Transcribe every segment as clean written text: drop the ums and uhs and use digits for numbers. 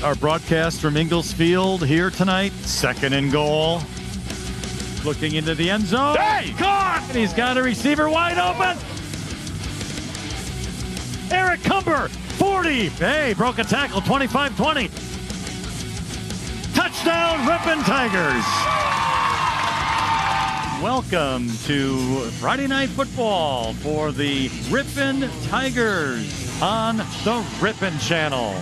our broadcast from Ingalls Field here tonight. 2nd and goal. Looking into the end zone. Hey! Caught! And he's got a receiver wide open. Eric Cumber, 40. Hey, broke a tackle, 25-20. Touchdown, Ripon Tigers. Welcome to Friday Night Football for the Ripon Tigers on the Ripon Channel.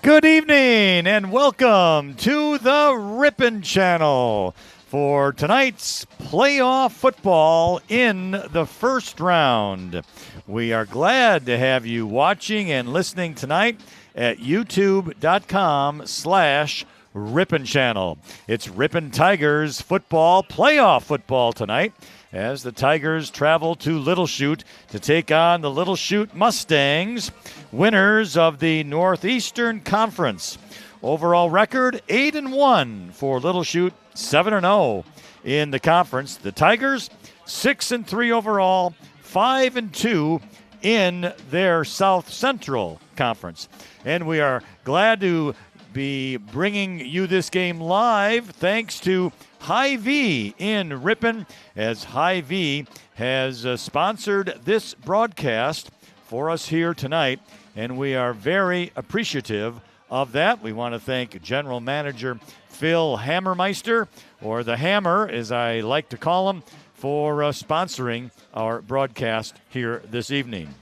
Good evening and welcome to the Ripon Channel for tonight's playoff football in the first round. We are glad to have you watching and listening tonight at youtube.com/Ripon Channel. It's Ripon Tigers football, playoff football tonight, as the Tigers travel to Little Chute to take on the Little Chute Mustangs, winners of the Northeastern Conference. Overall record, 8-1 for Little Chute, 7-0 in the conference. The Tigers, 6-3 overall, 5-2 in their South Central Conference. And we are glad to be bringing you this game live thanks to Hy-Vee in Ripon, as Hy-Vee has sponsored this broadcast for us here tonight, and we are very appreciative of that. We want to thank General Manager Phil Hammermeister, or the Hammer as I like to call him, for sponsoring our broadcast here this evening.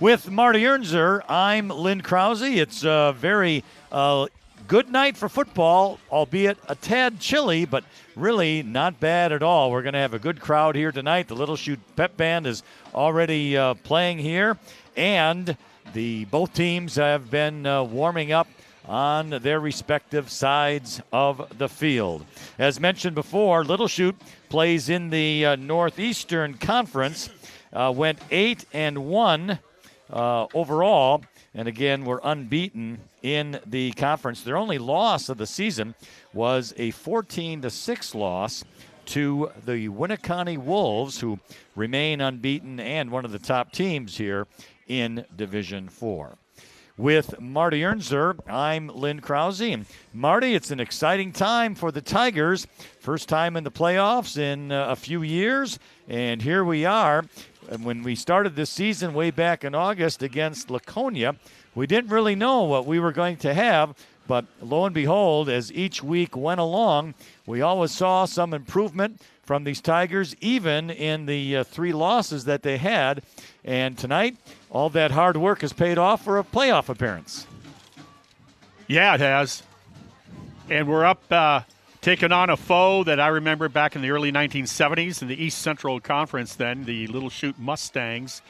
With Marty Ernzer, I'm Lynn Krause. It's a very good night for football, albeit a tad chilly, but really not bad at all. We're going to have a good crowd here tonight. The Little Chute Pep Band is already playing here, and both teams have been warming up on their respective sides of the field. As mentioned before, Little Chute plays in the Northeastern Conference, went 8-1 overall, and again, we're unbeaten in the conference. Their only loss of the season was a 14-6 loss to the Winneconne Wolves, who remain unbeaten and one of the top teams here in Division 4. With Marty Ernzer, I'm Lynn Krause. And Marty, it's an exciting time for the Tigers. First time in the playoffs in a few years, and here we are. And when we started this season way back in August against Laconia, we didn't really know what we were going to have, but lo and behold, as each week went along, we always saw some improvement from these Tigers, even in the 3 losses that they had. And tonight, all that hard work has paid off for a playoff appearance. Yeah, it has. And we're up taking on a foe that I remember back in the early 1970s in the East Central Conference then, the Little Chute Mustangs.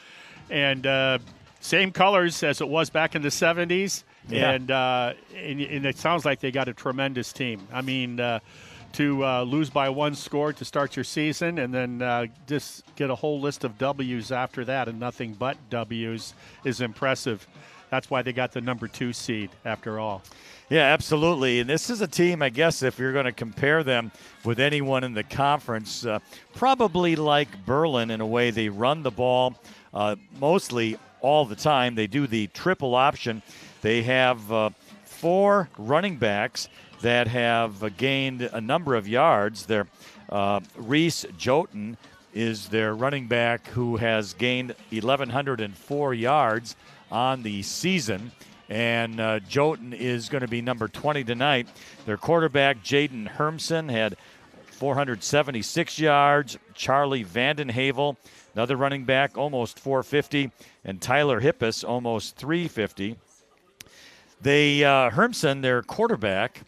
And same colors as it was back in the 70s. Yeah. And it sounds like they got a tremendous team. I mean, to lose by 1 score to start your season and then just get a whole list of W's after that and nothing but W's is impressive. That's why they got the number 2 seed after all. Yeah, absolutely. And this is a team, I guess, if you're going to compare them with anyone in the conference, probably like Berlin in a way. They run the ball mostly all the time. They do the triple option. They have 4 running backs that have gained a number of yards. Their Reese Joten is their running back who has gained 1,104 yards on the season. And Joten is going to be number 20 tonight. Their quarterback, Jaden Hermson, had 476 yards. Charlie Vandenhavel, another running back, almost 450. And Tyler Hippus, almost 350. Hermson, their quarterback,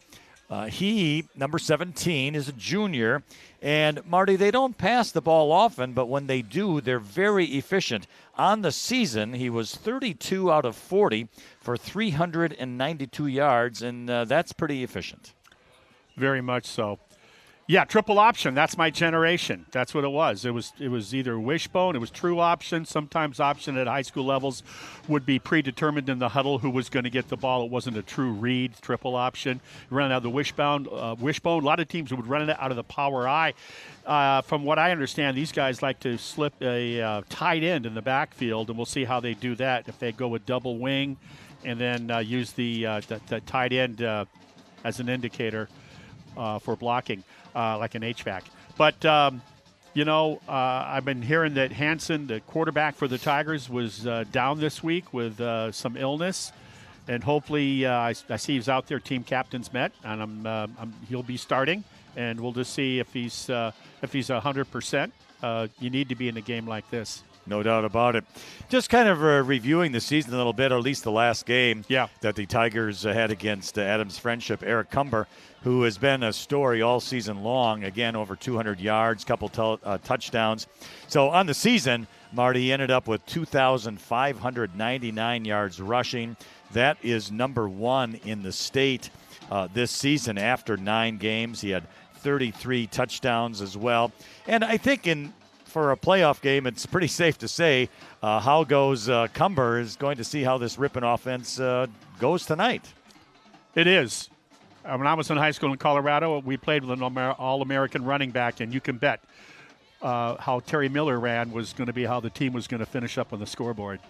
he, number 17, is a junior. And, Marty, they don't pass the ball often, but when they do, they're very efficient. On the season, he was 32 out of 40 for 392 yards, and that's pretty efficient. Very much so. Yeah, triple option. That's my generation. That's what it was. It was either wishbone, it was true option. Sometimes option at high school levels would be predetermined in the huddle who was going to get the ball. It wasn't a true read, triple option. Run out of the wishbone. A lot of teams would run it out of the power I. From what I understand, these guys like to slip a tight end in the backfield, and we'll see how they do that. If they go with double wing and then use the tight end as an indicator for blocking. Like an HVAC. But, I've been hearing that Hansen, the quarterback for the Tigers, was down this week with some illness. And hopefully, I see he's out there, team captains met, and he'll be starting. And we'll just see if he's 100%. You need to be in a game like this. No doubt about it. Just kind of reviewing the season a little bit, or at least the last game that the Tigers had against Adams Friendship. Eric Cumber, who has been a story all season long, again, over 200 yards, couple touchdowns. So on the season, Marty, he ended up with 2,599 yards rushing. That is number one in the state this season after 9 games. He had 33 touchdowns as well. And I think for a playoff game, it's pretty safe to say how goes Cumber is going to see how this Ripon offense goes tonight. It is. When I was in high school in Colorado, we played with an All-American running back, and you can bet how Terry Miller ran was going to be how the team was going to finish up on the scoreboard.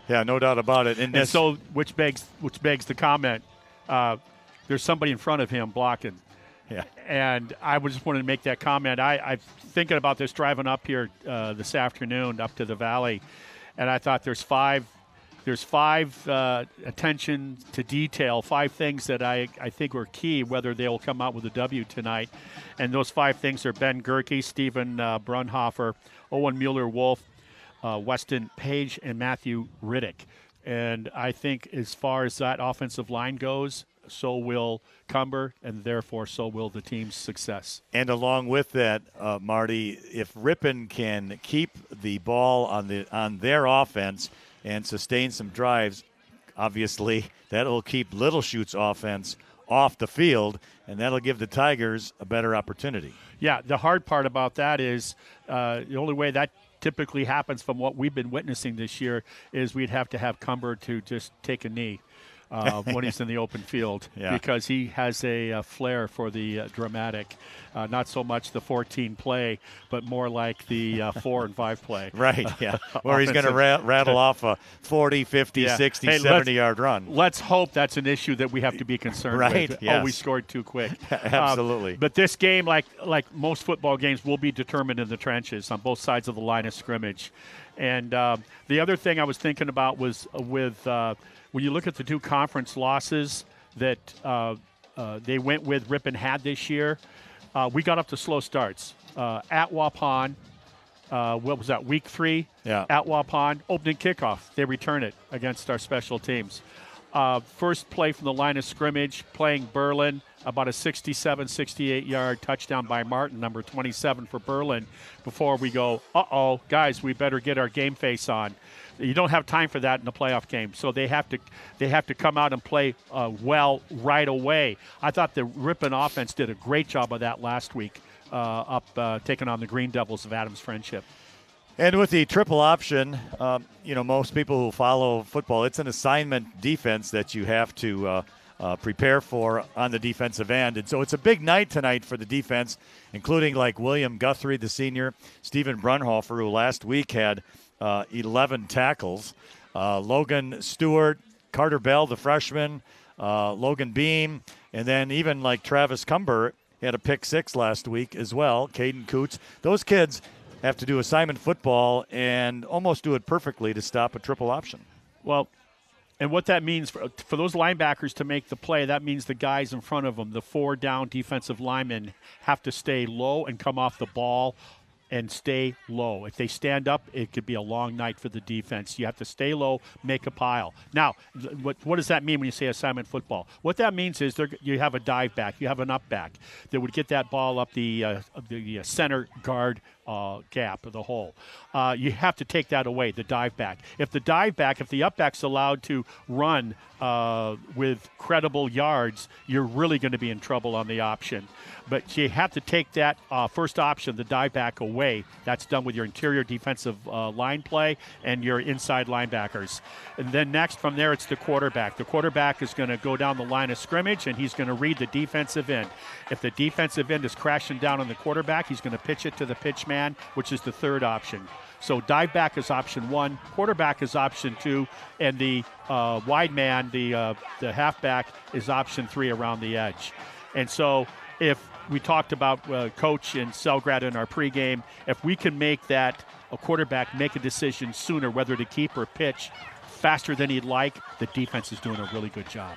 Yeah, no doubt about it. And so, which begs the comment, there's somebody in front of him blocking. Yeah. And I just wanted to make that comment. I'm thinking about this driving up here this afternoon up to the valley, and I thought there's five attention to detail, 5 things that I think are key, whether they'll come out with a W tonight. And those 5 things are Ben Gerke, Stephen Brunhofer, Owen Mueller-Wolf, Weston Page, and Matthew Riddick. And I think as far as that offensive line goes, so will Cumber, and therefore so will the team's success. And along with that, Marty, if Ripon can keep the ball on their offense and sustain some drives, obviously that'll keep Little Chute's offense off the field, and that'll give the Tigers a better opportunity. Yeah, the hard part about that is the only way that typically happens from what we've been witnessing this year is we'd have to have Cumber to just take a knee when he's in the open field because he has a flair for the dramatic. Not so much the 14 play, but more like the 4 and 5 play. Right, yeah. Where he's going to rattle off a 40, 50, 60, 70-yard run. Let's hope that's an issue that we have to be concerned with. Yes. Oh, we scored too quick. Absolutely. But this game, like most football games, will be determined in the trenches on both sides of the line of scrimmage. And the other thing I was thinking about was with when you look at the 2 conference losses that they went with, Ripon had this year, we got up to slow starts. At Waupun, what was that, week 3? Yeah. At Waupun, opening kickoff. They return it against our special teams. First play from the line of scrimmage, playing Berlin, about a 67, 68-yard touchdown by Martin, number 27 for Berlin, before we go, guys, we better get our game face on. You don't have time for that in a playoff game, so they have to come out and play well right away. I thought the Ripon offense did a great job of that last week, taking on the Green Devils of Adams Friendship. And with the triple option, most people who follow football, it's an assignment defense that you have to prepare for on the defensive end. And so it's a big night tonight for the defense, including like William Guthrie, the senior, Stephen Brunhofer, who last week had 11 tackles, Logan Stewart, Carter Bell, the freshman, Logan Beam, and then even like Travis Cumber had a pick 6 last week as well, Caden Coots. Those kids have to do assignment football and almost do it perfectly to stop a triple option. Well, and what that means for those linebackers to make the play, that means the guys in front of them, the 4 down defensive linemen, have to stay low and come off the ball and stay low. If they stand up, it could be a long night for the defense. You have to stay low, make a pile. Now, what does that mean when you say assignment football? What that means is you have a dive back, you have an up back that would get that ball up the center guard gap or the hole. You have to take that away, the dive back. If the up back's allowed to run with credible yards, you're really going to be in trouble on the option. But you have to take that first option, the dive back, away. That's done with your interior defensive line play and your inside linebackers. And then next from there, it's the quarterback. The quarterback is going to go down the line of scrimmage, and he's going to read the defensive end. If the defensive end is crashing down on the quarterback, he's going to pitch it to the pitch man, which is the third option. So dive back is option 1, quarterback is option 2, and the wide man, the halfback, is option 3 around the edge. And so if we talked about Coach and Selgrad in our pregame, if we can make that a quarterback make a decision sooner whether to keep or pitch faster than he'd like, the defense is doing a really good job.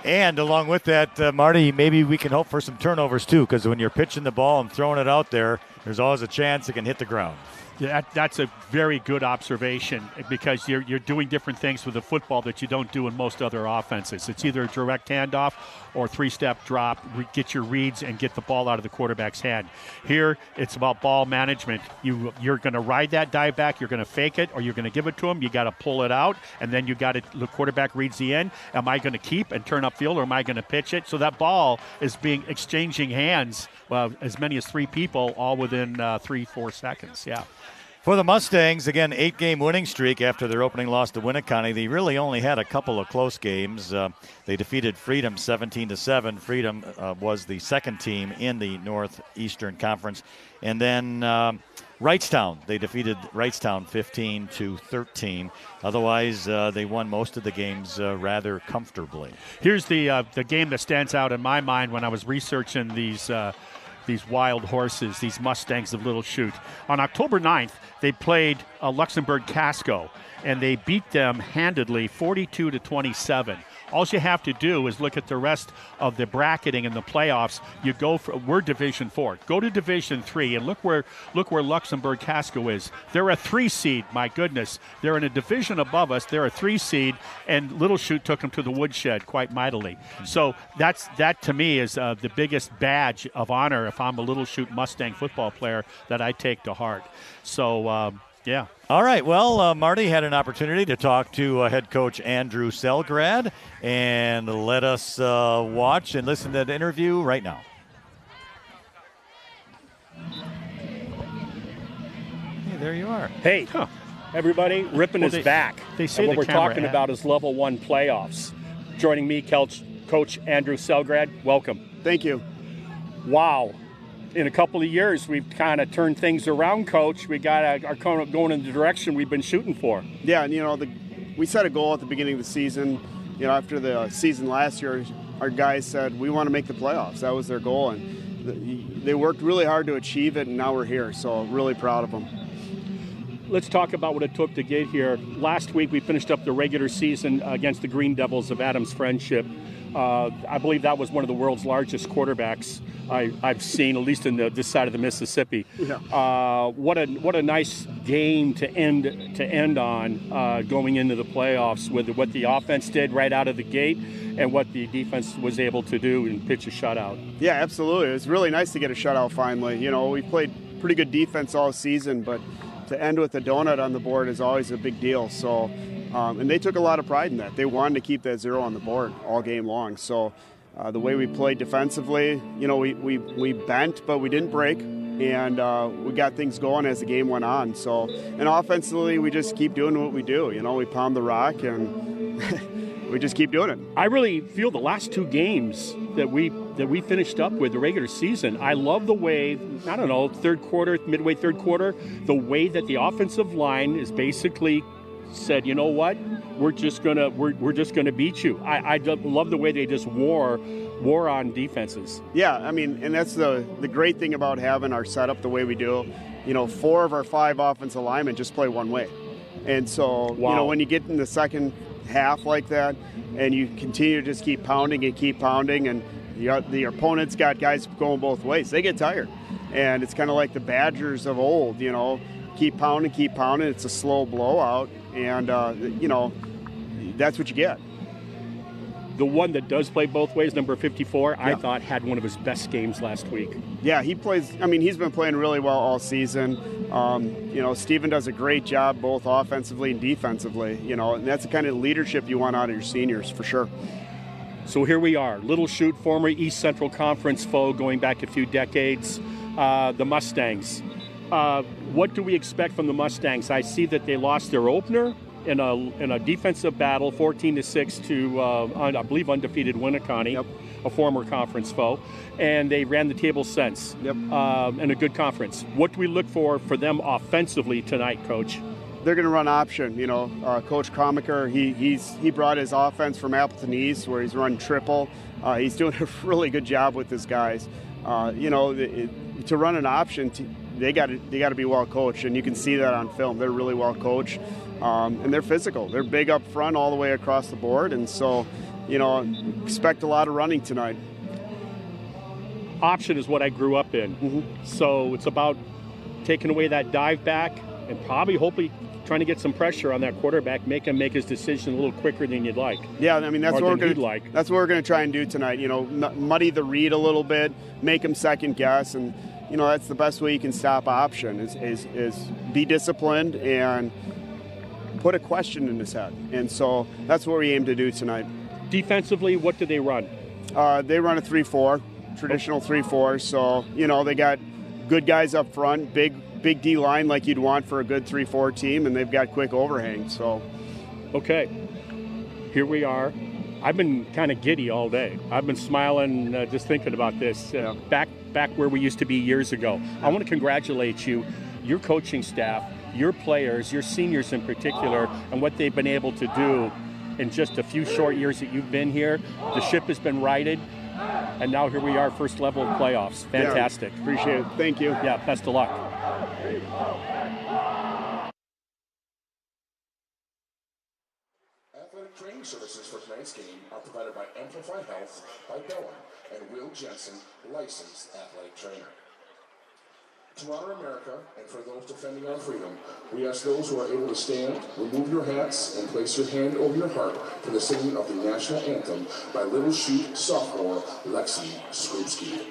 And along with that, Marty, maybe we can hope for some turnovers too, because when you're pitching the ball and throwing it out there, there's always a chance it can hit the ground. Yeah, that's a very good observation, because you're doing different things with the football that you don't do in most other offenses. It's either a direct handoff or 3-step drop, get your reads and get the ball out of the quarterback's hand. Here, it's about ball management. You're going to ride that dive back, you're going to fake it, or you're going to give it to him. You got to pull it out, and then the quarterback reads the end. Am I going to keep and turn upfield, or am I going to pitch it? So that ball is exchanging hands, as many as 3 people, all within 3-4 seconds. Yeah. For the Mustangs, again, 8-game winning streak after their opening loss to Winneconne. They really only had a couple of close games. They defeated Freedom 17-7. Freedom was the second team in the Northeastern Conference. And then Wrightstown, they defeated Wrightstown 15-13. Otherwise, they won most of the games rather comfortably. Here's the game that stands out in my mind when I was researching these wild horses, these Mustangs of Little Chute. On October 9th, they played Luxembourg Casco, and they beat them handedly 42-27. All you have to do is look at the rest of the bracketing in the playoffs. We're Division 4. Go to Division 3 and look where Luxembourg Casco is. They're a 3 seed, my goodness. They're in a division above us. They're a 3 seed, and Little Chute took them to the woodshed quite mightily. So that to me is the biggest badge of honor if I'm a Little Chute Mustang football player that I take to heart. So, yeah. All right. Well, Marty had an opportunity to talk to head coach Andrew Selgrad, and let us watch and listen to that interview right now. Hey, there you are. Hey, everybody, Ripon is back. They say and what the we're talking about is Level 1 playoffs. Joining me, Coach Andrew Selgrad. Welcome. Thank you. Wow. In a couple of years, we've kind of turned things around, Coach. We got going in the direction we've been shooting for. Yeah, and we set a goal at the beginning of the season. After the season last year, our guys said we want to make the playoffs. That was their goal, and they worked really hard to achieve it, and now we're here. So really proud of them. Let's talk about what it took to get here. Last week, we finished up the regular season against the Green Devils of Adams Friendship. I believe that was one of the world's largest quarterbacks I've seen, at least in this side of the Mississippi. Yeah. What a nice game to end on going into the playoffs with what the offense did right out of the gate and what the defense was able to do and pitch a shutout. Yeah, absolutely. It was really nice to get a shutout finally. We played pretty good defense all season, but to end with a donut on the board is always a big deal. So. And they took a lot of pride in that. They wanted to keep that 0 on the board all game long. So the way we played defensively, we bent, but we didn't break. And we got things going as the game went on. So, and offensively, we just keep doing what we do. We pound the rock and we just keep doing it. I really feel the last 2 games that we finished up with the regular season, I love the way, midway third quarter, the way that the offensive line is basically said, you know what, we're just gonna beat you. I love the way they just war on defenses. Yeah, and that's the great thing about having our setup the way we do. 4 of our 5 offensive linemen just play one way, and so when you get in the second half like that, and you continue to just keep pounding, and the opponent's got guys going both ways, they get tired, and it's kind of like the Badgers of old. Keep pounding. It's a slow blowout, and that's what you get. The one that does play both ways, number 54, I thought had one of his best games last week. Yeah, he plays. I mean, he's been playing really well all season. Steven does a great job both offensively and defensively. And that's the kind of leadership you want out of your seniors for sure. So here we are, Little Chute, former East Central Conference foe going back a few decades, the Mustangs. What do we expect from the Mustangs? I see that they lost their opener in a defensive battle, 14-6 to I believe undefeated Winneconne, a former conference foe, and they ran the table since. In a good conference. What do we look for them offensively tonight, Coach? They're going to run option. Coach Kromiker, he brought his offense from Appleton East, where he's run triple. He's doing a really good job with his guys. To run an option, they got to be well coached, and you can see that on film. They're really well coached, and they're physical. They're big up front all the way across the board, and so expect a lot of running tonight. Option is what I grew up in, so it's about taking away that dive back and hopefully trying to get some pressure on that quarterback, make him make his decision a little quicker than you'd like. Yeah, I mean that's what we're going to try and do tonight. Muddy the read a little bit, make him second guess, and that's the best way you can stop option is be disciplined and put a question in his head. And so that's what we aim to do tonight. Defensively, what do they run? They run a 3-4, traditional 3-4. So they got good guys up front, big D line like you'd want for a good 3-4 team, and they've got quick overhang. So, okay, here we are. I've been kind of giddy all day. I've been smiling just thinking about this. Back where we used to be years ago. I want to congratulate you, your coaching staff, your players, your seniors in particular, and what they've been able to do in just a few short years that you've been here. The ship has been righted, and now here we are, first level of playoffs. Fantastic. Yeah, appreciate it. Thank you. Yeah, best of luck. Athletic training services for tonight's game are provided by Amplify Health by Bowen and Will Jensen, licensed athletic trainer. To honor America and for those defending our freedom, we ask those who are able to stand, remove your hats, and place your hand over your heart for the singing of the national anthem by Little Chute sophomore Lexi Skrupski.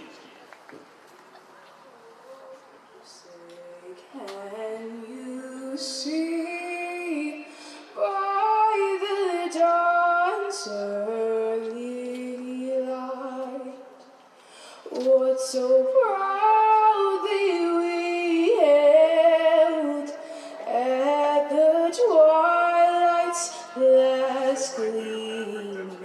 Can you see by the dawn's early light what so proudly we hailed at the twilight's last gleaming,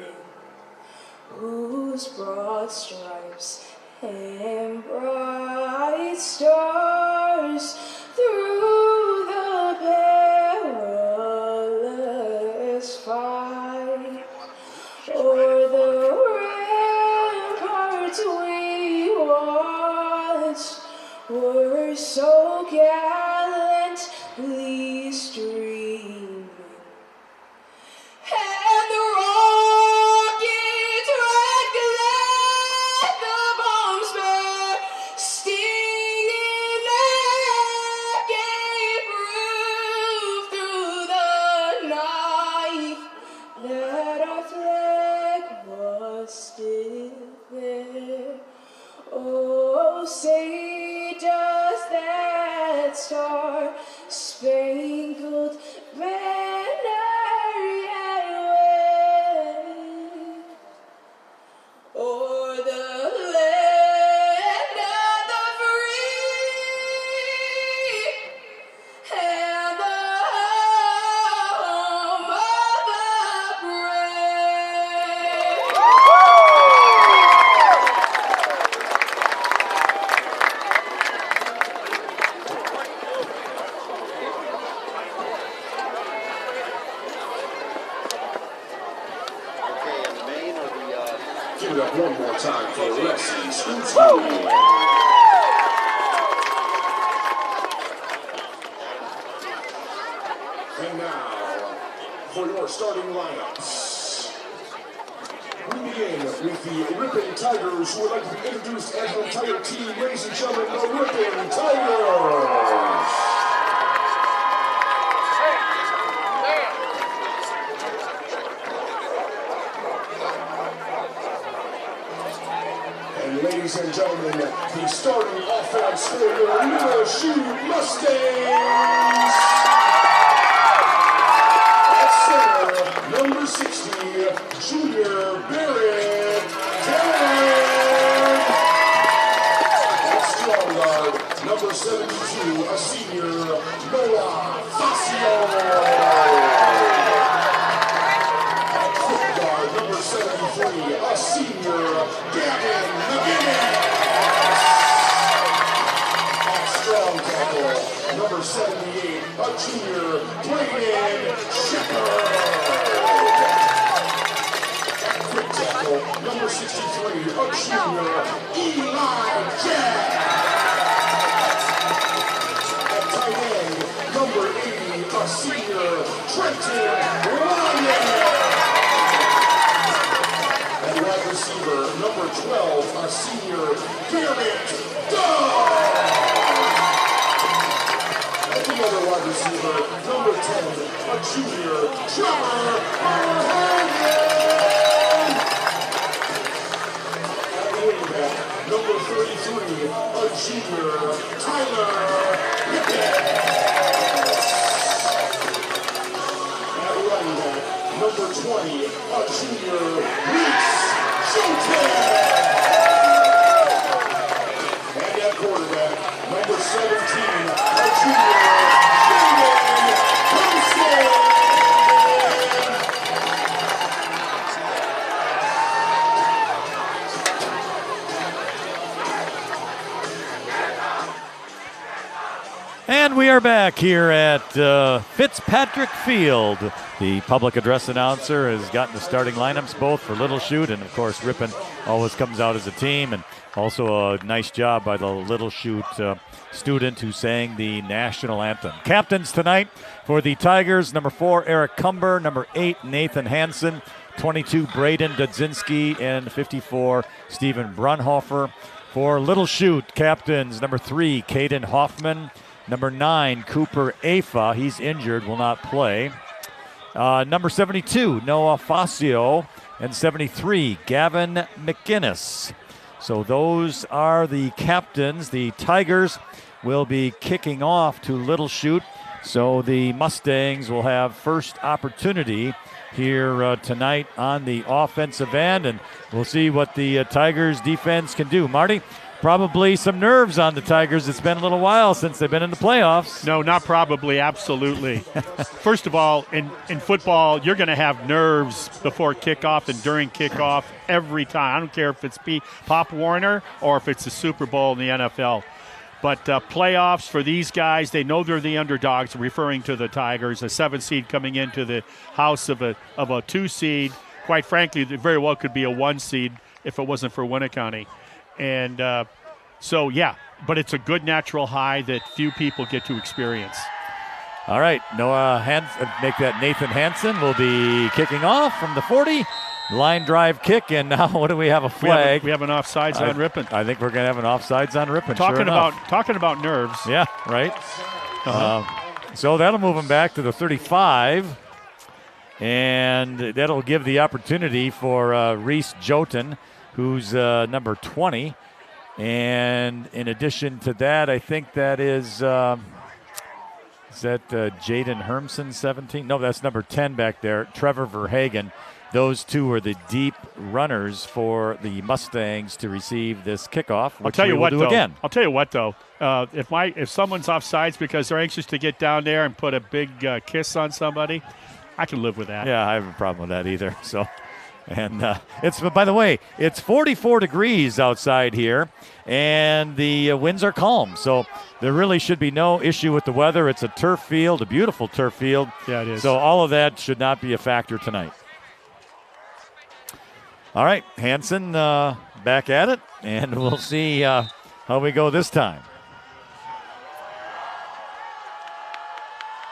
whose broad stripes and bright stars through the perilous fight o'er the ramparts we watched were so gallantly streaming, and the rockets red glare, the bombs bursting and gave proof through the night that our flag was still there. Oh, say does that star-spangled banner yet wave o'er the land of the free and the home of the brave? Give it up one more time for Lexi Skrupski. And now, for your starting lineups. We begin with the Ripon Tigers, who would like to be introduced as the entire team. Ladies and gentlemen, the Ripon Tigers. ladies and gentlemen, the starting offense for your Little Chute Mustangs. At center, number 60, Junior Barrett Taylor. At strong guard, number 72, a senior, Noah Facio. Number 73, a senior, Gavin McGinnis. At strong tackle, number 78, a junior, Brayden Shepard. At quick tackle, number 63, a junior, Eli Jack. At tight end, number 80, a senior, Trenton Ryan. Wide receiver, number 12, a senior, Garrett Dunn. And the other wide receiver, number 10, a junior, Trevor Harden. And the wing back, number 33, a junior, Tyler Ricketts. And running back, number 20, a junior, Reese Showtime! And at quarterback, number 17, a junior, Jaden Thompson! And we are back here at Fitzpatrick Field. The public address announcer has gotten the starting lineups both for Little Chute, and of course Ripon always comes out as a team, and also a nice job by the Little Chute student who sang the national anthem. Captains tonight for the Tigers, number 4, Eric Cumber, number 8, Nathan Hansen, 22, Braden Dudzinski, and 54, Stephen Brunhofer. For Little Chute, captains, number 3, Caden Hoffman, number 9, Cooper Afa, he's injured, will not play. Number 72, Noah Facio, and 73, Gavin McGinnis. So those are the captains. The Tigers will be kicking off to Little Chute. So the Mustangs will have first opportunity here tonight on the offensive end, and we'll see what the Tigers defense can do. Marty? Probably some nerves on the Tigers. It's been a little while since they've been in the playoffs. No, not probably, absolutely. First of all, in football, you're going to have nerves before kickoff and during kickoff every time. I don't care if it's Pop Warner or if it's the Super Bowl in the NFL. But playoffs for these guys, they know they're the underdogs, referring to the Tigers, a 7 seed coming into the house of a 2 seed. Quite frankly, it very well could be a 1 seed if it wasn't for Winneconne. And so, yeah, but it's a good natural high that few people get to experience. All right, make that Nathan Hansen will be kicking off from the 40. Line drive kick, and now what do we have, a flag? We have an offsides on Ripon. I think we're going to have an offsides on Ripon, talking about nerves. Yeah, right. So that'll move him back to the 35. And that'll give the opportunity for Reese Joten, who's number 20. And in addition to that, I think that is that Jaden Hermson, 17? No, that's number 10 back there, Trevor Verhagen. Those two are the deep runners for the Mustangs to receive this kickoff, which I'll tell you what, though. If someone's offsides because they're anxious to get down there and put a big kiss on somebody, I can live with that. Yeah, I have a problem with that either. So, and by the way, it's 44 degrees outside here, and the winds are calm. So there really should be no issue with the weather. It's a turf field, a beautiful turf field. Yeah, it is. So all of that should not be a factor tonight. All right, Hansen back at it, and we'll see how we go this time.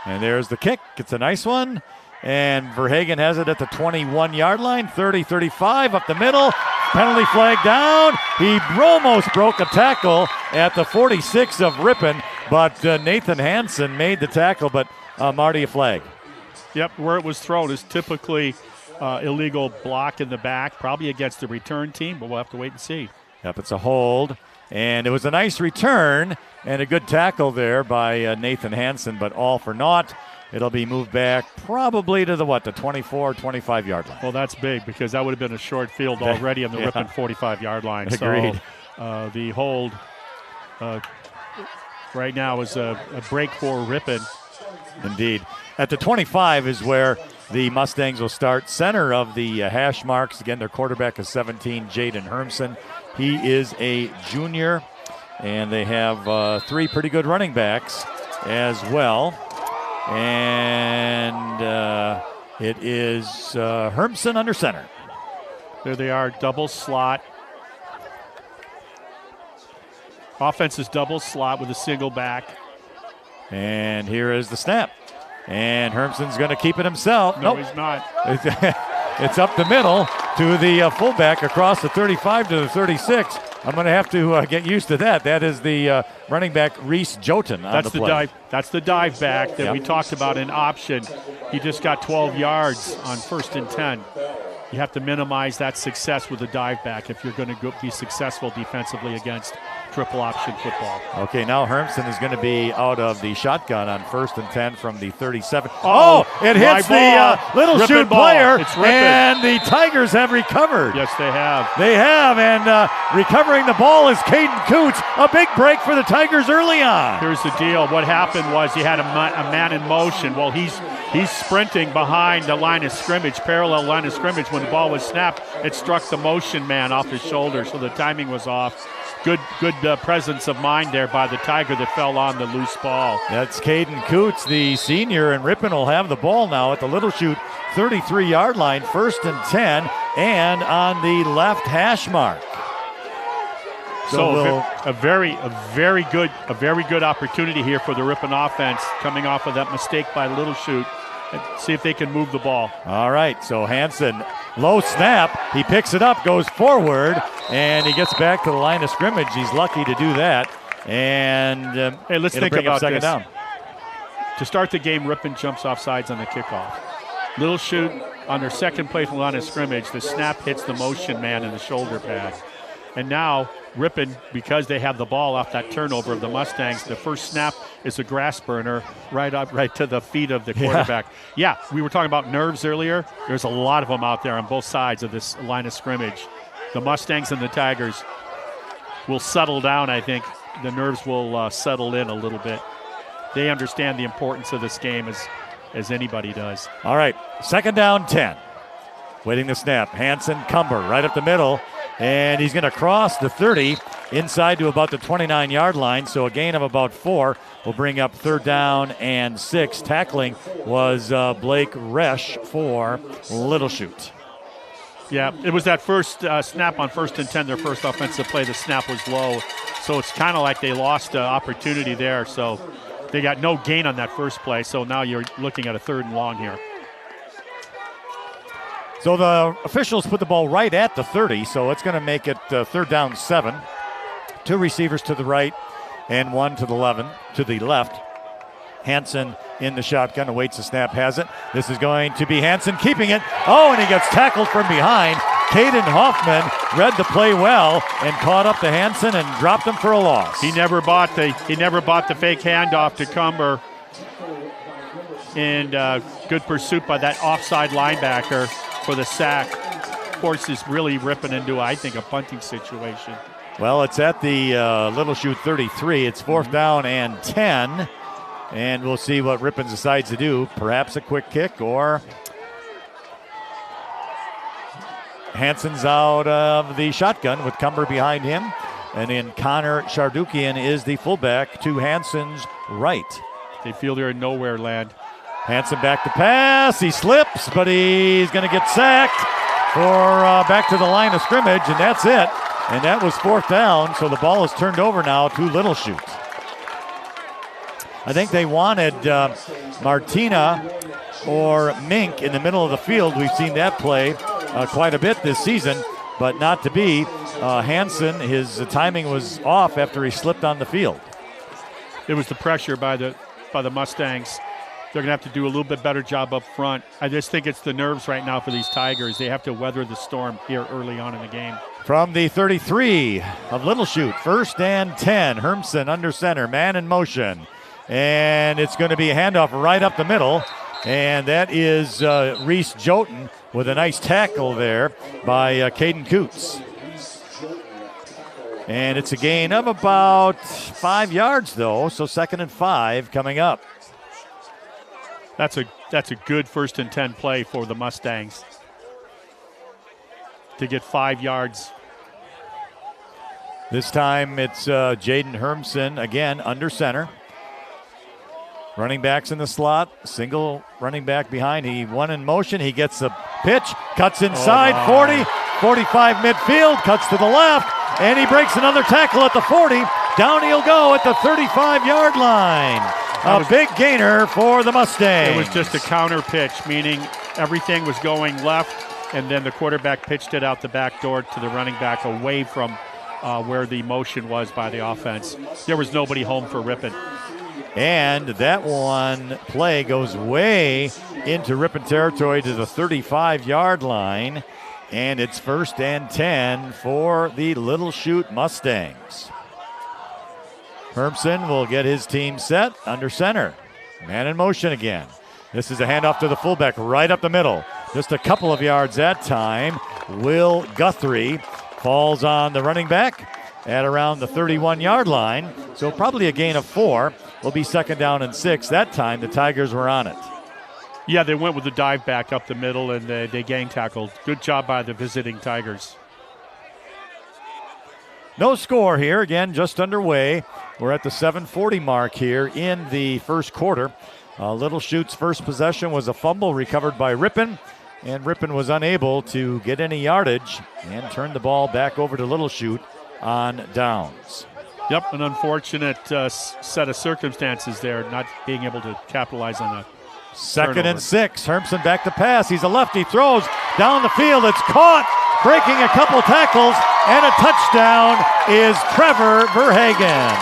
And there's the kick. It's a nice one. And Verhagen has it at the 21-yard line, 30-35 up the middle. Penalty flag down. He almost broke a tackle at the 46 of Ripon, but Nathan Hansen made the tackle, but Marty, a flag. Yep, where it was thrown is typically illegal block in the back, probably against the return team, but we'll have to wait and see. Yep, it's a hold. And it was a nice return and a good tackle there by Nathan Hansen, but all for naught. It'll be moved back probably to the 24, 25-yard line. Well, that's big because that would have been a short field already on the Ripon 45-yard line. Agreed. So the hold right now is a break for Ripon. Indeed. At the 25 is where the Mustangs will start. Center of the hash marks. Again, their quarterback is 17, Jaden Hermson. He is a junior, and they have 3 pretty good running backs as well. And it is Hermson under center. There they are, double slot. Offense is double slot with a single back. And here is the snap. And Hermson's going to keep it himself. No, he's not. It's up the middle to the fullback across the 35 to the 36. I'm going to have to get used to that. That is the running back Reese Joten on the play. Dive. That's the dive back that we talked about in option. He just got 12 yards on 1st and 10. You have to minimize that success with a dive back if you're going to be successful defensively against triple option football. Okay, now Hermson is going to be out of the shotgun on 1st and 10 from the 37. Oh, it hits the Little Chute player, and the Tigers have recovered. Yes, they have. They have, and recovering the ball is Caden Coots. A big break for the Tigers early on. Here's the deal. What happened was he had a man in motion. Well, he's sprinting behind the line of scrimmage, parallel line of scrimmage. When the ball was snapped, it struck the motion man off his shoulder, so the timing was off. Good presence of mind there by the Tiger that fell on the loose ball. That's Caden Coots, the senior, and Ripon will have the ball now at the Little Chute 33-yard line, 1st and 10, and on the left hash mark. So a very good opportunity here for the Ripon offense coming off of that mistake by Little Chute. And see if they can move the ball. All right, so Hansen, low snap. He picks it up, goes forward, and he gets back to the line of scrimmage. He's lucky to do that. And hey, let's think about second this. Down. To start the game, Ripon jumps off sides on the kickoff. Little Chute on their second play from the line of scrimmage, the snap hits the motion man in the shoulder pad. And now Ripon, because they have the ball off that turnover of the Mustangs, the first snap is a grass burner right to the feet of the quarterback. Yeah, we were talking about nerves earlier. There's a lot of them out there on both sides of this line of scrimmage. The Mustangs and the Tigers will settle down, I think. The nerves will settle in a little bit. They understand the importance of this game as anybody does. All right, 2nd down, 10. Waiting the snap. Hansen, Cumber, right up the middle. And he's going to cross the 30 inside to about the 29-yard line. So a gain of about 4 will bring up 3rd down and 6. Tackling was Blake Resch for Little Chute. Yeah, it was that first snap on 1st and 10, their first offensive play. The snap was low. So it's kind of like they lost opportunity there. So they got no gain on that first play. So now you're looking at a 3rd and long here. So the officials put the ball right at the 30, so it's going to make it 3rd down 7. 2 receivers to the right and 1 to the left. Hansen in the shotgun, awaits the snap, has it. This is going to be Hansen keeping it. Oh, and he gets tackled from behind. Caden Hoffman read the play well and caught up to Hansen and dropped him for a loss. He never bought the fake handoff to Cumber. And good pursuit by that offside linebacker for the sack. Forces really ripping into, I think, a punting situation. Well, it's at the Little Chute 33. It's 4th down and 10. And we'll see what Ripon decides to do. Perhaps a quick kick, or Hansen's out of the shotgun with Cumber behind him. And then Connor Shardukian is the fullback to Hansen's right. They feel they're in nowhere land. Hansen back to pass. He slips, but he's going to get sacked for back to the line of scrimmage, and that's it. And that was 4th down, so the ball is turned over now to Little Chute. I think they wanted Martina or Mink in the middle of the field. We've seen that play quite a bit this season, but not to be. Hansen, his timing was off after he slipped on the field. It was the pressure by the Mustangs. They're going to have to do a little bit better job up front. I just think it's the nerves right now for these Tigers. They have to weather the storm here early on in the game. From the 33 of Little Chute, 1st and 10. Hermsen under center, man in motion. And it's going to be a handoff right up the middle. And that is Reese Joten with a nice tackle there by Caden Coots. And it's a gain of about 5 yards, though, so 2nd and 5 coming up. That's a good 1st and 10 play for the Mustangs to get 5 yards. This time it's Jaden Hermsen, again, under center. Running backs in the slot, single running back behind. He won in motion. He gets the pitch, cuts inside, 40, 45 midfield, cuts to the left, and he breaks another tackle at the 40. Down he'll go at the 35-yard line. A big gainer for the Mustangs. It was just a counter pitch, meaning everything was going left, and then the quarterback pitched it out the back door to the running back away from where the motion was by the offense. There was nobody home for Ripon. And that one play goes way into Ripon territory to the 35-yard line. And it's 1st and 10 for the Little Chute Mustangs. Hermsen will get his team set under center. Man in motion again. This is a handoff to the fullback right up the middle. Just a couple of yards that time. Will Guthrie falls on the running back at around the 31-yard line. So probably a gain of 4. Will be 2nd down and 6. That time the Tigers were on it. Yeah, they went with the dive back up the middle, and they gang tackled. Good job by the visiting Tigers. No score here. Again, just underway. We're at the 7:40 mark here in the first quarter. Little Chute's first possession was a fumble recovered by Ripon, and Ripon was unable to get any yardage and turned the ball back over to Little Chute on downs. Yep, an unfortunate set of circumstances there, not being able to capitalize on that. 2nd and 6. Hermsen back to pass. He's a lefty. Throws down the field. It's caught. Breaking a couple tackles. And a touchdown is Trevor Verhagen.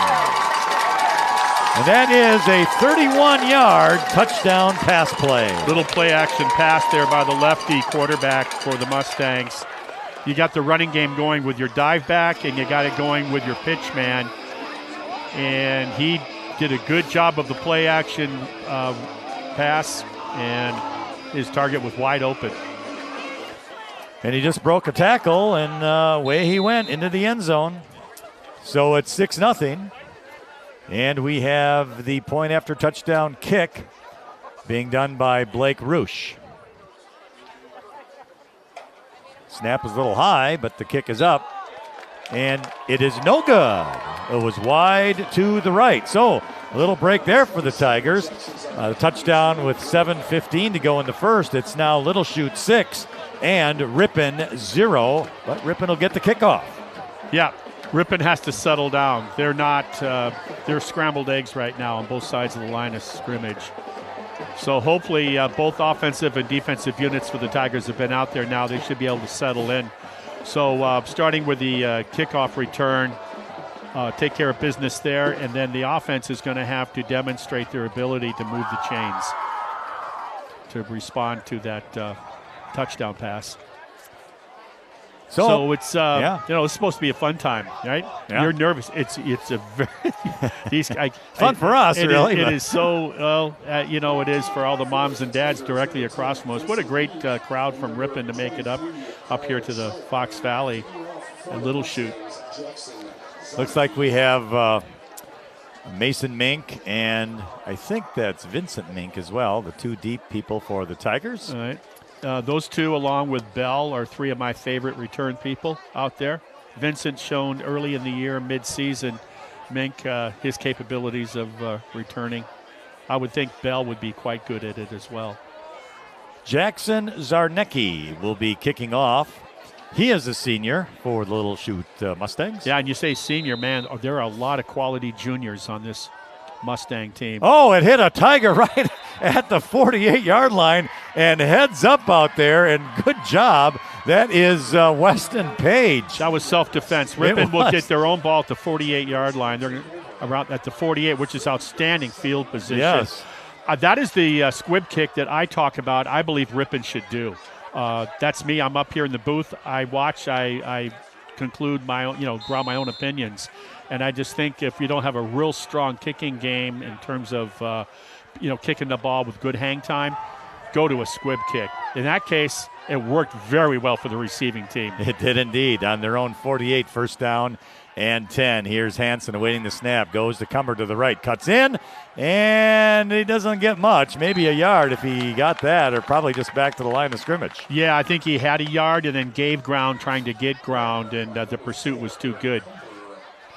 And that is a 31-yard touchdown pass play. Little play action pass there by the lefty quarterback for the Mustangs. You got the running game going with your dive back, and you got it going with your pitch man. And he did a good job of the play action pass, and his target was wide open. And he just broke a tackle, and away he went into the end zone. So it's 6-0. And we have the point after touchdown kick being done by Blake Roosh. Snap is a little high, but the kick is up. And it is no good. It was wide to the right. So a little break there for the Tigers. Touchdown with 7:15 to go in the first. It's now Little Chute 6 and Ripon 0. But Ripon will get the kickoff. Yeah, Ripon has to settle down. They're not, they're scrambled eggs right now on both sides of the line of scrimmage. So hopefully both offensive and defensive units for the Tigers have been out there now. They should be able to settle in. So starting with the kickoff return, take care of business there, and then the offense is going to have to demonstrate their ability to move the chains to respond to that touchdown pass. So it's it's supposed to be a fun time, right? Yeah. You're nervous. It's a very fun for us, really. It is so it is for all the moms and dads directly across from us. What a great crowd from Ripon to make it up here to the Fox Valley and Little Chute. Looks like we have Mason Mink, and I think that's Vincent Mink as well, the two deep people for the Tigers. All right. Those two, along with Bell, are three of my favorite return people out there. Vincent shown early in the year, mid-season. Mink, his capabilities of returning. I would think Bell would be quite good at it as well. Jackson Zarnecki will be kicking off. He is a senior for the Little Chute Mustangs. Yeah, and you say senior, man, there are a lot of quality juniors on this Mustang team. Oh, it hit a Tiger right at the 48-yard line and heads up out there, and good job. That is Weston Page. That was self-defense. Ripon will get their own ball at the 48-yard line. They're around at the 48, which is outstanding field position. Yes. That is the squib kick that I talk about. I believe Ripon should do. That's me. I'm up here in the booth. I watch. I conclude my own, draw my own opinions. And I just think if you don't have a real strong kicking game in terms of, kicking the ball with good hang time, go to a squib kick. In that case, it worked very well for the receiving team. It did indeed. On their own 48, first down and 10. Here's Hansen awaiting the snap. Goes to Cumber to the right. Cuts in, and he doesn't get much. Maybe a yard if he got that, or probably just back to the line of scrimmage. Yeah, I think he had a yard and then gave ground trying to get ground, and the pursuit was too good.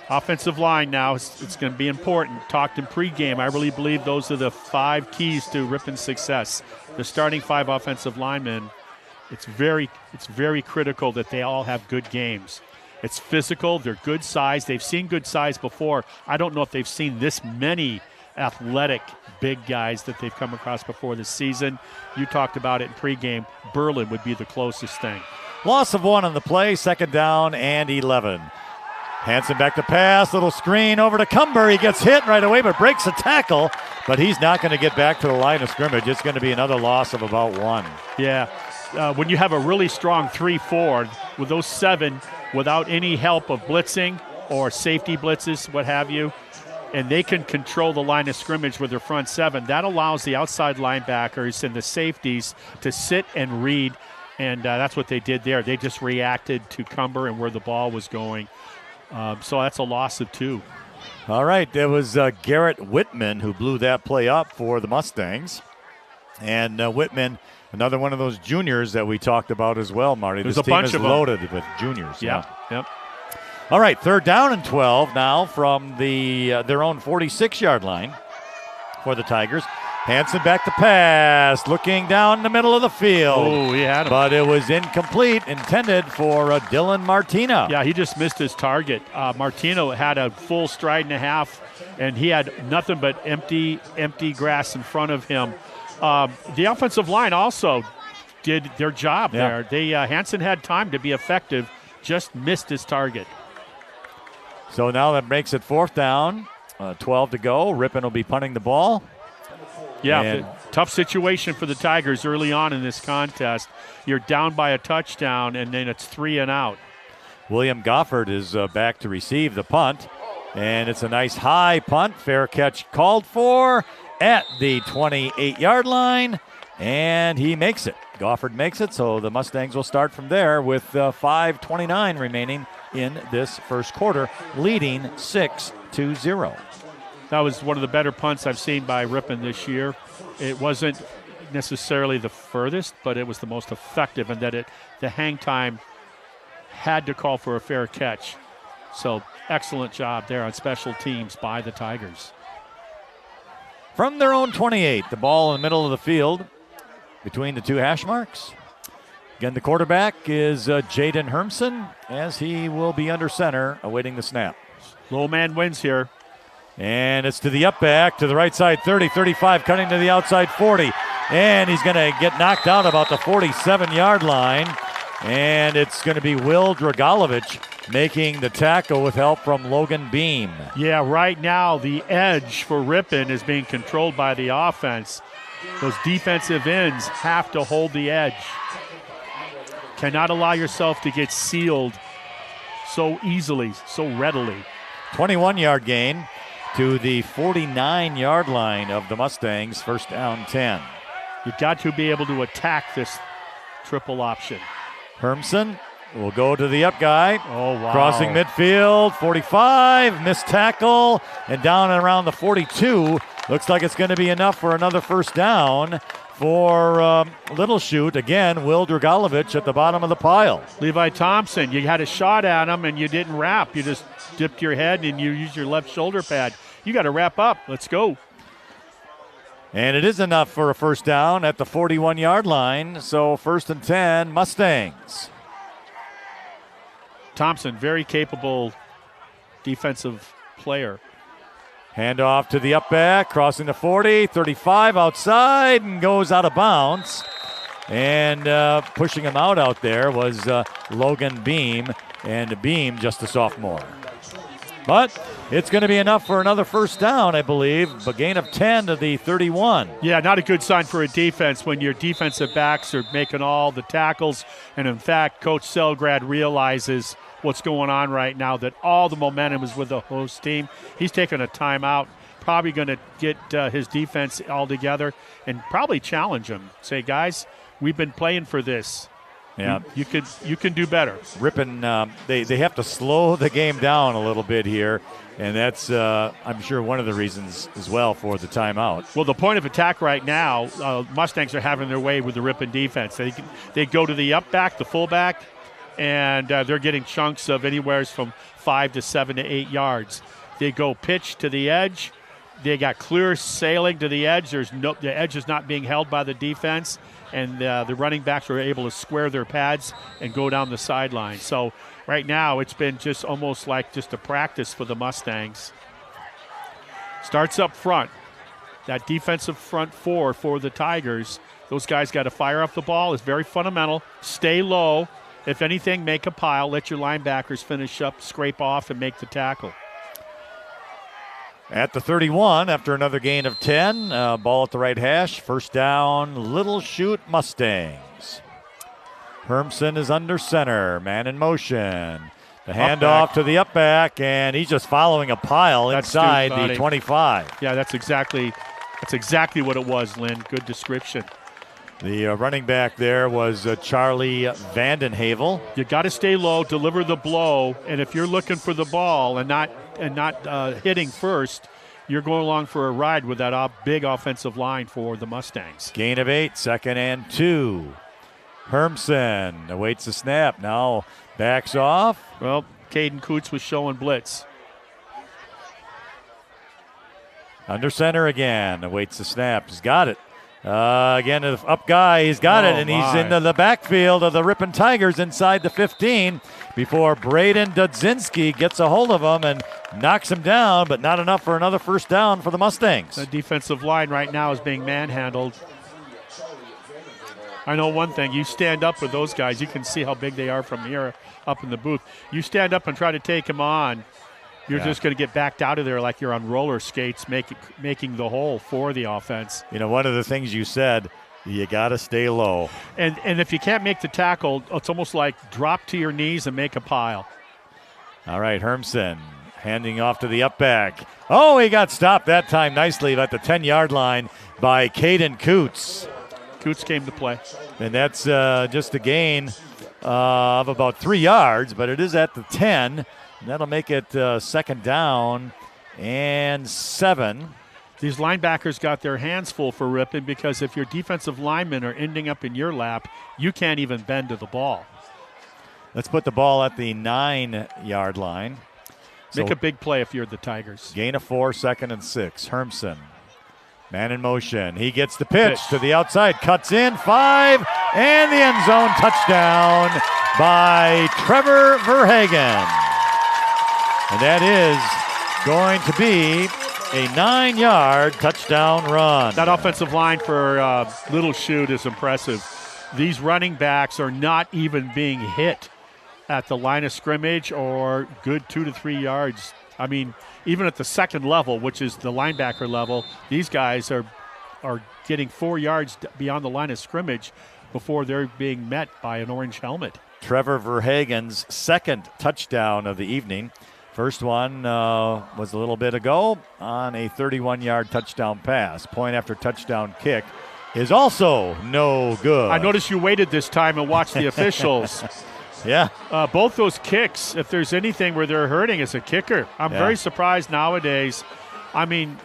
Offensive line now, it's going to be important. Talked in pregame. I really believe those are the 5 keys to Ripon's success. The starting 5 offensive linemen, it's very critical that they all have good games. It's physical. They're good size. They've seen good size before. I don't know if they've seen this many athletic big guys that they've come across before this season. You talked about it in pregame. Berlin would be the closest thing. Loss of 1 on the play, second down and 11. Hansen back to pass, little screen over to Cumber. He gets hit right away but breaks a tackle, but he's not going to get back to the line of scrimmage. It's going to be another loss of about 1. Yeah, when you have a really strong 3-4, with those 7 without any help of blitzing or safety blitzes, what have you, and they can control the line of scrimmage with their front 7, that allows the outside linebackers and the safeties to sit and read, and that's what they did there. They just reacted to Cumber and where the ball was going. So that's a loss of 2. All right, there was Garrett Whitman who blew that play up for the Mustangs. And Whitman, another one of those juniors that we talked about as well, Marty. There's this a bunch team is of loaded with juniors. Yep. All right, third down and 12 now from their own 46-yard line for the Tigers. Hansen back to pass, looking down the middle of the field. Oh, he had him. But it was incomplete, intended for Dylan Martino. Yeah, he just missed his target. Martino had a full stride and a half, and he had nothing but empty grass in front of him. The offensive line also did their job there. Hansen had time to be effective, just missed his target. So now that makes it fourth down, 12 to go. Ripon will be punting the ball. Yeah, tough situation for the Tigers early on in this contest. You're down by a touchdown, and then it's 3 and out. William Goffard is back to receive the punt, and it's a nice high punt. Fair catch called for at the 28-yard line, and he makes it. Goffard makes it, so the Mustangs will start from there with 5:29 remaining in this first quarter, leading 6-0. That was one of the better punts I've seen by Ripon this year. It wasn't necessarily the furthest, but it was the most effective, and that the hang time had to call for a fair catch. So excellent job there on special teams by the Tigers. From their own 28, the ball in the middle of the field between the 2 hash marks. Again, the quarterback is Jaden Hermson, as he will be under center awaiting the snap. Low man wins here. And it's to the up back, to the right side 30, 35, cutting to the outside 40. And he's going to get knocked out about the 47-yard line. And it's going to be Will Dragalovich making the tackle with help from Logan Beam. Yeah, right now the edge for Ripon is being controlled by the offense. Those defensive ends have to hold the edge. Cannot allow yourself to get sealed so easily, so readily. 21-yard gain to the 49-yard line of the Mustangs, first down 10. You've got to be able to attack this triple option. Hermson will go to the up guy. Oh, wow. Crossing midfield, 45, missed tackle, and down and around the 42. Looks like it's going to be enough for another first down for Little Chute. Again, Will Dragalovich at the bottom of the pile. Levi Thompson, you had a shot at him and you didn't wrap. You just dipped your head and you used your left shoulder pad. You got to wrap up. Let's go. And it is enough for a first down at the 41-yard line. So first and 10, Mustangs. Thompson, very capable defensive player. Handoff to the up back, crossing the 40, 35 outside, and goes out of bounds. And pushing him out there was Logan Beam, and Beam just a sophomore. But it's going to be enough for another first down, I believe. A gain of 10 to the 31. Yeah, not a good sign for a defense when your defensive backs are making all the tackles. And in fact, Coach Selgrad realizes what's going on right now, that all the momentum is with the host team. He's taking a timeout, probably going to get his defense all together and probably challenge them. Say, guys, we've been playing for this. Yeah, you can do better. Ripon, they have to slow the game down a little bit here, and that's I'm sure one of the reasons as well for the timeout. Well, the point of attack right now, Mustangs are having their way with the Ripon defense. They go to the up back, the fullback, and they're getting chunks of anywhere from 5 to 7 to 8 yards. They go pitch to the edge. They got clear sailing to the edge. The edge is not being held by the defense. And the running backs were able to square their pads and go down the sideline. So right now it's been just almost like just a practice for the Mustangs. Starts up front. That defensive front four for the Tigers. Those guys got to fire off the ball. It's very fundamental. Stay low. If anything, make a pile. Let your linebackers finish up, scrape off, and make the tackle. At the 31, after another gain of 10, ball at the right hash, first down, Little Chute Mustangs. Hermson is under center, man in motion. The handoff to the up back, and he's just following a pile inside the 25. Yeah, that's exactly what it was, Lynn. Good description. The running back there was Charlie Vandenhavel. You got to stay low, deliver the blow, and if you're looking for the ball and not hitting first, you're going along for a ride with that big offensive line for the Mustangs. Gain of 8, 2nd and 2. Hermson awaits the snap, now backs off. Well, Caden Coots was showing blitz. Under center again, awaits the snap, he's got it. Again, the up guy, he's got it, and he's into the backfield of the Ripon Tigers inside the 15 before Braden Dudzinski gets a hold of him and knocks him down, but not enough for another first down for the Mustangs. The defensive line right now is being manhandled. I know one thing, you stand up with those guys, you can see how big they are from here up in the booth. You stand up and try to take them on, you're just going to get backed out of there like you're on roller skates, making the hole for the offense. You know, one of the things you said, you got to stay low. And if you can't make the tackle, it's almost like drop to your knees and make a pile. All right, Hermson handing off to the up back. Oh, he got stopped that time nicely at the 10-yard line by Caden Coots. Coots came to play. And that's just a gain of about 3 yards, but it is at the 10. And that'll make it 2nd down and 7. These linebackers got their hands full for Ripon because if your defensive linemen are ending up in your lap, you can't even bend to the ball. Let's put the ball at the 9-yard line. Make a big play if you're the Tigers. Gain of 4, 2nd and 6. Hermson, man in motion. He gets the pitch to the outside, cuts in, 5, and the end zone touchdown by Trevor Verhagen. And that is going to be a 9-yard touchdown run. That offensive line for Little Chute is impressive. These running backs are not even being hit at the line of scrimmage or good 2 to 3 yards. I mean, even at the second level, which is the linebacker level, these guys are getting 4 yards beyond the line of scrimmage before they're being met by an orange helmet. Trevor Verhagen's 2nd touchdown of the evening. First one was a little bit ago on a 31-yard touchdown pass. Point after touchdown kick is also no good. I noticed you waited this time and watched the officials. Yeah. Both those kicks, if there's anything where they're hurting, it's a kicker. I'm very surprised nowadays. I mean,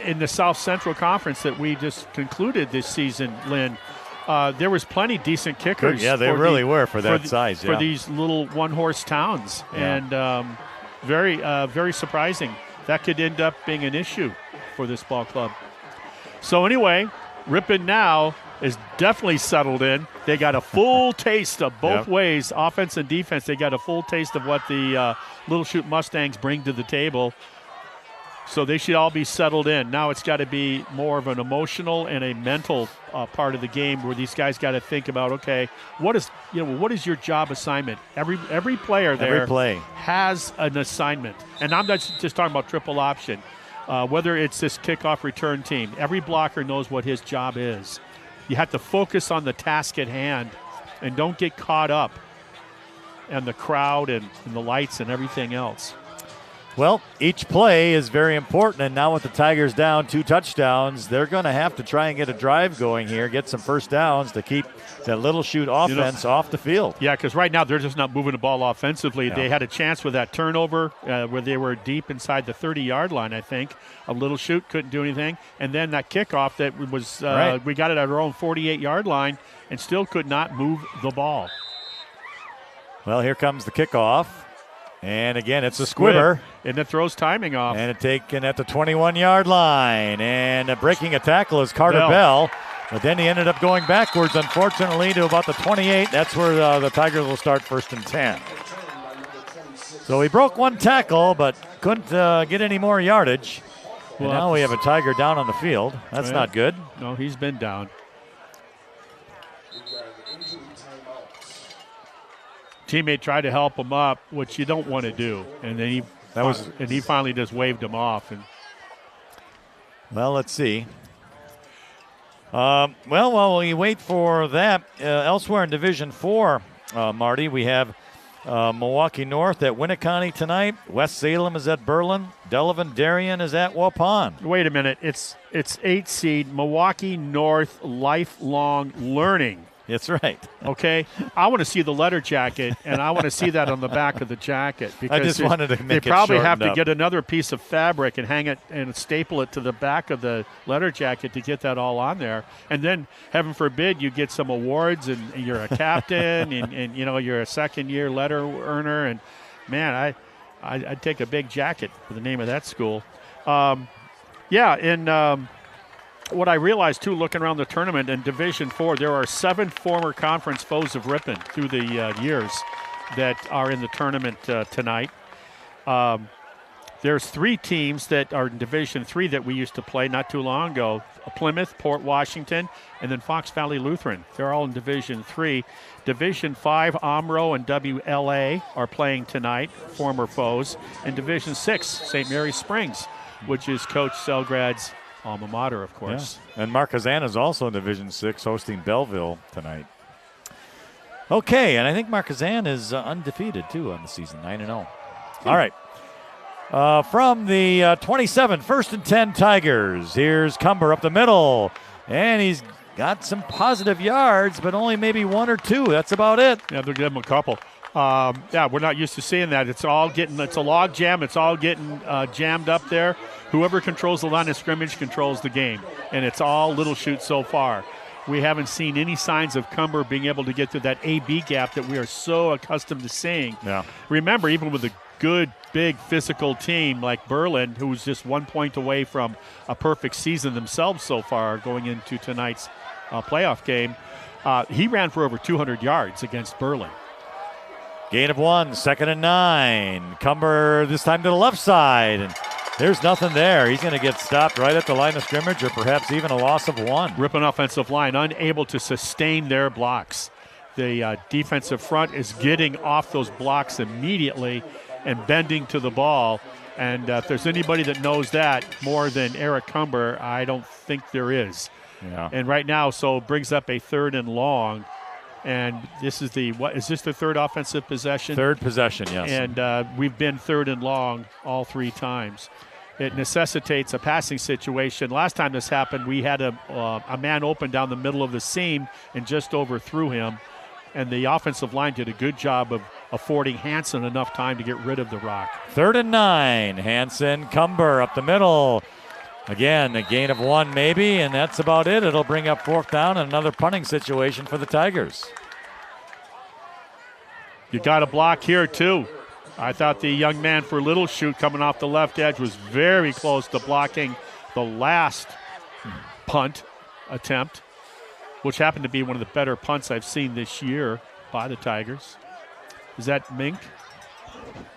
in the South Central Conference that we just concluded this season, Lynn, there was plenty decent kickers. Yeah, they really were for that size. For these little one-horse towns. Yeah. And very surprising. That could end up being an issue for this ball club. So anyway, Ripon now is definitely settled in. They got a full taste of both ways, offense and defense. They got a full taste of what the Little Chute Mustangs bring to the table. So they should all be settled in. Now it's got to be more of an emotional and a mental part of the game where these guys got to think about, okay, what is your job assignment? Every player there has an assignment. And I'm not just talking about triple option. Whether it's this kickoff return team, every blocker knows what his job is. You have to focus on the task at hand and don't get caught up and the crowd and the lights and everything else. Well, each play is very important, and now with the Tigers down 2 touchdowns, they're going to have to try and get a drive going here, get some first downs to keep that Little Chute offense off the field. Yeah, because right now they're just not moving the ball offensively. No. They had a chance with that turnover where they were deep inside the 30-yard line, I think. A Little Chute couldn't do anything. And then that kickoff that was we got it at our own 48-yard line and still could not move the ball. Well, here comes the kickoff. And again, it's a squibber. And it throws timing off. And it taken at the 21-yard line. And breaking a tackle is Carter Bell. But then he ended up going backwards, unfortunately, to about the 28. That's where the Tigers will start 1st and 10. So he broke one tackle, but couldn't get any more yardage. And now we have a Tiger down on the field. That's not good. No, he's been down. Teammate tried to help him up, which you don't want to do, and then he finally just waved him off. And well, let's see. Well, while we wait for that, elsewhere in Division 4, Marty, we have Milwaukee North at Winneconne tonight. West Salem is at Berlin. Delavan Darien is at Waupun. Wait a minute. It's 8 seed Milwaukee North Lifelong Learning. That's right. Okay, I want to see the letter jacket, and I want to see that on the back of the jacket. Because I just wanted to make they probably have to up. get another piece of fabric and hang it and staple it to the back of the letter jacket to get that all on there. And then, heaven forbid, you get some awards and you're a captain and you're a second-year letter earner. And man, I'd take a big jacket for the name of that school. What I realized, too, looking around the tournament in Division 4, there are 7 former conference foes of Ripon through the years that are in the tournament tonight. There's 3 teams that are in Division 3 that we used to play not too long ago. Plymouth, Port Washington, and then Fox Valley Lutheran. They're all in Division 3. Division 5, Omro and WLA are playing tonight, former foes. And Division 6, St. Mary's Springs, which is Coach Selgrad's alma mater, of course. Yeah. And Marquezan is also in Division 6, hosting Belleville tonight. Okay, and I think Marquezan is undefeated, too, on the season, 9-0. All right. From the 27, 1st and 10 Tigers, here's Cumber up the middle. And he's got some positive yards, but only maybe 1 or 2. That's about it. Yeah, they'll give him a couple. We're not used to seeing that. It's a log jam. It's all getting jammed up there. Whoever controls the line of scrimmage controls the game. And it's all Little Chute so far. We haven't seen any signs of Cumber being able to get through that A-B gap that we are so accustomed to seeing. Yeah. Remember, even with a good, big physical team like Berlin, who's just 1 point away from a perfect season themselves so far going into tonight's playoff game, he ran for over 200 yards against Berlin. Gain of 1, 2nd and 9. Cumber this time to the left side. And there's nothing there. He's going to get stopped right at the line of scrimmage or perhaps even a loss of 1. Ripon offensive line unable to sustain their blocks. The defensive front is getting off those blocks immediately and bending to the ball. And if there's anybody that knows that more than Eric Cumber, I don't think there is. Yeah. And right now, so brings up a 3rd and long. And this is the 3rd offensive possession? 3rd possession, yes. And we've been 3rd and long all 3 times. It necessitates a passing situation. Last time this happened, we had a man open down the middle of the seam and just overthrew him. And the offensive line did a good job of affording Hansen enough time to get rid of the rock. 3rd and 9. Hansen, Cumber up the middle. Again, a gain of 1 maybe, and that's about it. It'll bring up 4th down and another punting situation for the Tigers. You got a block here, too. I thought the young man for Little Chute coming off the left edge was very close to blocking the last punt attempt, which happened to be one of the better punts I've seen this year by the Tigers. Is that Mink?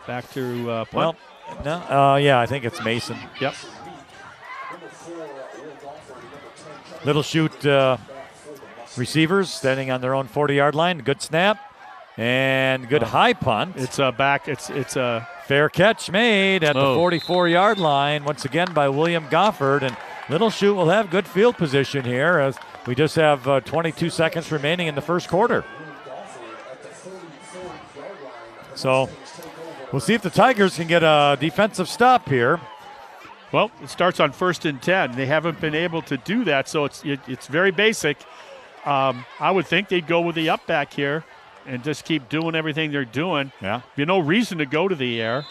Back to punt? Well, no, yeah, I think it's Mason. Yep. Little Chute receivers standing on their own 40-yard line. Good snap and good high punt. It's a back. It's a fair catch made at the 44-yard line once again by William Gofford. And Little Chute will have good field position here as we just have 22 seconds remaining in the first quarter. So we'll see if the Tigers can get a defensive stop here. Well, it starts on 1st and 10. They haven't been able to do that, so it's very basic. I would think they'd go with the up back here and just keep doing everything they're doing. Yeah. There's no reason to go to the air.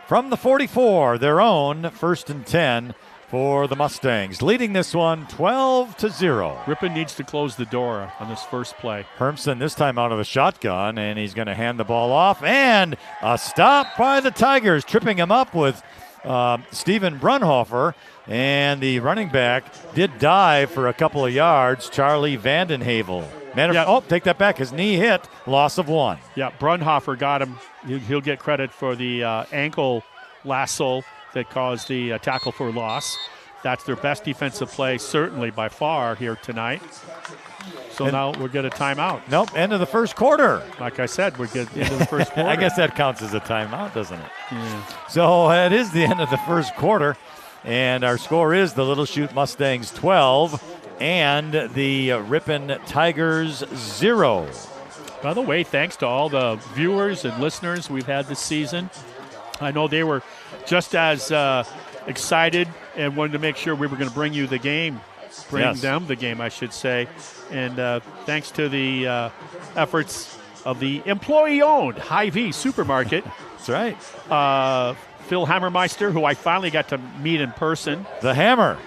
From the 44, their own 1st and 10 for the Mustangs. Leading this one 12-0. Ripon needs to close the door on this first play. Hermson this time out of the shotgun, and he's going to hand the ball off. And a stop by the Tigers, tripping him up with Steven Brunhofer. And the running back did dive for a couple of yards, Charlie Vandenhavel. Take that back. His knee hit, loss of 1. Yeah, Brunhofer got him. He'll get credit for the ankle lasso that caused the tackle for loss. That's their best defensive play, certainly by far, here tonight. So now we'll get a timeout. Nope, end of the first quarter. Like I said, we're get into the first quarter. I guess that counts as a timeout, doesn't it? Yeah. So it is the end of the first quarter, and our score is the Little Chute Mustangs 12 and the Ripon Tigers 0. By the way, thanks to all the viewers and listeners we've had this season. I know they were just as excited and wanted to make sure we were going to bring you the game, them the game, I should say. And thanks to the efforts of the employee-owned Hy-Vee supermarket. That's right. Phil Hammermeister, who I finally got to meet in person. The Hammer.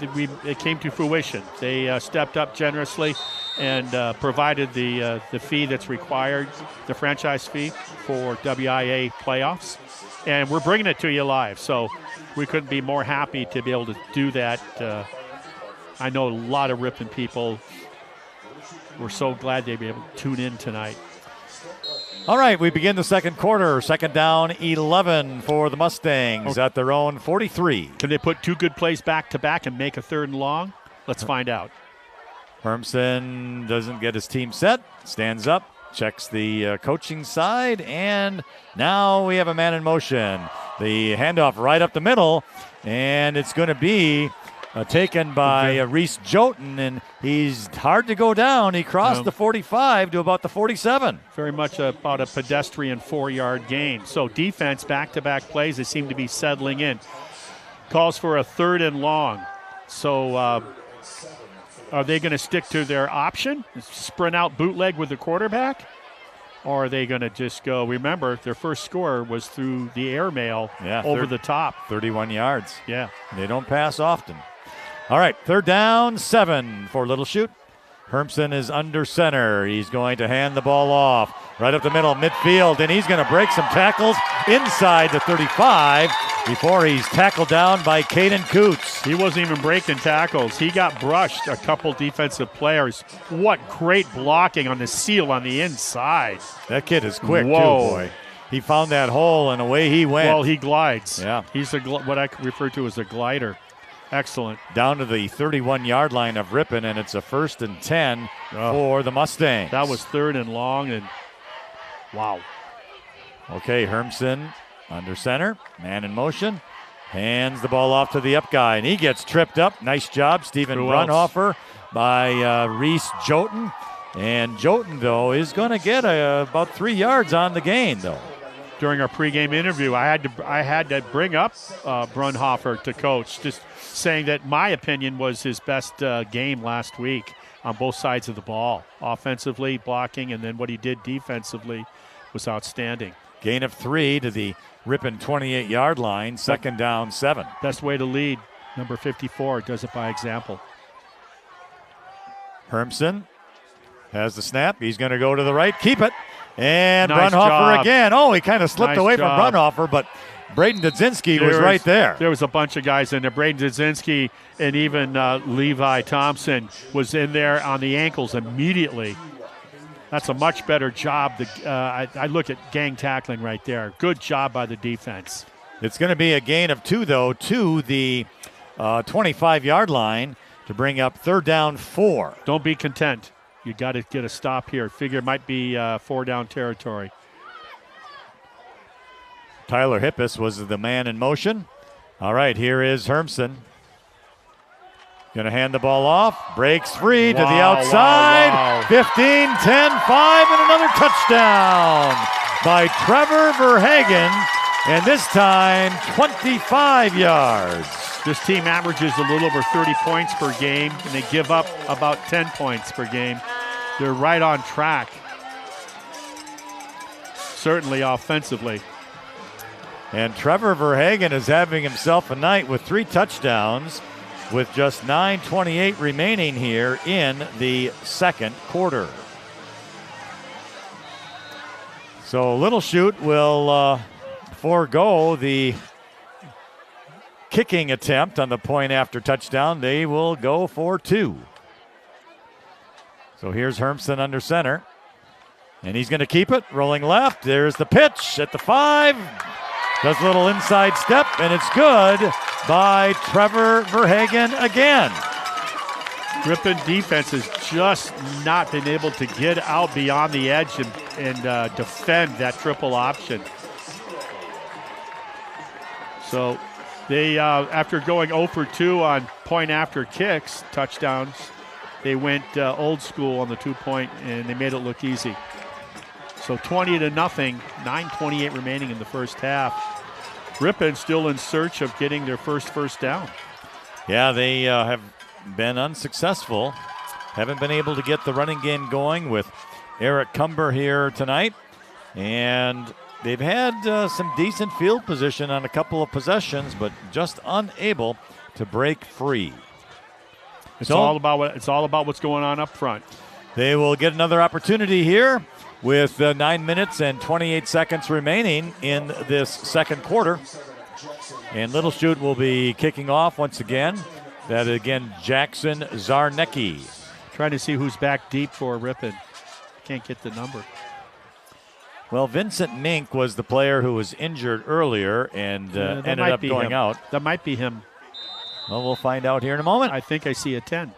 It came to fruition. They stepped up generously and provided the fee that's required, the franchise fee for WIA playoffs. And we're bringing it to you live. So we couldn't be more happy to be able to do that. I know a lot of Ripon people were so glad they'd be able to tune in tonight. All right, we begin the second quarter. Second down, 11 for the Mustangs at their own 43. Can they put two good plays back-to-back and make a 3rd and long? Let's find out. Hermson doesn't get his team set, stands up, checks the coaching side, and now we have a man in motion. The handoff right up the middle, and it's going to be taken by Reese Joten, and he's hard to go down. He crossed the 45 to about the 47. Very much about a pedestrian 4-yard gain. So defense, back-to-back plays, they seem to be settling in. Calls for a 3rd and long. So are they going to stick to their option, sprint out bootleg with the quarterback? Or are they going to just go, remember, their first score was through the airmail over the top. 31 yards. Yeah. They don't pass often. All right, 3rd down, 7 for Little Chute. Hermson is under center. He's going to hand the ball off right up the middle, midfield, and he's going to break some tackles inside the 35 before he's tackled down by Caden Coots. He wasn't even breaking tackles. He got brushed a couple defensive players. What great blocking on the seal on the inside. That kid is quick, Whoa. too, boy. He found that hole, and away he went. Well, he glides. Yeah. He's what I refer to as a glider. Excellent. Down to the 31-yard line of Ripon, and it's a 1st and 10 for the Mustangs. That was 3rd and long, and wow. Okay, Hermson under center, man in motion, hands the ball off to the up guy, and he gets tripped up. Nice job, Steven Brunhofer by Reese Joten. And Joten, though, is going to get about 3 yards on the gain, though. During our pregame interview, I had to bring up Brunhofer to coach, just saying that my opinion was his best game last week on both sides of the ball. Offensively, blocking, and then what he did defensively was outstanding. Gain of 3 to the Ripon 28-yard line, 2nd down, 7. Best way to lead, number 54, does it by example. Hermson has the snap. He's going to go to the right, keep it. And nice Brunhofer job. Again. Oh, he kind of slipped Nice away job. from Brunhofer, but Braden Dudzinski was right there. There was a bunch of guys in there. Braden Dudzinski and even Levi Thompson was in there on the ankles immediately. That's a much better job. I look at gang tackling right there. Good job by the defense. It's going to be a gain of 2, though, to the 25-yard line to bring up 3rd down, 4. Don't be content. You got to get a stop here. Figure it might be 4-down territory. Tyler Hippis was the man in motion. All right, here is Hermson. Going to hand the ball off. Breaks free to the Wow, outside. wow, wow. 15, 10, 5, and another touchdown by Trevor Verhagen. And this time, 25 yards. This team averages a little over 30 points per game, and they give up about 10 points per game. They're right on track, certainly offensively. And Trevor Verhagen is having himself a night with 3 touchdowns with just 9:28 remaining here in the second quarter. So Little Chute will forego the kicking attempt on the point after touchdown. They will go for 2. So here's Hermsen under center. And he's going to keep it, rolling left. There's the pitch at the 5. Does a little inside step, and it's good by Trevor Verhagen again. Ripon defense has just not been able to get out beyond the edge and defend that triple option. So they, after going 0 for 2 on point after kicks, touchdowns, they went old school on the 2-point, and they made it look easy. So 20-0, 9:28 remaining in the first half. Ripon still in search of getting their first down. Yeah, they have been unsuccessful. Haven't been able to get the running game going with Eric Cumber here tonight. And they've had some decent field position on a couple of possessions, but just unable to break free. It's all about what's going on up front. They will get another opportunity here with 9 minutes and 28 seconds remaining in this second quarter. And Little Chute will be kicking off once again. That again, Jackson Zarnecki. Trying to see who's back deep for Ripon. Can't get the number. Well, Vincent Mink was the player who was injured earlier and ended up going out. That might be him. Well, we'll find out here in a moment. I think I see a 10.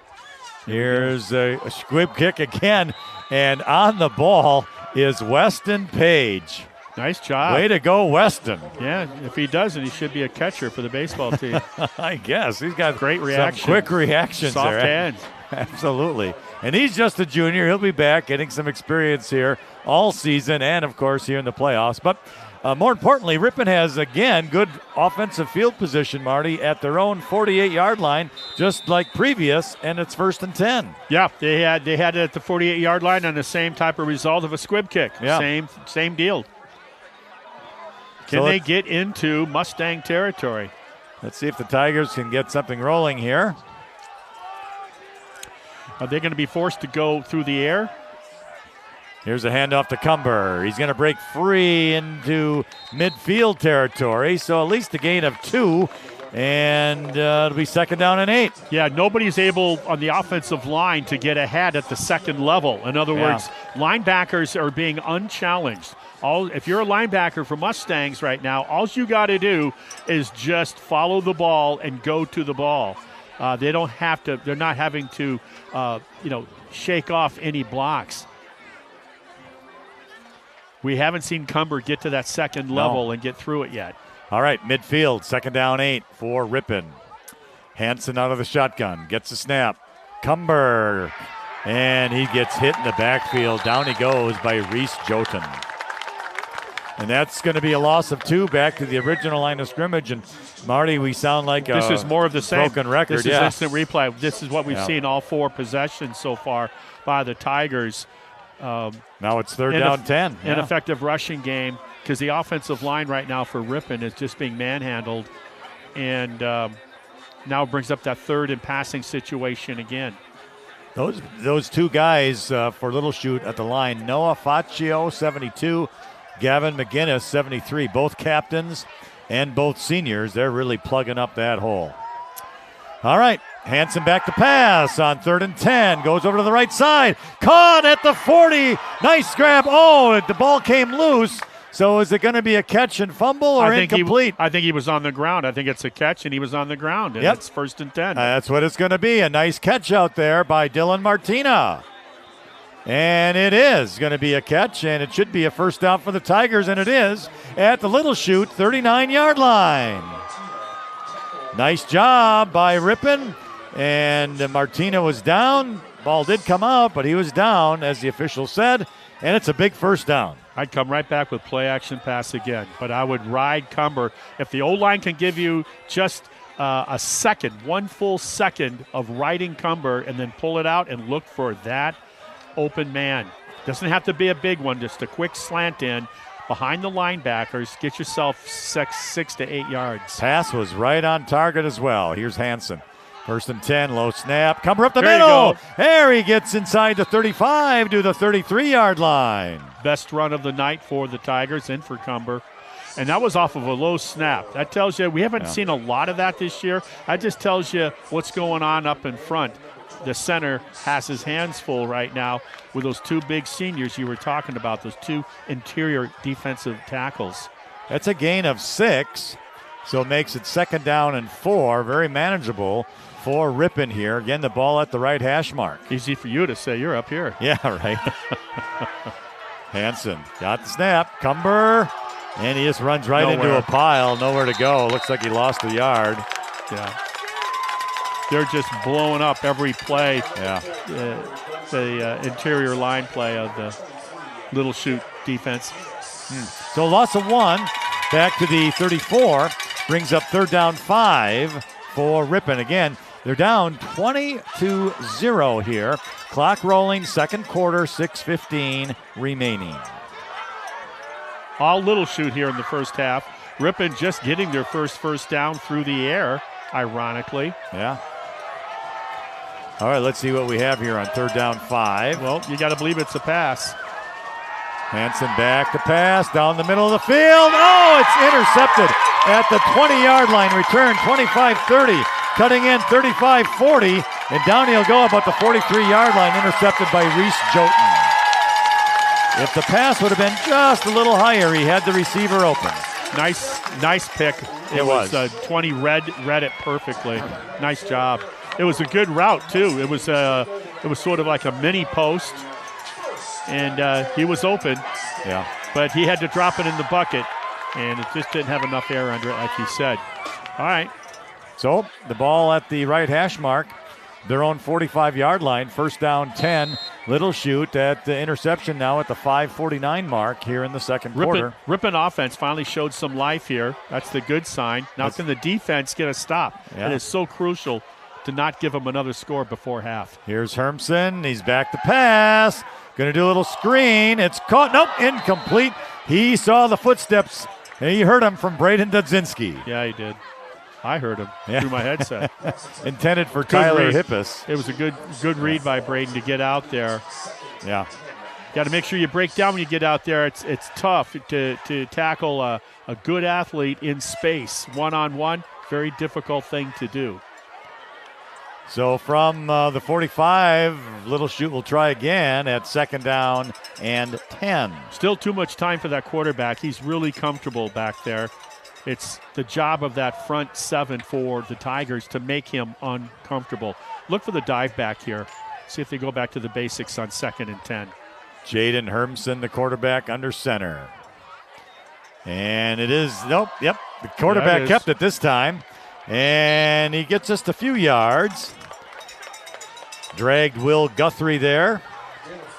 Here's a squib kick again, and on the ball is Weston Page. Nice job. Way to go, Weston. Yeah, if he doesn't, he should be a catcher for the baseball team. I guess. He's got great reaction. Some quick reactions Soft there. hands. Absolutely. And he's just a junior. He'll be back getting some experience here all season and, of course, here in the playoffs. But more importantly, Ripon has, again, good offensive field position, Marty, at their own 48-yard line, just like previous, and it's 1st and 10. Yeah, they had it at the 48-yard line on the same type of result of a squib kick. Yeah. Same deal. Can they get into Mustang territory? Let's see if the Tigers can get something rolling here. Are they going to be forced to go through the air? Here's a handoff to Cumber. He's going to break free into midfield territory, so at least a gain of 2, and it'll be 2nd down and 8. Yeah, nobody's able on the offensive line to get ahead at the second level. In other words, linebackers are being unchallenged. If you're a linebacker for Mustangs right now, all you got to do is just follow the ball and go to the ball. They don't have to. They're not having to, shake off any blocks. We haven't seen Cumber get to that second level and get through it yet. All right, midfield, 2nd down 8 for Ripon. Hansen out of the shotgun, gets a snap. Cumber, and he gets hit in the backfield. Down he goes by Reese Jotun. And that's going to be a loss of 2 back to the original line of scrimmage. And Marty, we sound like this is more of the same broken record. This is instant replay. This is what we've seen all 4 possessions so far by the Tigers. Now it's 3rd down 10. Ineffective rushing game because the offensive line right now for Ripon is just being manhandled, and now brings up that 3rd and passing situation again. Those 2 guys for Little Chute at the line, Noah Faccio, 72, Gavin McGinnis, 73, both captains and both seniors. They're really plugging up that hole. All right, Hansen back to pass on 3rd and 10. Goes over to the right side. Caught at the 40. Nice grab. Oh, the ball came loose. So is it going to be a catch and fumble or incomplete? I think he was on the ground. I think it's a catch, and he was on the ground. And it's 1st and 10. That's what it's going to be. A nice catch out there by Dylan Martina. And it is going to be a catch, and it should be a 1st down for the Tigers, and it is at the Little Chute 39-yard line. Nice job by Ripon. And Martina was down. Ball did come out, but he was down, as the official said, and it's a big first down. I'd come right back with play action pass again, but I would ride Cumber. If the O-line can give you just a second, one full second of riding Cumber and then pull it out and look for that open man. Doesn't have to be a big one, just a quick slant in behind the linebackers. Get yourself 6 to 8 yards. Pass was right on target as well. Here's Hansen. 1st and 10, low snap. Cumber up the There you middle. go. There he gets inside the 35 to the 33-yard line. Best run of the night for the Tigers and for Cumber. And that was off of a low snap. That tells you we haven't seen a lot of that this year. That just tells you what's going on up in front. The center has his hands full right now with those two big seniors you were talking about, those two interior defensive tackles. That's a gain of 6, so it makes it 2nd down and 4. Very manageable for Ripon here. Again, the ball at the right hash mark. Easy for you to say you're up here. Yeah, right. Hansen got the snap. Cumber, and he just runs right into a pile. Nowhere to go. Looks like he lost a yard. Yeah. They're just blowing up every play. Yeah. The interior line play of the Little Chute defense. So loss of 1. Back to the 34. Brings up 3rd down 5 for Ripon. Again, they're down 20-0 here. Clock rolling, 2nd quarter, 6:15 remaining. All Little Chute here in the first half. Ripon just getting their first down through the air, ironically. Yeah. All right, let's see what we have here on 3rd down 5. Well, you got to believe it's a pass. Hansen back to pass down the middle of the field. Oh, it's intercepted at the 20-yard line. Return 25-30, cutting in 35-40, and down he'll go about the 43-yard line, intercepted by Reese Joten. If the pass would have been just a little higher, he had the receiver open. Nice pick. It was. 20 read it perfectly. Nice job. It was a good route too. It was sort of like a mini post, and he was open. Yeah. But he had to drop it in the bucket, and it just didn't have enough air under it, like you said. All right. So the ball at the right hash mark, their own 45-yard line. 1st down 10. Little Chute at the interception now at the 5:49 mark here in the 2nd quarter. Ripon offense finally showed some life here. That's the good sign. Now can the defense get a stop? Yeah. It is so crucial to not give them another score before half. Here's Hermsen. He's back to pass. Going to do a little screen. It's caught. Nope, incomplete. He saw the footsteps. He heard him from Braden Dudzinski. Yeah, he did. I heard him through my headset. Intended for Tyler read. Hippus. It was a good read by Braden to get out there. Yeah. Got to make sure you break down when you get out there. It's tough to tackle a good athlete in space. One-on-one, very difficult thing to do. So from the 45, Little Chute will try again at 2nd down and 10. Still too much time for that quarterback. He's really comfortable back there. It's the job of that front 7 for the Tigers to make him uncomfortable. Look for the dive back here. See if they go back to the basics on 2nd and 10. Jaden Hermsen, the quarterback, under center. And it is, the quarterback kept it this time. And he gets just a few yards. Dragged Will Guthrie there.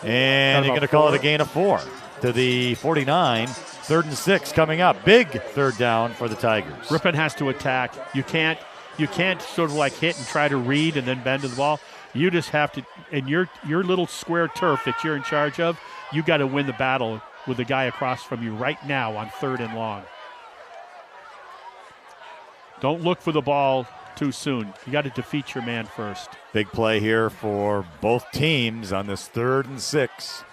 And you're going to call it a gain of 4 to the 49. 3rd and 6 coming up. Big 3rd down for the Tigers. Ripon has to attack. You can't sort of like hit and try to read and then bend to the ball. You just have to, in your little square turf that you're in charge of, you got to win the battle with the guy across from you right now on 3rd and long. Don't look for the ball too soon. You got to defeat your man first. Big play here for both teams on this 3rd and 6.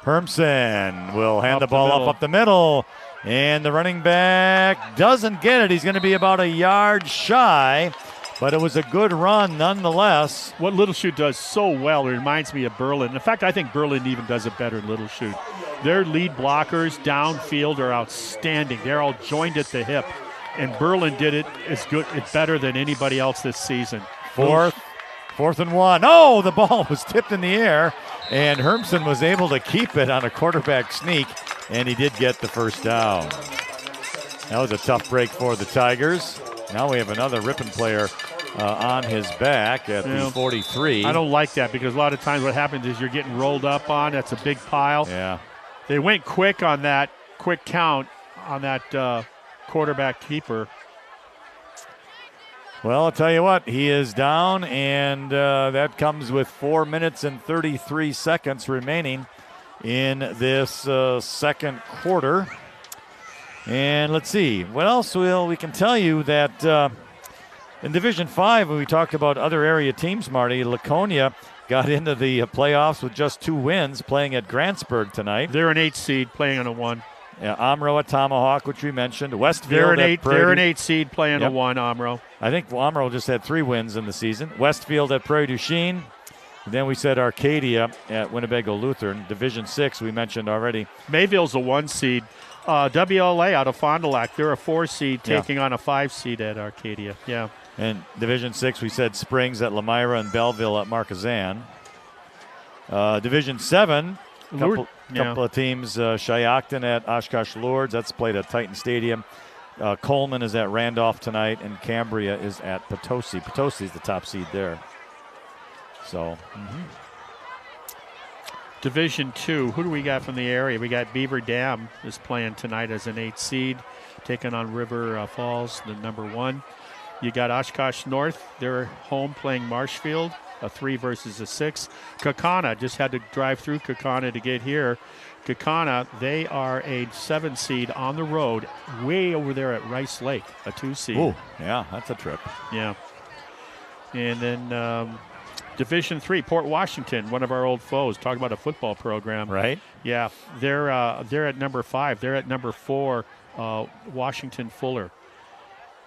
Hermsen will hand the ball up the middle, and the running back doesn't get it. He's going to be about a yard shy, but it was a good run nonetheless. What Little Chute does so well, it reminds me of Berlin. In fact, I think Berlin even does it better than Little Chute. Their lead blockers downfield are outstanding. They're all joined at the hip, and Berlin did it it's better than anybody else this season. 4th and 1. Oh, the ball was tipped in the air, and Hermsen was able to keep it on a quarterback sneak, and he did get the 1st down. That was a tough break for the Tigers. Now we have another Ripon player on his back at the 43. I don't like that because a lot of times what happens is you're getting rolled up on. That's a big pile. Yeah. They went quick on that quick count on that quarterback keeper. Well, I'll tell you what, he is down, and that comes with 4 minutes and 33 seconds remaining in this second quarter. And let's see, what else we can tell you that in Division 5, when we talked about other area teams, Marty, Laconia got into the playoffs with just 2 wins, playing at Grantsburg tonight. They're an 8 seed playing on a 1. Yeah, Omro at Tomahawk, which we mentioned. Westfield they're an 8 seed playing a 1, Omro. I think Omro just had 3 wins in the season. Westfield at Prairie du Chien. And then we said Arcadia at Winnebago Lutheran. Division 6, we mentioned already. Mayville's a 1 seed. WLA out of Fond du Lac, they're a 4 seed taking on a 5 seed at Arcadia. Yeah. And Division 6, we said Springs at Lemira and Belleville at Marquezan. Division 7, couple of teams. Shiocton at Oshkosh Lourdes. That's played at Titan Stadium. Coleman is at Randolph tonight, and Cambria is at Potosi. Potosi is the top seed there. So, Division 2, who do we got from the area? We got Beaver Dam is playing tonight as an 8 seed, taking on River Falls, the number 1. You got Oshkosh North, they're home playing Marshfield, a 3 versus a 6. Kaukauna just had to drive through Kaukauna to get here. Kaukauna, they are a 7 seed on the road, way over there at Rice Lake, a 2 seed. Oh, yeah, that's a trip. Yeah. And then Division 3, Port Washington, one of our old foes. Talk about a football program. Right. Yeah, they're at number 5. They're at number 4, Washington Fuller.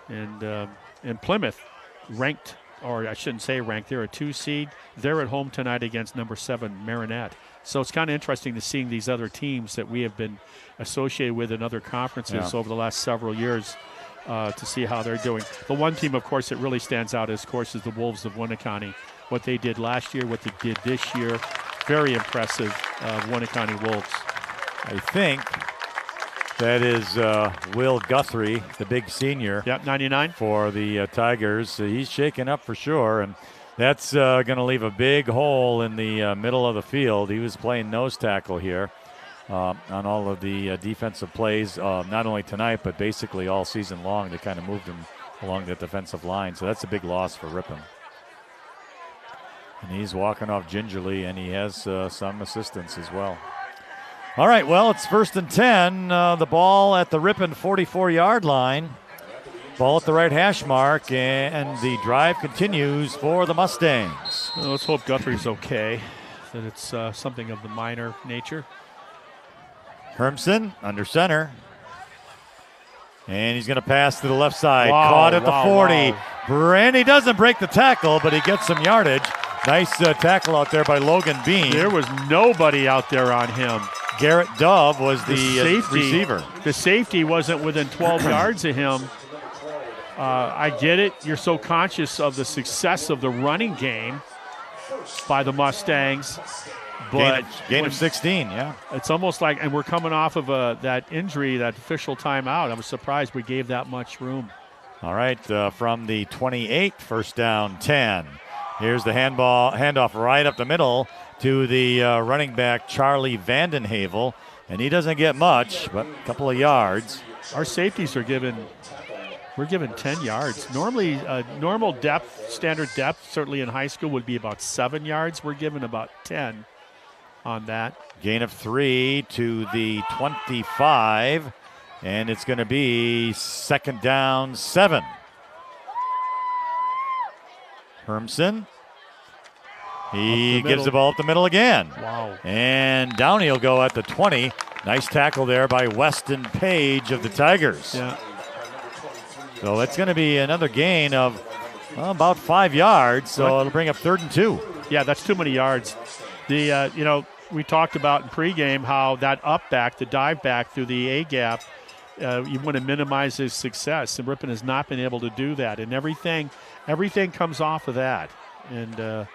And Plymouth, ranked, or I shouldn't say ranked, they're a 2 seed. They're at home tonight against number 7, Marinette. So it's kind of interesting to see these other teams that we have been associated with in other conferences over the last several years to see how they're doing. The one team, of course, that really stands out, is the Wolves of Winneconne. What they did last year, what they did this year, very impressive, Winneconne Wolves. I think that is Will Guthrie, the big senior. Yep, 99. For the Tigers. He's shaken up for sure, and that's going to leave a big hole in the middle of the field. He was playing nose tackle here on all of the defensive plays, not only tonight, but basically all season long. They kind of moved him along the defensive line, so that's a big loss for Ripon. And he's walking off gingerly, and he has some assistance as well. All right, well, it's 1st and 10. The ball at the Ripon 44-yard line. Ball at the right hash mark, and the drive continues for the Mustangs. Well, let's hope Guthrie's okay, that it's something of the minor nature. Hermson under center. And he's going to pass to the left side. Caught at the 40. Brandy doesn't break the tackle, but he gets some yardage. Nice tackle out there by Logan Bean. There was nobody out there on him. Garrett Dove was the safety, receiver. The safety wasn't within 12 yards of him. I get it. You're so conscious of the success of the running game by the Mustangs. But gain of 16, yeah. It's almost like, and we're coming off of that injury, that official timeout. I was surprised we gave that much room. All right, from the 28, 1st down, 10. Here's the handoff right up the middle to the running back, Charlie Vandenhavel. And he doesn't get much, but a couple of yards. Our safeties are we're given 10 yards. Normally, normal depth, standard depth, certainly in high school, would be about 7 yards. We're given about 10 on that. Gain of 3 to the 25. And it's going to be 2nd down, 7. Hermson. He gives the ball up the middle again. Wow. And down he'll go at the 20. Nice tackle there by Weston Page of the Tigers. Yeah. So it's going to be another gain of about 5 yards. So it'll bring up 3rd and 2. Yeah, that's too many yards. We talked about in pregame how that up back, the dive back through the A gap, you want to minimize his success. And Ripon has not been able to do that. And everything comes off of that. And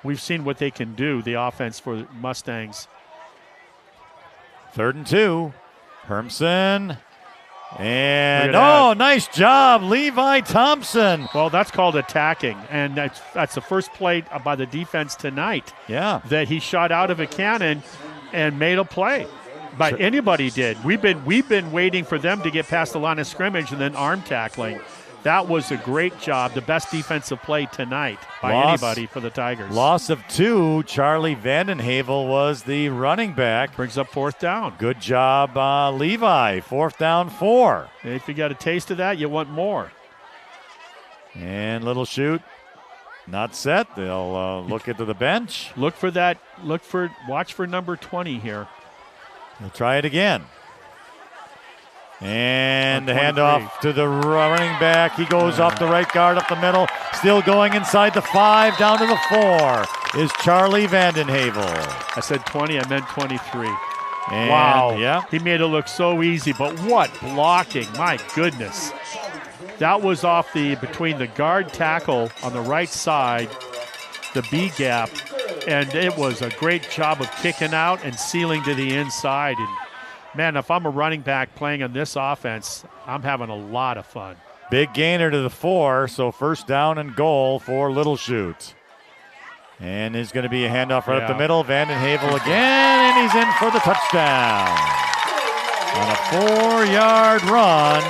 we've seen what they can do, the offense for the Mustangs. 3rd and 2. Hermson And, that. Nice job, Levi Thompson. Well, that's called attacking, and that's the first play by the defense tonight. Yeah. That he shot out of a cannon and made a play. But anybody did. We've been waiting for them to get past the line of scrimmage and then arm tackling. That was a great job, the best defensive play tonight by anybody for the Tigers. Loss of 2. Charlie Vandenhavel was the running back. Brings up 4th down. Good job, Levi. 4th down, 4. If you got a taste of that, you want more. And Little Chute not set. They'll look into the bench. Watch for number 20 here. They'll try it again. And the handoff to the running back. He goes off the right guard, up the middle. Still going inside the 5, down to the 4 is Charlie Vandenhavel. I said 20, I meant 23. And, wow. Yeah. He made it look so easy, but what blocking. My goodness. That was off between the guard tackle on the right side, the B gap, and it was a great job of kicking out and sealing to the inside. And man, if I'm a running back playing on this offense, I'm having a lot of fun. Big gainer to the 4, so 1st down and goal for Little Chute. And there's going to be a handoff right up the middle. Vandenhavel again, and he's in for the touchdown. On a 4-yard run.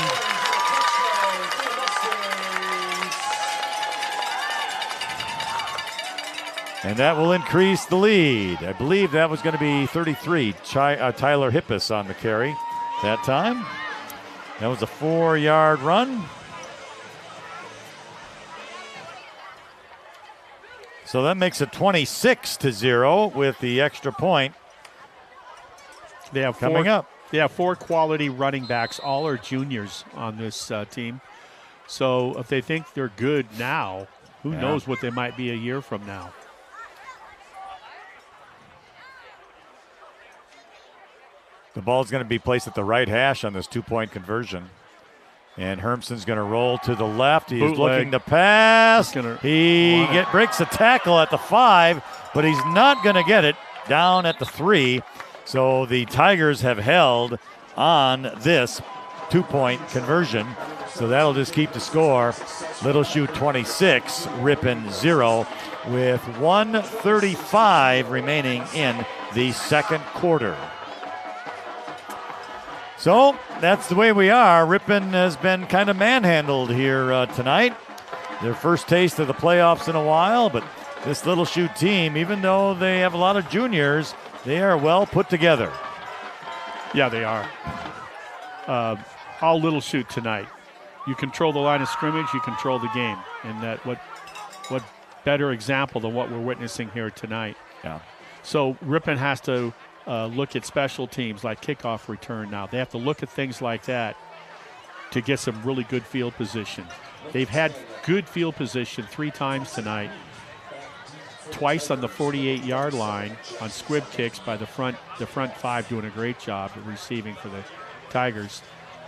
And that will increase the lead. I believe that was going to be 33. Tyler Hippis on the carry that time. That was a 4-yard run. So that makes it 26-0 with the extra point. They have coming up. They have 4 quality running backs. All are juniors on this team. So if they think they're good now, who knows what they might be a year from now. The ball's going to be placed at the right hash on this 2-point conversion. And Hermson's going to roll to the left. He's looking to pass. He breaks a tackle at the 5, but he's not going to get it down at the 3. So the Tigers have held on this 2-point conversion. So that'll just keep the score. Little Chute 26, Ripon 0, with 1:35 remaining in the second quarter. So that's the way we are. Ripon has been kind of manhandled here tonight. Their first taste of the playoffs in a while, but this Little Chute team, even though they have a lot of juniors, they are well put together. Yeah, they are. All Little Chute tonight. You control the line of scrimmage, you control the game. And that what better example than what we're witnessing here tonight. Yeah. So Ripon has to look at special teams like kickoff return now. They have to look at things like that to get some really good field position. They've had good field position 3 times tonight, twice on the 48-yard line on squib kicks by the front 5 doing a great job of receiving for the Tigers.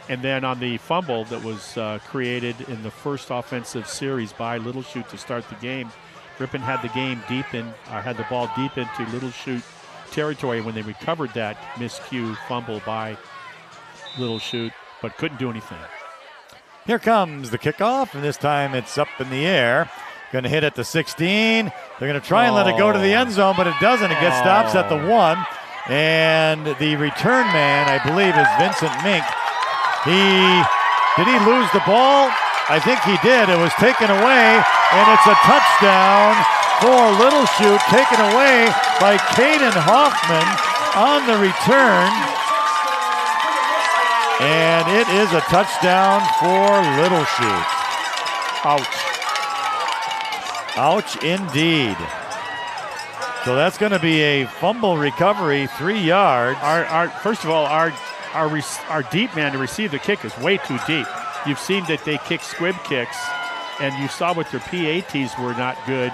And then on the fumble that was created in the first offensive series by Little Chute to start the game, Ripon had the ball deep into Little Chute territory when they recovered that miscue fumble by Little Chute, but couldn't do anything. Here comes the kickoff, and this time it's up in the air. Going to hit at the 16. They're going to try and let it go to the end zone, but it doesn't. It gets stops at the 1. And the return man, I believe, is Vincent Mink. Did he lose the ball? I think he did. It was taken away, and it's a touchdown for Little Chute, taken away by Caden Hoffman on the return. And it is a touchdown for Little Chute. Ouch. Ouch indeed. So that's going to be a fumble recovery, 3 yards. First of all, our deep man to receive the kick is way too deep. You've seen that they kick squib kicks, and you saw what their PATs were not good.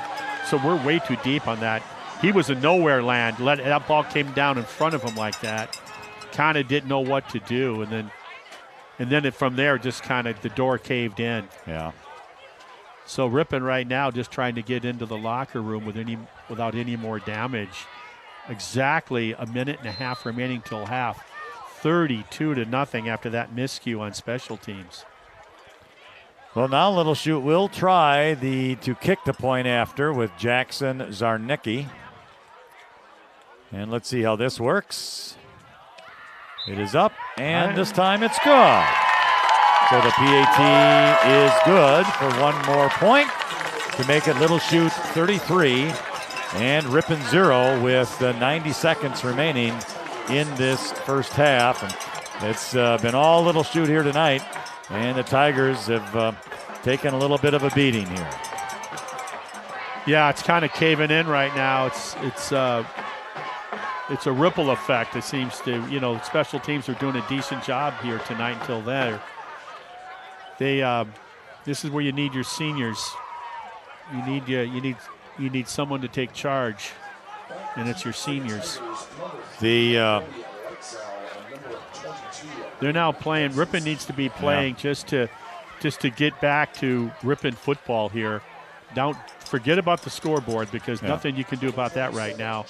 So we're way too deep on that. He was in nowhere land. That ball came down in front of him like that. Kind of didn't know what to do, and then from there, just kind of the door caved in. Yeah. So Ripon right now just trying to get into the locker room without any more damage. Exactly a minute and a half remaining till half. 32-0 after that miscue on special teams. Well, now Little Chute will try to kick the point after with Jackson Zarnicki. And let's see how this works. It is up, and this time it's good. So the PAT is good for one more point to make it Little Chute 33 and Ripon 0 with 90 seconds remaining in this first half. And it's been all Little Chute here tonight, and the Tigers have taken a little bit of a beating here. Yeah, it's kind of caving in right now. It's a ripple effect. It seems to, special teams are doing a decent job here tonight until then. This is where you need your seniors. You need someone to take charge, and it's your seniors. They're now playing. Ripon needs to be playing just to get back to Ripon football here. Don't forget about the scoreboard because nothing you can do about that right now.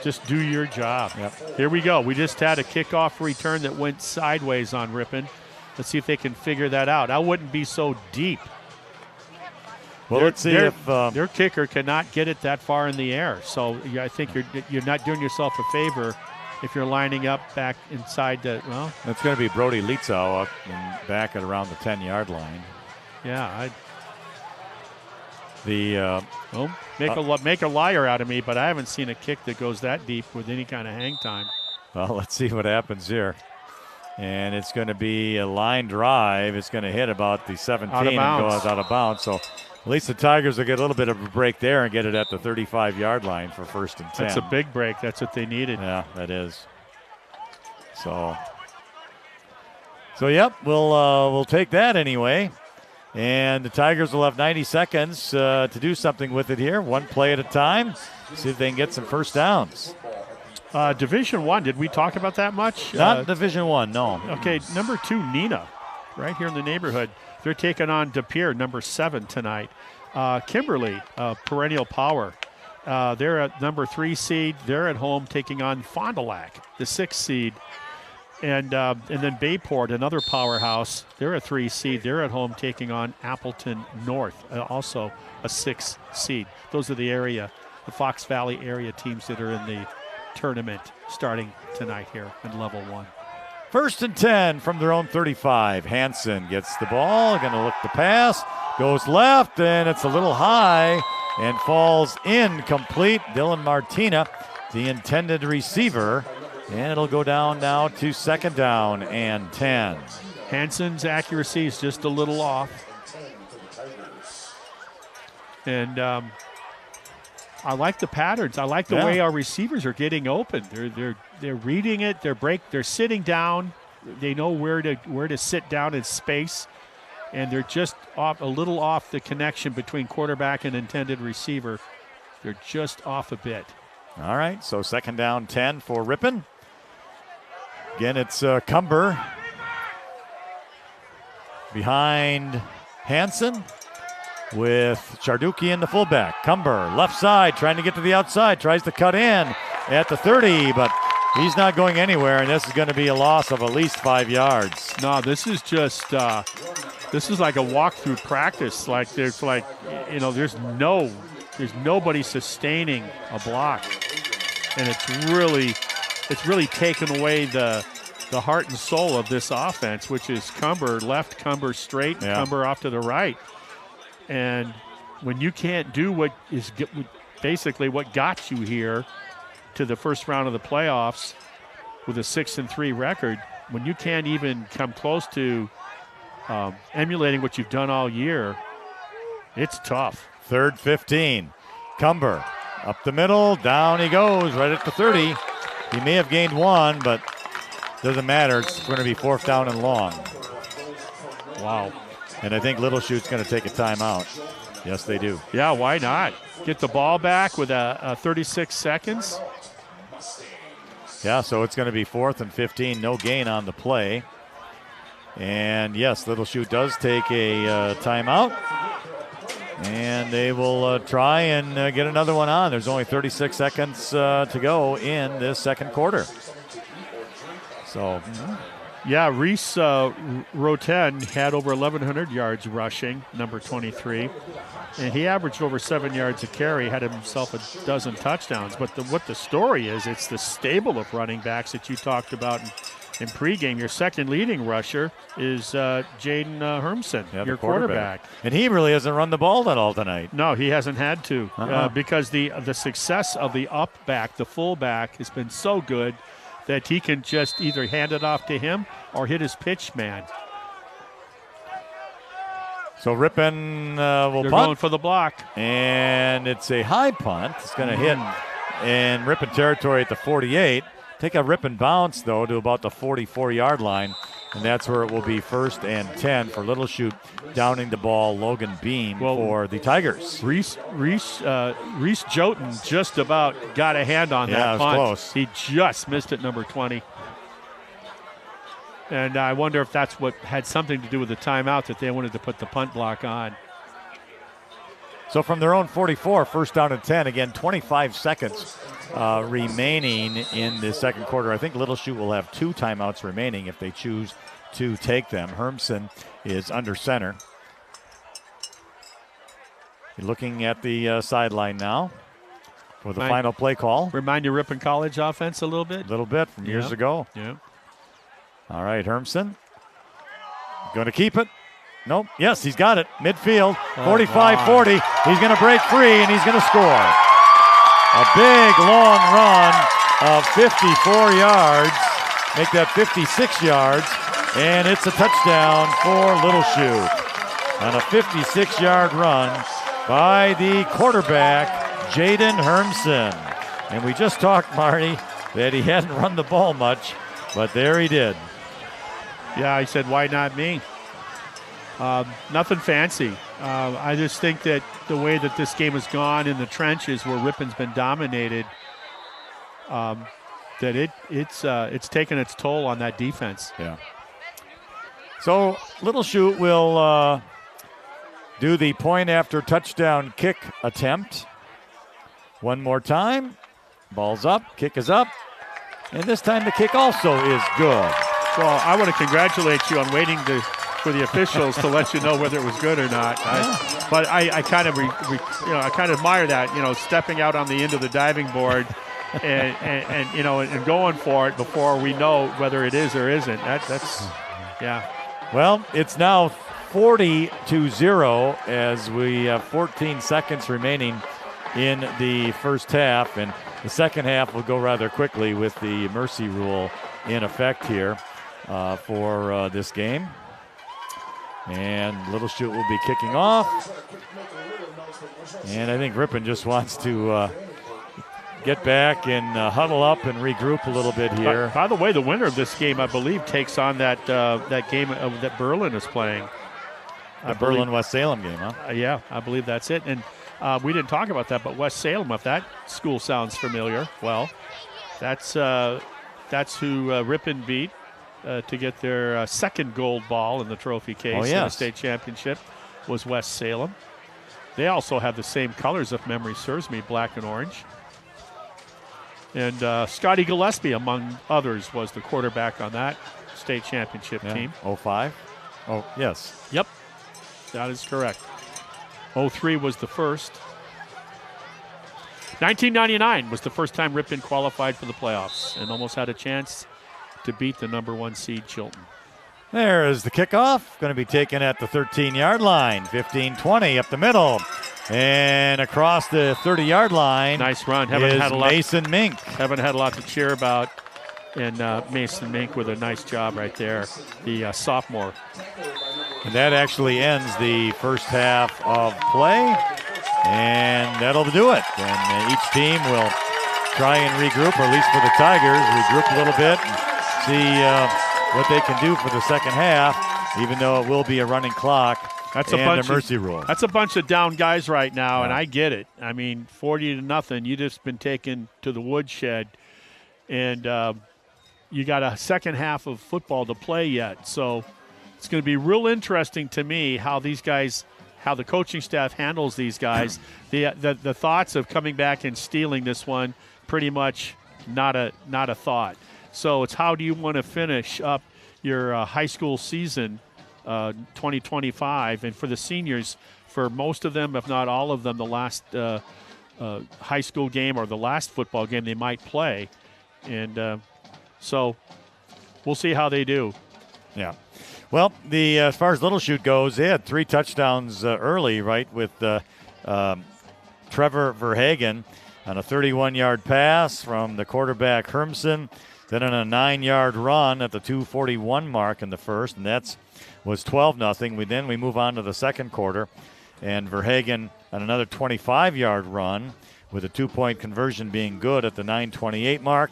Just do your job. Yep. Here we go. We just had a kickoff return that went sideways on Ripon. Let's see if they can figure that out. I wouldn't be so deep. Well, let's see if their kicker cannot get it that far in the air. So I think you're not doing yourself a favor if you're lining up back inside the. Well, it's going to be Brody Lietzau up and back at around the 10-yard line. Yeah, make a liar out of me, but I haven't seen a kick that goes that deep with any kind of hang time. Well, let's see what happens here. And it's going to be a line drive. It's going to hit about the 17 and go out of bounds. So at least the Tigers will get a little bit of a break there and get it at the 35-yard line for 1st and 10. That's a big break. That's what they needed. Yeah, that is. So yep, we'll take that anyway. And the Tigers will have 90 seconds to do something with it here, one play at a time. See if they can get some first downs. Division I, did we talk about that much? Not Division I, no. Okay, number 2, Neenah, right here in the neighborhood. They're taking on De Pere, number 7 tonight. Kimberly, perennial power. They're at number 3 seed. They're at home taking on Fond du Lac, the 6th seed. And then Bayport, another powerhouse. They're a 3 seed. They're at home taking on Appleton North, also a 6 seed. Those are the Fox Valley area teams that are in the tournament starting tonight here in level 1. 1st and 10 from their own 35. Hansen gets the ball, going to look the pass, goes left, and it's a little high and falls incomplete. Dylan Martina, the intended receiver, and it'll go down now to 2nd down and 10. Hansen's accuracy is just a little off. And I like the patterns. I like the way our receivers are getting open. They're reading it. They're sitting down. They know where to sit down in space, and they're just a little off the connection between quarterback and intended receiver. They're just off a bit. All right, so 2nd down 10 for Ripon. Again, it's Cumber behind Hansen with Charduki in the fullback. Cumber, left side, trying to get to the outside, tries to cut in at the 30, but he's not going anywhere, and this is going to be a loss of at least 5 yards. No, this is just this is like a walk-through practice. There's nobody sustaining a block, and it's really taken away the heart and soul of this offense, which is Cumber left, Cumber straight, and Cumber off to the right. And when you can't do what got you here to the first round of the playoffs with a 6-3 record, when you can't even come close to emulating what you've done all year, it's tough. 3rd 15. Cumber up the middle, down he goes, right at the 30. He may have gained 1, but doesn't matter. It's going to be 4th down and long. Wow. And I think Little Chute's going to take a timeout. Yes, they do. Yeah, why not? Get the ball back with 36 seconds. Yeah, so it's going to be 4th and 15, no gain on the play. And yes, Little Chute does take a timeout. And they will try and get another one on. There's only 36 seconds to go in this 2nd quarter. So, Yeah, Reese Roten had over 1,100 yards rushing, number 23. And he averaged over 7 yards a carry, had himself a dozen touchdowns. But what the story is, it's the stable of running backs that you talked about in pregame. Your second leading rusher is Jaden Hermson, your quarterback. And he really hasn't run the ball at all tonight. No, he hasn't had to because the success of the up back, the fullback, has been so good that he can just either hand it off to him or hit his pitch man. So Ripon will They're punt. going for the block. And it's a high punt. It's going to hit in Ripon territory at the 48. Take a Ripon bounce, though, to about the 44-yard line. And that's where it will be 1st and 10 for Little Chute, downing the ball, Logan Beam for the Tigers. Reese Joten just about got a hand on that it was punt. close. He just missed it, number 20. And I wonder if that's what had something to do with the timeout, that they wanted to put the punt block on. So from their own 44, 1st down and 10. Again, 25 seconds remaining in the second quarter. I think Little Chute will have 2 timeouts remaining if they choose to take them. Hermson is under center. Looking at the sideline now for the final play call. Remind you Ripon College offense a little bit? A little bit from years ago. Yeah. All right, Hermson. Going to keep it. Nope. Yes, he's got it. Midfield, 45-40. He's going to break free, and he's going to score. A big, long run of 54 yards. Make that 56 yards, and it's a touchdown for Little Chute. On a 56-yard run by the quarterback, Jaden Hermson. And we just talked, Marty, that he hadn't run the ball much, but there he did. Yeah, he said, why not me? Nothing fancy. I just think that the way that this game has gone in the trenches where Ripon's been dominated, that it's taken its toll on that defense. Yeah. So Little Chute will do the point after touchdown kick attempt. One more time. Ball's up, kick is up. And this time the kick also is good. Well, I want to congratulate you on waiting for the officials to let you know whether it was good or not. But I kind of, I kind of admire that, stepping out on the end of the diving board and going for it before we know whether it is or isn't. That's. Well, it's now 40-0 as we have 14 seconds remaining in the first half, and the second half will go rather quickly with the mercy rule in effect here for this game. And Little Chute will be kicking off. And I think Ripon just wants to get back and huddle up and regroup a little bit here. By the way, the winner of this game, I believe, takes on that game that Berlin is playing. The Berlin-West Salem game, huh? Yeah, I believe that's it. And we didn't talk about that, but West Salem, if that school sounds familiar, well, that's who Ripon beat to get their second gold ball in the trophy case in the state championship, was West Salem. They also have the same colors, if memory serves me, black and orange. And Scotty Gillespie, among others, was the quarterback on that state championship team. 05? Oh, yes. Yep, that is correct. 03 was the first. 1999 was the first time Ripon qualified for the playoffs and almost had a chance to beat the number 1 seed Chilton. There is the kickoff. Going to be taken at the 13-yard line. 15-20 up the middle. And across the 30-yard line. Nice run. Mason Mink. Haven't had a lot to cheer about. And Mason Mink with a nice job right there, the sophomore. And that actually ends the first half of play. And that'll do it. And each team will try and regroup, or at least for the Tigers, regroup a little bit and see what they can do for the second half, even though it will be a running clock. That's a mercy rule. That's a bunch of down guys right now, and I get it. I mean, 40-0, you just been taken to the woodshed, and you got a second half of football to play yet. So it's going to be real interesting to me how these guys, how the coaching staff handles these guys. The thoughts of coming back and stealing this one, pretty much not a thought. So it's how do you want to finish up your high school season 2025, and for the seniors, for most of them, if not all of them, the last high school game or the last football game they might play. And so we'll see how they do. Yeah. Well, as far as Little Chute goes, they had 3 touchdowns early, right, with Trevor Verhagen on a 31-yard pass from the quarterback Hermsen, then on a 9-yard run at the 2:41 mark in the first, and that was 12-0. Then we move on to the second quarter, and Verhagen on another 25-yard run with a 2-point conversion being good at the 9:28 mark.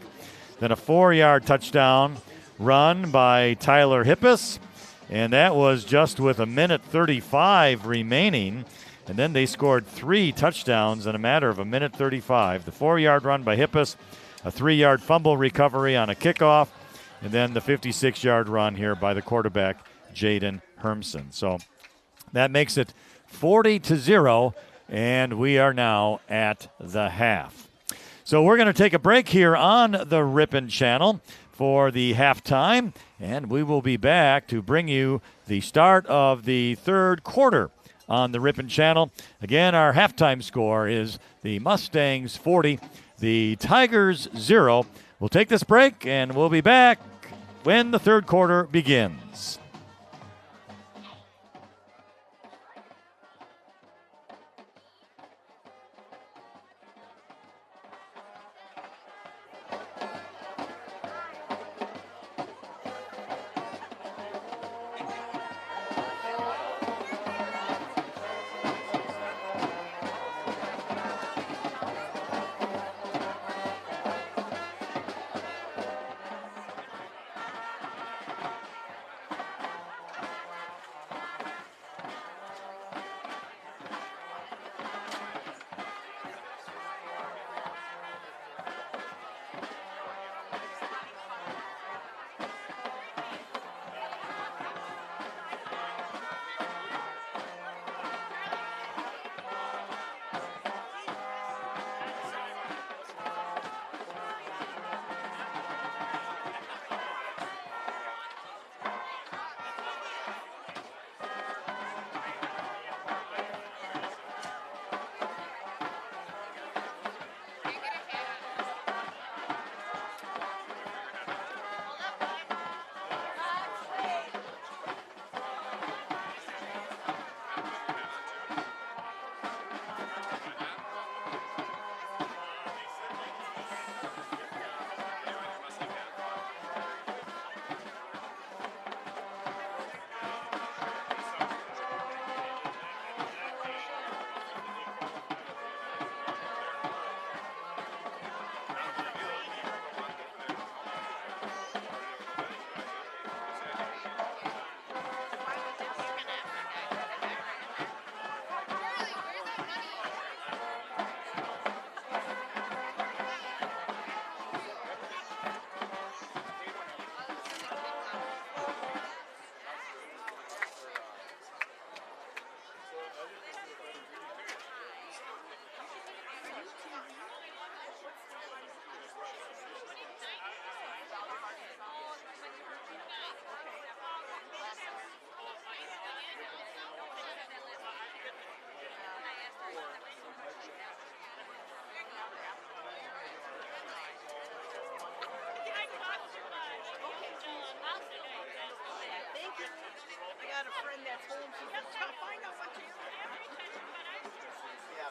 Then a 4-yard touchdown run by Tyler Hippis, and that was just with a minute 35 remaining. And then they scored 3 touchdowns in a matter of a minute 35. The 4-yard run by Hippis, a 3-yard fumble recovery on a kickoff, and then the 56-yard run here by the quarterback, Jaden Hermsen. So that makes it 40-0, and we are now at the half. So we're going to take a break here on the Ripon Channel for the halftime, and we will be back to bring you the start of the third quarter on the Ripon Channel. Again, our halftime score is the Mustangs 40, the Tigers 0. We'll take this break, and we'll be back when the third quarter begins.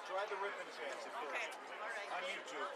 Try the Ripon chance if you're on YouTube.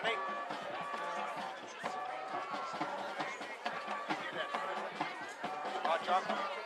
Monday? Hot chocolate?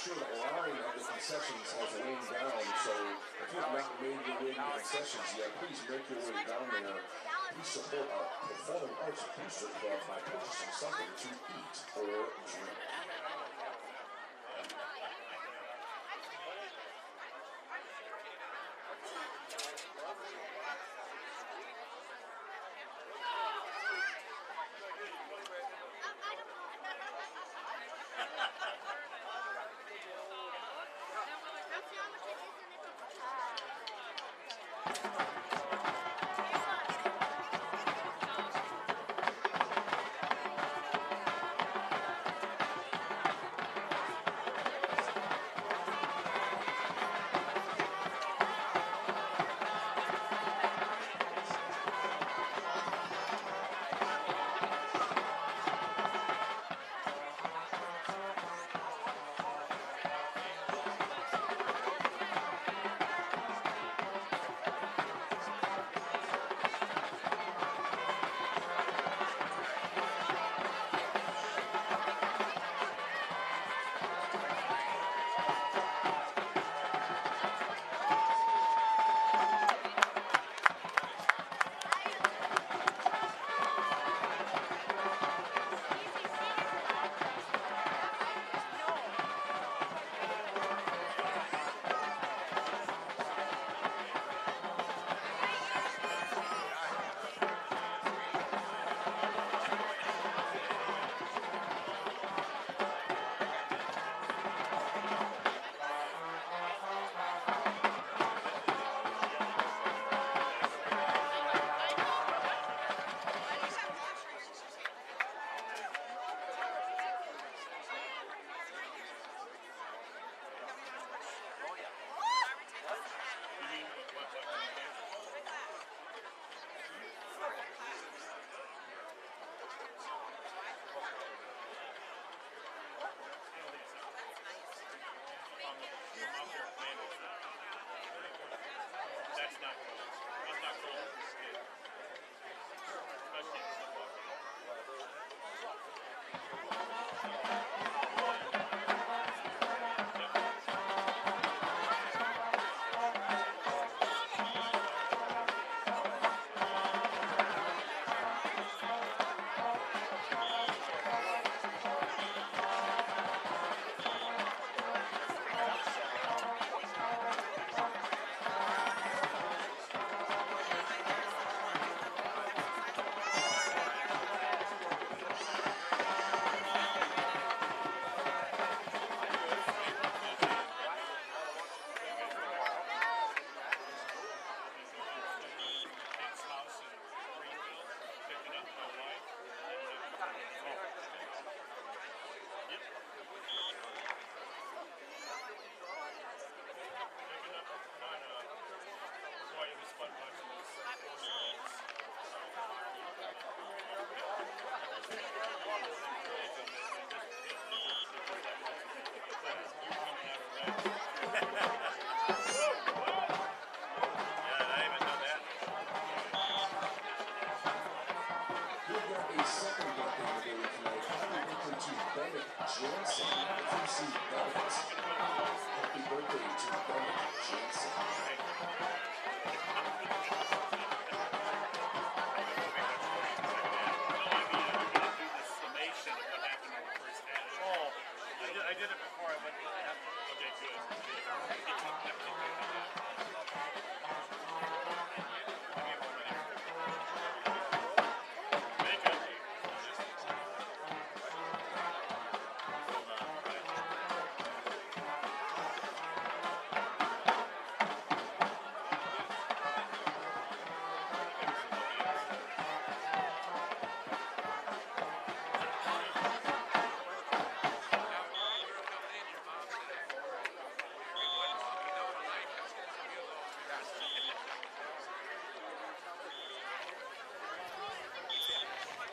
Sure, the line of the concessions has waned down, so if you've not made your way to concessions yet, please make your way down there. Please support our Performing Arts Booster Club by purchasing something to eat or drink.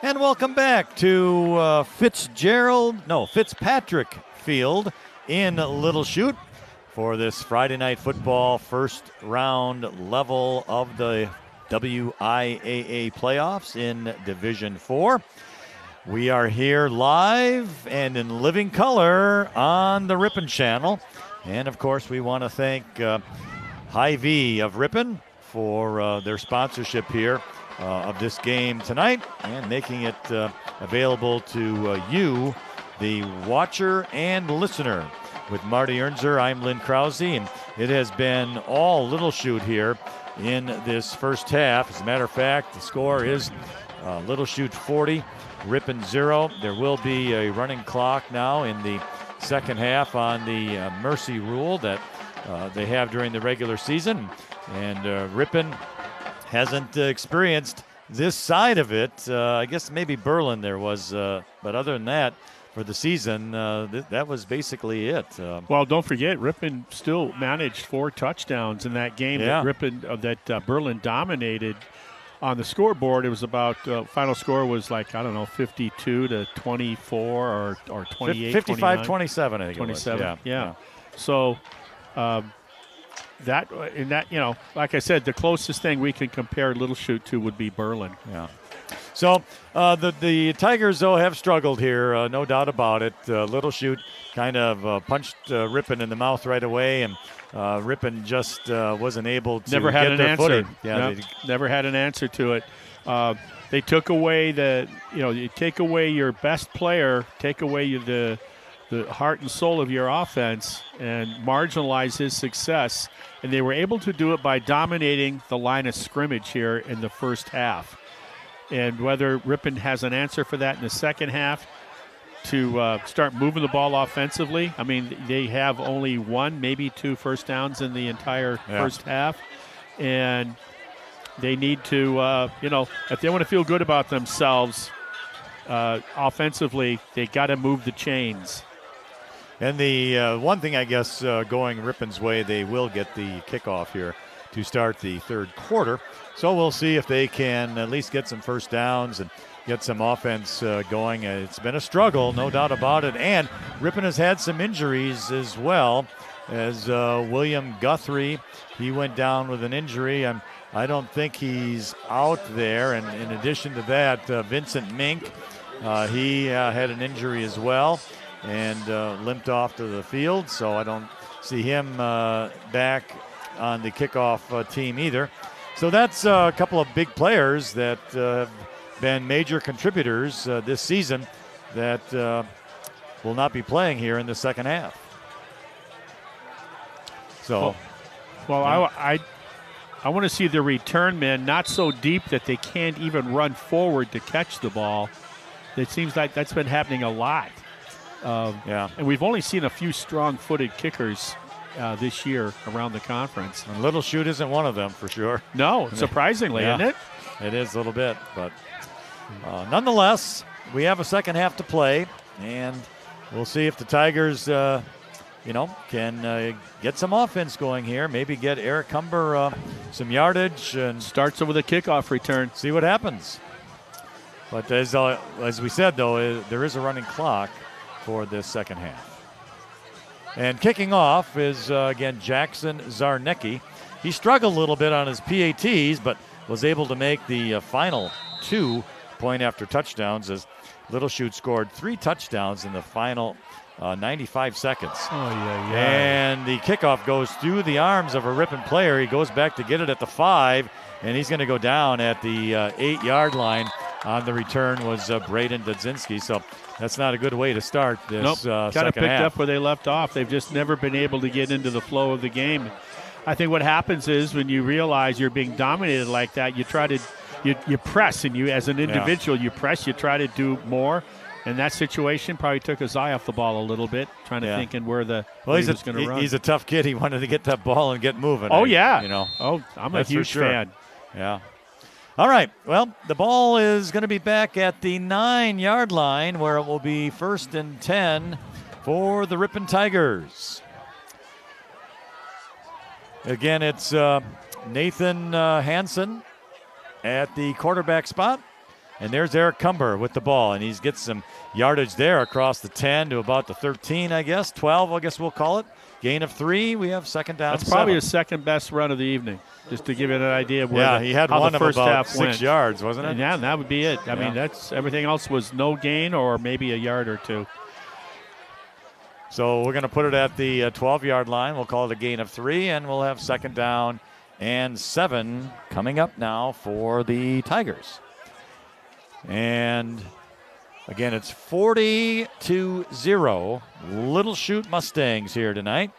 And welcome back to Fitzpatrick Field in Little Chute for this Friday Night Football first round level of the WIAA playoffs in Division 4. We are here live and in living color on the Ripon channel. And of course, we want to thank Hy-Vee of Ripon for their sponsorship here of this game tonight and making it available to you, the watcher and listener. With Marty Ernzer, I'm Lynn Krause, and it has been all Little Chute here in this first half. As a matter of fact, the score is Little Chute 40, Ripon 0. There will be a running clock now in the second half on the mercy rule that they have during the regular season, and Ripon hasn't experienced this side of it. I guess maybe Berlin there was, but other than that, for the season, that was basically it. Well, don't forget, Ripon still managed 4 touchdowns in that game that Berlin dominated. On the scoreboard, it was about final score was like, I don't know, 52-24 or 28, 55-27, I think 27, it was. Yeah. So that, like I said, the closest thing we can compare Little Chute to would be Berlin. Yeah. So the Tigers, though, have struggled here, no doubt about it. Little Chute kind of punched Ripon in the mouth right away, and Ripon just wasn't able to never had get an their answer. footing. Yeah, never had an answer to it. They took away you take away your best player, take away the heart and soul of your offense, and marginalize his success. And they were able to do it by dominating the line of scrimmage here in the first half. And whether Ripon has an answer for that in the second half to start moving the ball offensively. I mean, they have only 1, maybe 2 first downs in the entire first half. And they need to, if they want to feel good about themselves offensively, they got to move the chains. And the one thing, I guess, going Ripon's way, they will get the kickoff here to start the third quarter. So we'll see if they can at least get some first downs and get some offense going. It's been a struggle, no doubt about it. And Ripon has had some injuries as well, as William Guthrie, he went down with an injury. I don't think he's out there. And in addition to that, Vincent Mink, he had an injury as well and limped off to the field. So I don't see him back on the kickoff team either. So that's a couple of big players that have been major contributors this season that will not be playing here in the second half. So, I want to see the return men not so deep that they can't even run forward to catch the ball. It seems like that's been happening a lot. And we've only seen a few strong-footed kickers this year around the conference. And Little Chute isn't one of them for sure. No, surprisingly, isn't it? It is a little bit, but nonetheless, we have a second half to play, and we'll see if the Tigers, can get some offense going here. Maybe get Eric Humber some yardage and starts with a kickoff return. See what happens. But as we said, though, there is a running clock for this second half. And kicking off is, again, Jackson Zarnecki. He struggled a little bit on his PATs, but was able to make the final 2 point-after touchdowns as Little Chute scored 3 touchdowns in the final 95 seconds. And the kickoff goes through the arms of a Ripon player. He goes back to get it at the 5, and he's going to go down at the 8-yard line. On the return was Braden Dudzinski. So that's not a good way to start this kind of second picked half. up where they left off. They've just never been able to get into the flow of the game. I think what happens is when you realize you're being dominated like that, you try to you press, and you as an individual you press, you try to do more. And that situation probably took his eye off the ball a little bit, trying to thinking where he was going to run. He's a tough kid. He wanted to get that ball and get moving. Oh, yeah. I'm a That's huge fan. Yeah. All right. Well, the ball is going to be back at the 9-yard line where it will be 1st and 10 for the Ripon Tigers. Again, it's Nathan Hansen at the quarterback spot. And there's Eric Cumber with the ball, and he gets some yardage there across the 10 to about the 13, 12, I guess we'll call it. Gain of 3. We have second down. That's probably 7. his second best run of the evening, just to give you an idea of where he had how one the of first about half 6 went. yards, wasn't it? And yeah, that would be it. I mean, that's everything else was no gain or maybe a yard or 2. So we're going to put it at the 12-yard line. We'll call it a gain of 3, and we'll have second down and 7 coming up now for the Tigers. And again, it's 40-0. Little Chute Mustangs here tonight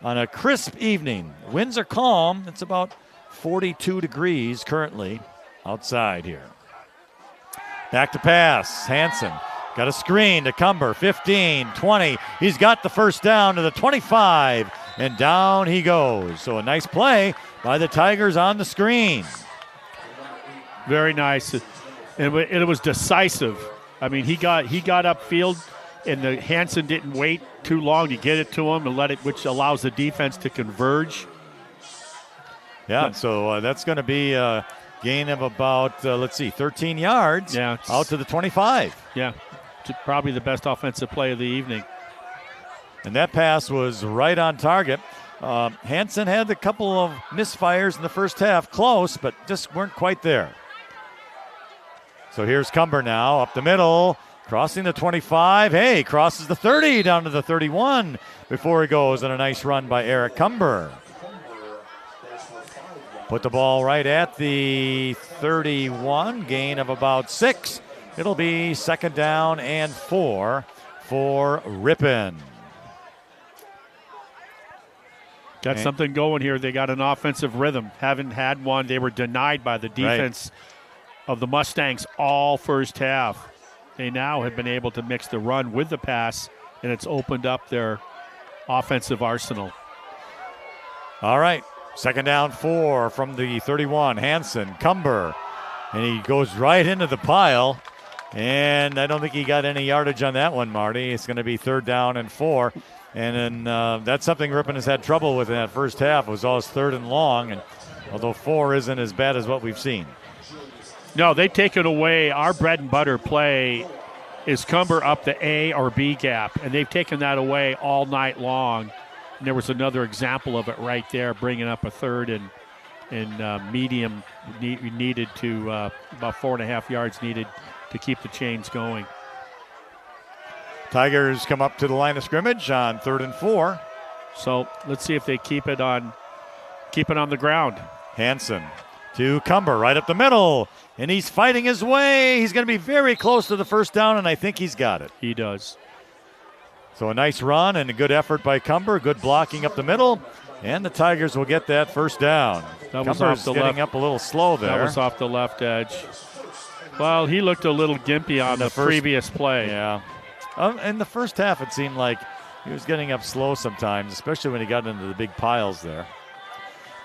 on a crisp evening. Winds are calm. It's about 42 degrees currently outside here. Back to pass. Hansen got a screen to Cumber. 15, 20. He's got the first down to the 25, and down he goes. So a nice play by the Tigers on the screen. Very nice. And it was decisive. I mean, he got upfield, and the Hansen didn't wait too long to get it to him and which allows the defense to converge. Yeah, so that's going to be a gain of about 13 yards. Yeah, out to the 25. Yeah, probably the best offensive play of the evening. And that pass was right on target. Hansen had a couple of misfires in the first half, close, but just weren't quite there. So here's Cumber now, up the middle, crossing the 25. Hey, crosses the 30 down to the 31 before he goes on a nice run by Eric Cumber. Put the ball right at the 31, gain of about 6. It'll be second down and 4 for Ripon. Got something going here. They got an offensive rhythm. Haven't had one. They were denied by the defense of the Mustangs all first half. They now have been able to mix the run with the pass, and it's opened up their offensive arsenal. All right, second down 4 from the 31. Hansen, Cumber, and he goes right into the pile, and I don't think he got any yardage on that one, Marty. It's going to be third down and 4, and then that's something Ripon has had trouble with in that first half. It was always third and long, and although 4 isn't as bad as what we've seen. No, they've taken away our bread and butter play is Cumber up the A or B gap, and they've taken that away all night long. And there was another example of it right there, bringing up a third and medium needed to about 4.5 yards needed to keep the chains going. Tigers come up to the line of scrimmage on 3rd and 4. So let's see if they keep it on the ground. Hansen to Cumber right up the middle, and he's fighting his way. He's going to be very close to the first down, and I think he's got it. He does. So a nice run and a good effort by Cumber, good blocking up the middle, and the Tigers will get that first down. Cumber's getting up a little slow there. That was off the left edge. Well, he looked a little gimpy on the previous play. Yeah. In the first half, it seemed like he was getting up slow sometimes, especially when he got into the big piles there.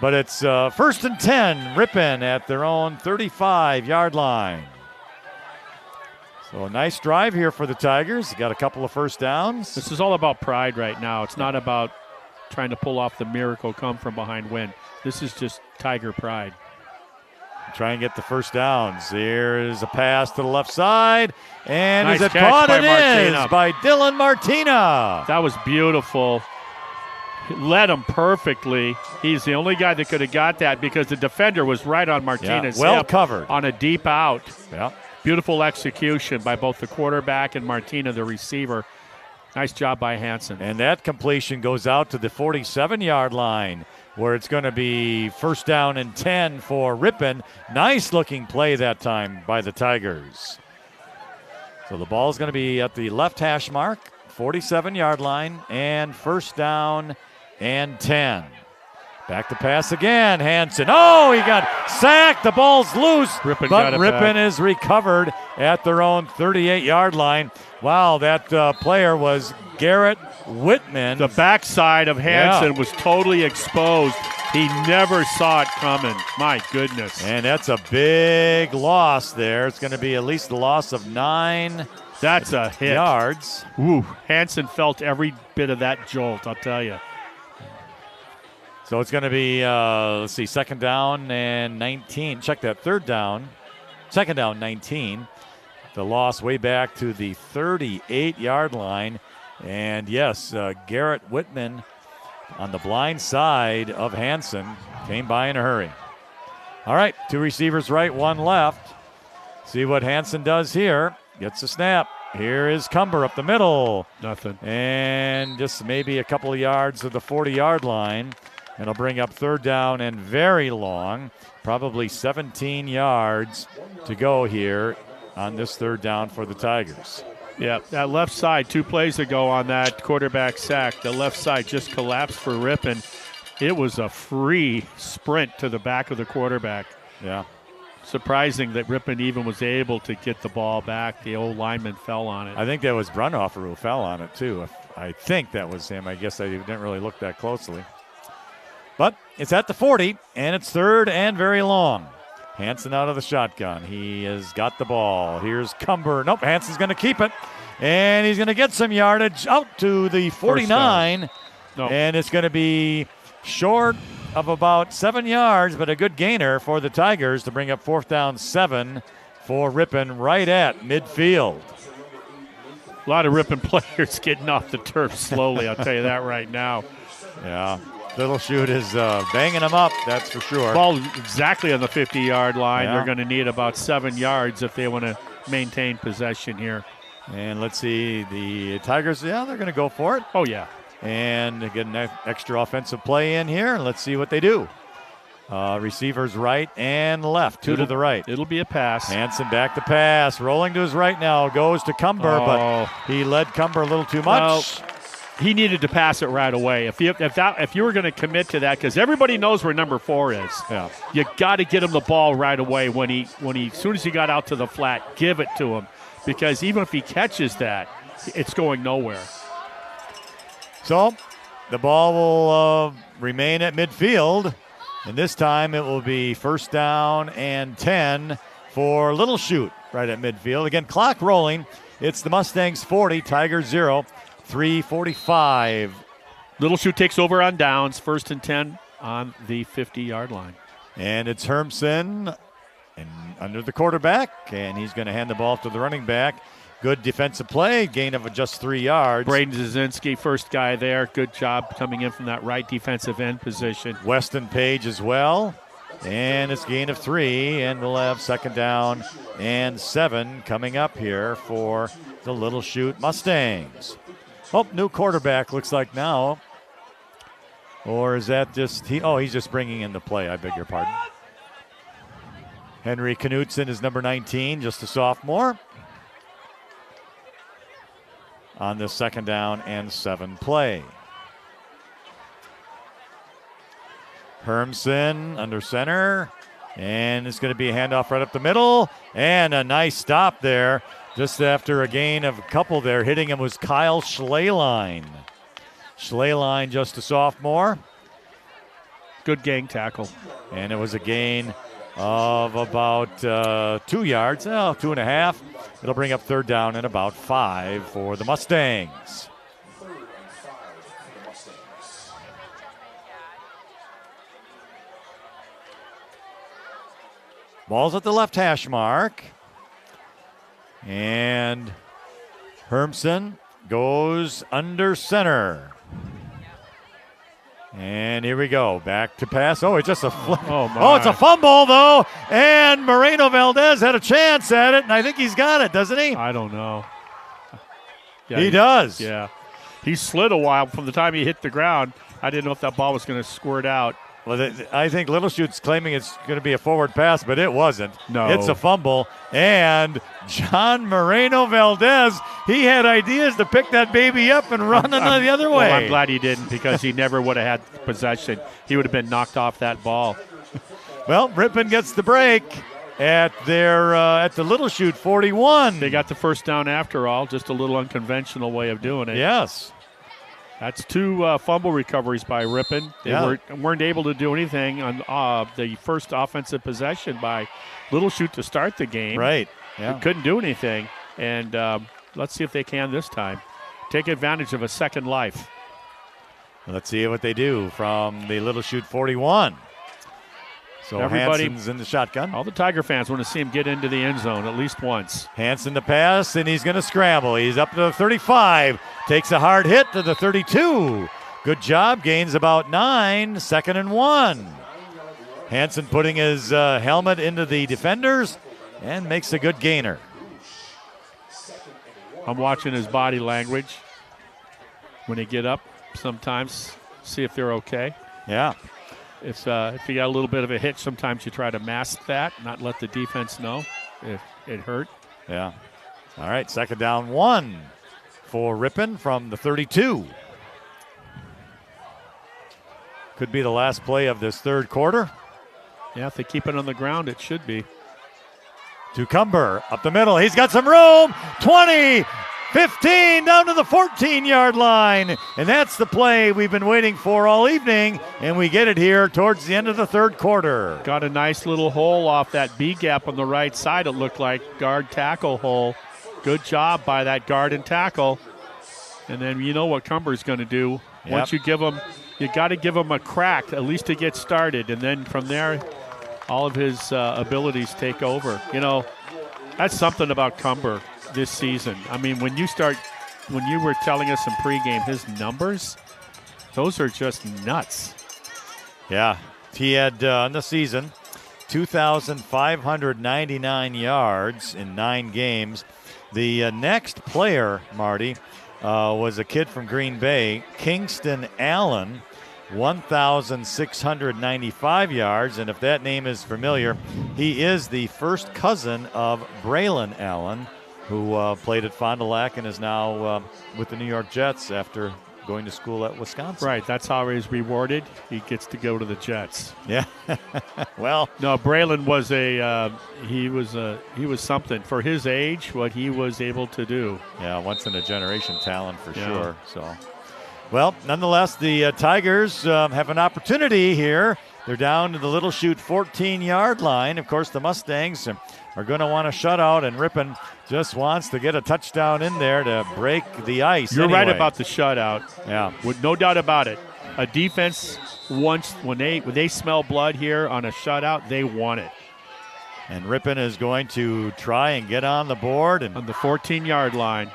But it's 1st and 10, Ripon at their own 35-yard line. So a nice drive here for the Tigers. Got a couple of first downs. This is all about pride right now. It's not about trying to pull off the miracle come from behind win. This is just Tiger pride. Try and get the first downs. Here's a pass to the left side. And nice is it catch caught? by It Martina. is by Dylan Martina. That was beautiful. led him perfectly. He's the only guy that could have got that because the defender was right on Martinez. Yeah, well covered. On a deep out. Yeah. Beautiful execution by both the quarterback and Martina, the receiver. Nice job by Hansen. And that completion goes out to the 47-yard line where it's going to be first down and 10 for Ripon. Nice looking play that time by the Tigers. So the ball is going to be at the left hash mark, 47-yard line, and first down and 10. Back to pass again, Hansen. Oh, he got sacked. The ball's loose, Ripon but Ripon is recovered at their own 38-yard line. Wow, that player was Garrett Whitman. The backside of Hansen was totally exposed. He never saw it coming. My goodness. And that's a big loss there. It's going to be at least a loss of 9 That's a hit. yards. Ooh, Hansen felt every bit of that jolt, I'll tell you. So it's going to be, let's see, second down and 19. Check that, third down. Second down, 19. The loss way back to the 38-yard line. And yes, Garrett Whitman on the blind side of Hansen came by in a hurry. All right, 2 receivers right, 1 left. See what Hansen does here. Gets a snap. Here is Cumber up the middle. Nothing. And just maybe a couple of yards of the 40-yard line. And it'll bring up third down and very long. Probably 17 yards to go here on this third down for the Tigers. Yeah, that left side, 2 plays ago on that quarterback sack, the left side just collapsed for Ripon. It was a free sprint to the back of the quarterback. Yeah. Surprising that Ripon even was able to get the ball back. The old lineman fell on it. I think that was Brunhofer who fell on it, too. I think that was him. I guess I didn't really look that closely. But it's at the 40, and it's third and very long. Hansen out of the shotgun. He has got the ball. Here's Cumber. Nope, Hansen's going to keep it. And he's going to get some yardage out to the 49. No. And it's going to be short of about 7 yards, but a good gainer for the Tigers to bring up fourth down 7 for Ripon right at midfield. A lot of Ripon players getting off the turf slowly, I'll tell you that right now. Yeah. Little Chute is banging them up, that's for sure. Ball exactly on the 50-yard line. Yeah. They're going to need about 7 yards if they want to maintain possession here. And let's see, the Tigers, they're going to go for it. Oh, yeah. And get an extra offensive play in here. Let's see what they do. Receivers right and left, 2 to the right. It'll be a pass. Hansen back to pass. Rolling to his right now. Goes to Cumber, but he led Cumber a little too much. Well, he needed to pass it right away. If you were going to commit to that, because everybody knows where number 4 is. Yeah. You got to get him the ball right away when he as soon as he got out to the flat, give it to him. Because even if he catches that, it's going nowhere. So the ball will remain at midfield. And this time it will be first down and 10 for Little Chute right at midfield. Again, clock rolling. It's the Mustangs 40, Tigers 0, 3:45. Little Chute takes over on downs, first and 10 on the 50-yard line. And it's Hermsen and under the quarterback, and he's going to hand the ball to the running back. Good defensive play, gain of just 3 yards. Braden Zazinski, first guy there. Good job coming in from that right defensive end position. Weston Page as well. And it's gain of 3, and we'll have second down and 7 coming up here for the Little Chute Mustangs. Oh, new quarterback looks like now. Or is that just he's just bringing in the play, I beg your pardon. Henry Knutson is number 19, just a sophomore. On this second down and 7 play. Hermsen under center, and it's going to be a handoff right up the middle, and a nice stop there. Just after a gain of a couple there, hitting him was Kyle Schleyline. Schleyline, just a sophomore. Good gang tackle. And it was a gain of about 2 yards, 2.5. It'll bring up third down and about 5 for the Mustangs. Ball's at the left hash mark. And Hermsen goes under center. And here we go. Back to pass. Oh, it's just a Oh, my. Oh, it's a fumble, though. And Moreno Valdez had a chance at it, and I think he's got it, doesn't he? I don't know. Yeah, he does. Yeah. He slid a while from the time he hit the ground. I didn't know if that ball was going to squirt out. Well, I think Little Chute's claiming it's going to be a forward pass, but it wasn't. No. It's a fumble. And John Moreno Valdez, he had ideas to pick that baby up and run the other way. Well, I'm glad he didn't, because he never would have had possession. He would have been knocked off that ball. Well, Ripon gets the break at the Little Chute 41. They got the first down after all, just a little unconventional way of doing it. Yes. That's 2 fumble recoveries by Ripon. They weren't able to do anything on the first offensive possession by Little Chute to start the game. Right. Yeah. They couldn't do anything. And let's see if they can this time. Take advantage of a second life. Let's see what they do from the Little Chute 41. So Everybody, Hansen's in the shotgun. All the Tiger fans want to see him get into the end zone at least once. Hansen to pass, and he's going to scramble. He's up to the 35. Takes a hard hit to the 32. Good job. Gains about 9. 2nd and 1. Hansen putting his helmet into the defenders and makes a good gainer. I'm watching his body language when they get up sometimes, see if they're okay. Yeah. If you got a little bit of a hit, sometimes you try to mask that, not let the defense know if it hurt. Yeah. All right, 2nd down 1 for Ripon from the 32. Could be the last play of this third quarter. Yeah, if they keep it on the ground, it should be. To Cumber, up the middle. He's got some room. 20, 15, down to the 14-yard line. And that's the play we've been waiting for all evening, and we get it here towards the end of the third quarter. Got a nice little hole off that B gap on the right side, it looked like. Guard tackle hole. Good job by that guard and tackle. And then you know what Cumber's going to do. Yep. Once you give him, you got to give him a crack, at least to get started. And then from there, all of his abilities take over. You know, that's something about Cumber this season. I mean, when you were telling us in pregame his numbers, those are just nuts. Yeah, he had on the season 2,599 yards in 9 games. The next player, Marty, was a kid from Green Bay, Kingston Allen, 1,695 yards. And if that name is familiar, he is the first cousin of Braylon Allen, who played at Fond du Lac and is now with the New York Jets after going to school at Wisconsin. Right, that's how he's rewarded. He gets to go to the Jets. Yeah. Well, no, Braylon was he was something for his age. What he was able to do. Yeah, once in a generation talent for sure. So, well, nonetheless, the Tigers have an opportunity here. They're down to the Little Chute 14-yard line. Of course, the Mustangs are going to want a shutout, and Ripon just wants to get a touchdown in there to break the ice. You're anyway. right about the shutout. Yeah, with no doubt about it. A defense once when they smell blood here on a shutout, they want it. And Ripon is going to try and get on the board and on the 14-yard line,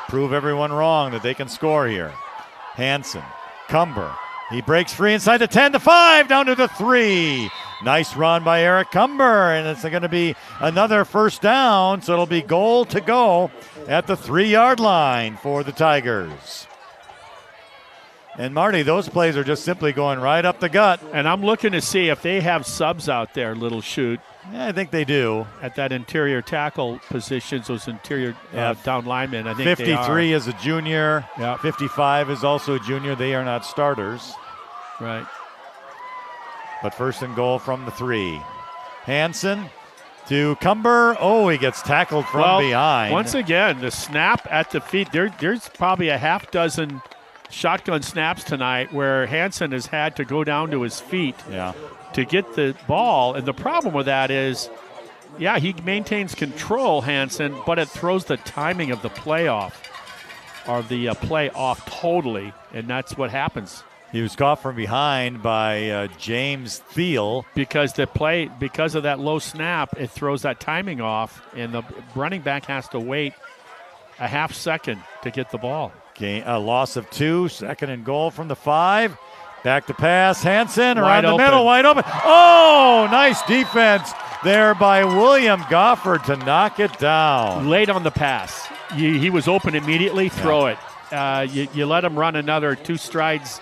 prove everyone wrong that they can score here. Hansen, Cumber. He breaks free inside the 10 to 5, down to the 3. Nice run by Eric Cumber, and it's going to be another first down, so it'll be goal to go at the 3-yard line for the Tigers. And Marty, those plays are just simply going right up the gut. And I'm looking to see if they have subs out there, Little Chute. Yeah, I think they do. At that interior tackle positions, those interior down linemen, I think 53 is a junior. Yep. 55 is also a junior. They are not starters. Right. But first and goal from the 3. Hansen to Cumber. Oh, he gets tackled from behind. Once again, the snap at the feet. There's probably a half dozen shotgun snaps tonight where Hansen has had to go down to his feet to get the ball. And the problem with that is, he maintains control, Hansen, but it throws the timing of the play off, or the play off totally, and that's what happens. He was caught from behind by James Thiel. Because of that low snap, it throws that timing off, and the running back has to wait a half second to get the ball. Okay, a loss of 2, 2nd and goal from the 5. Back to pass. Hansen Wide around the open. middle, wide open. Oh, nice defense there by William Gofford to knock it down. Late on the pass. He was open immediately. Throw it. You let him run another 2 strides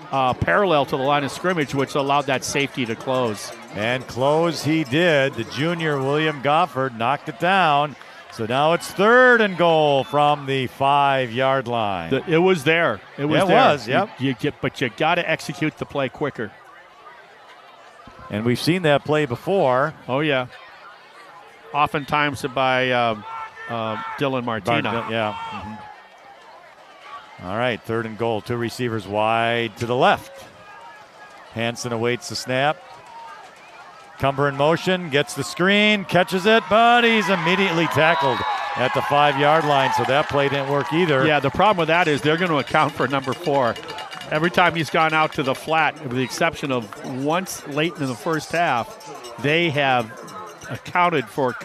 parallel to the line of scrimmage, which allowed that safety to close. And close he did. The junior William Gofford knocked it down. So now it's 3rd and goal from the 5-yard line. It was there. It was Yeah, it there. was, yep. But you got to execute the play quicker. And we've seen that play before. Oh, yeah. Oftentimes by Dylan Martina. Yeah. All right, 3rd and goal. 2 receivers wide to the left. Hansen awaits the snap. Cumber in motion, gets the screen, catches it, but he's immediately tackled at the 5-yard line, so that play didn't work either. Yeah, the problem with that is they're going to account for number 4. Every time he's gone out to the flat, with the exception of once late in the first half, they have accounted for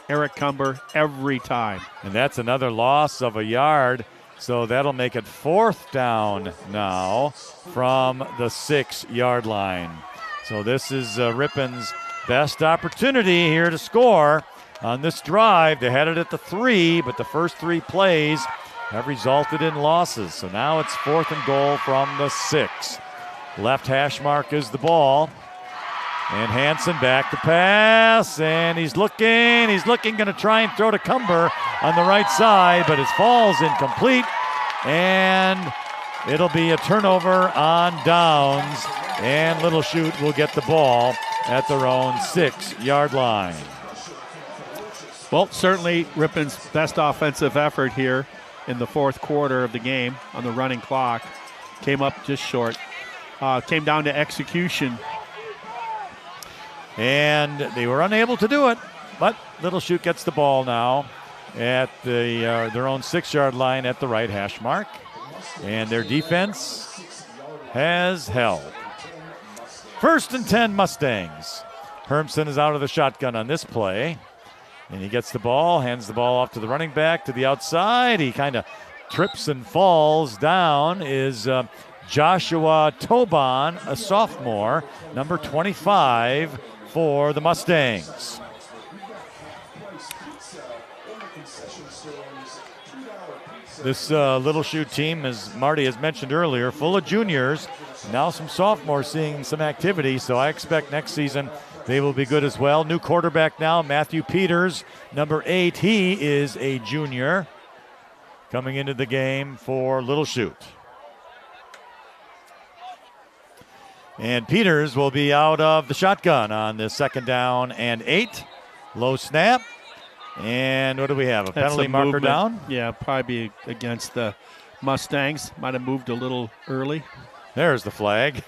Eric Cumber, every time. And that's another loss of a yard, so that'll make it 4th down now from the 6-yard line. So this is Ripon's best opportunity here to score on this drive. They had it at the 3, but the first 3 plays have resulted in losses. So now it's 4th and goal from the 6. Left hash mark is the ball. And Hansen back to pass, and he's looking, going to try and throw to Cumber on the right side, but his fall's incomplete, and it'll be a turnover on downs. And Little Chute will get the ball at their own 6-yard line. Well, certainly Ripon's best offensive effort here in the 4th quarter of the game on the running clock. Came up just short. Came down to execution. And they were unable to do it, but Little Chute gets the ball now at their own 6-yard line at the right hash mark. And their defense has held. 1st and 10 Mustangs. Hermsen is out of the shotgun on this play. And he gets the ball, hands the ball off to the running back to the outside. He kind of trips and falls down is Joshua Tobon, a sophomore, number 25 for the Mustangs. This Little Chute team, as Marty has mentioned earlier, full of juniors. Now some sophomores seeing some activity, so I expect next season they will be good as well. New quarterback now, Matthew Peters, number 8. He is a junior coming into the game for Little Chute. And Peters will be out of the shotgun on the 2nd down and 8. Low snap. And what do we have? A penalty marker movement down? Yeah, probably against the Mustangs. Might have moved a little early. There's the flag.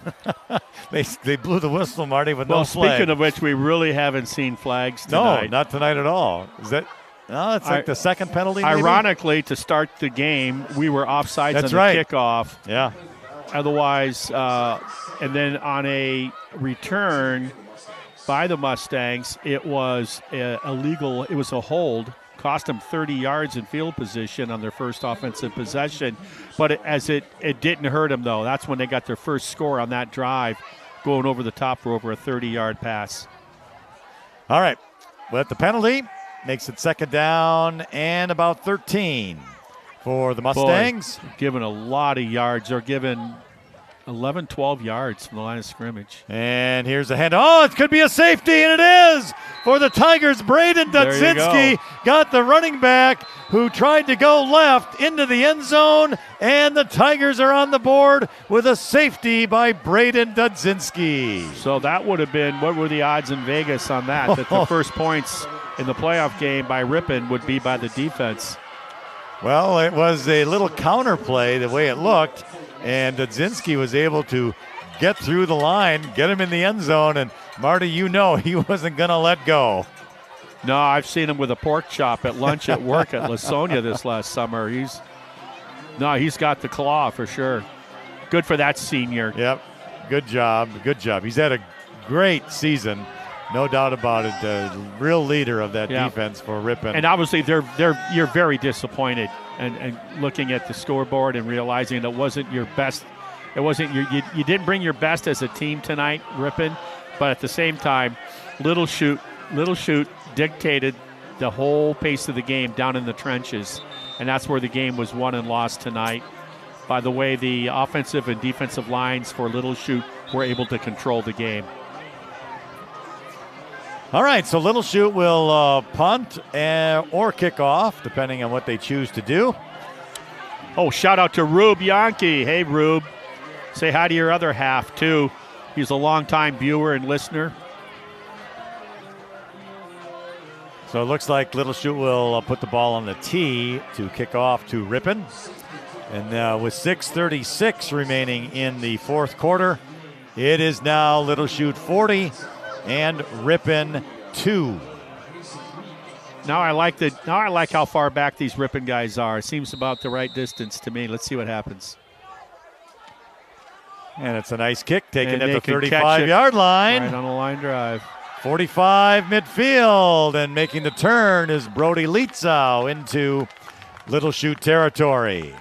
They blew the whistle, Marty, with no flag. Speaking of which, we really haven't seen flags tonight. No, not tonight at all. Is that? No, it's like the second penalty. Maybe? Ironically, to start the game, we were offsides That's on right. the kickoff. Yeah. Otherwise, and then on a return by the Mustangs, it was illegal. It was a hold. Cost them 30 yards in field position on their first offensive possession. But it didn't hurt them, though. That's when they got their first score on that drive, going over the top for over a 30-yard pass. All right. With the penalty, makes it 2nd down and about 13 for the Mustangs. Boy, given a lot of yards. They're given 11, 12 yards from the line of scrimmage. And here's a hand. Oh, it could be a safety, and it is for the Tigers. Braden Dudzinski got the running back who tried to go left into the end zone, and the Tigers are on the board with a safety by Braden Dudzinski. So that would have been, what were the odds in Vegas on that? That the first points in the playoff game by Ripon would be by the defense. Well, it was a little counter play the way it looked, and Dudzinski was able to get through the line, get him in the end zone, and Marty, you know he wasn't going to let go. No, I've seen him with a pork chop at lunch at work at Lasonia this last summer. He's got the claw for sure. Good for that senior. Yep, good job. He's had a great season, no doubt about it. The real leader of that defense for Ripon. And obviously, you're very disappointed, and looking at the scoreboard and realizing it wasn't your best It wasn't you didn't bring your best as a team tonight, Ripon, but at the same time, Little Chute dictated the whole pace of the game down in the trenches, and that's where the game was won and lost tonight. By the way, the offensive and defensive lines for Little Chute were able to control the game. All right, so Little Chute will punt or kick off, depending on what they choose to do. Oh, shout out to Rube Yankee. Hey, Rube. Say hi to your other half, too. He's a longtime viewer and listener. So it looks like Little Chute will put the ball on the tee to kick off to Ripon. And with 6:36 remaining in the fourth quarter, it is now Little Chute 40 and Ripon 2. Now I like how far back these Ripon guys are. It seems about the right distance to me. Let's see what happens. And it's a nice kick taken And at the they can catch 35-yard line. Right on a line drive. 45 midfield, and making the turn is Brody Lietzau into Little Chute territory.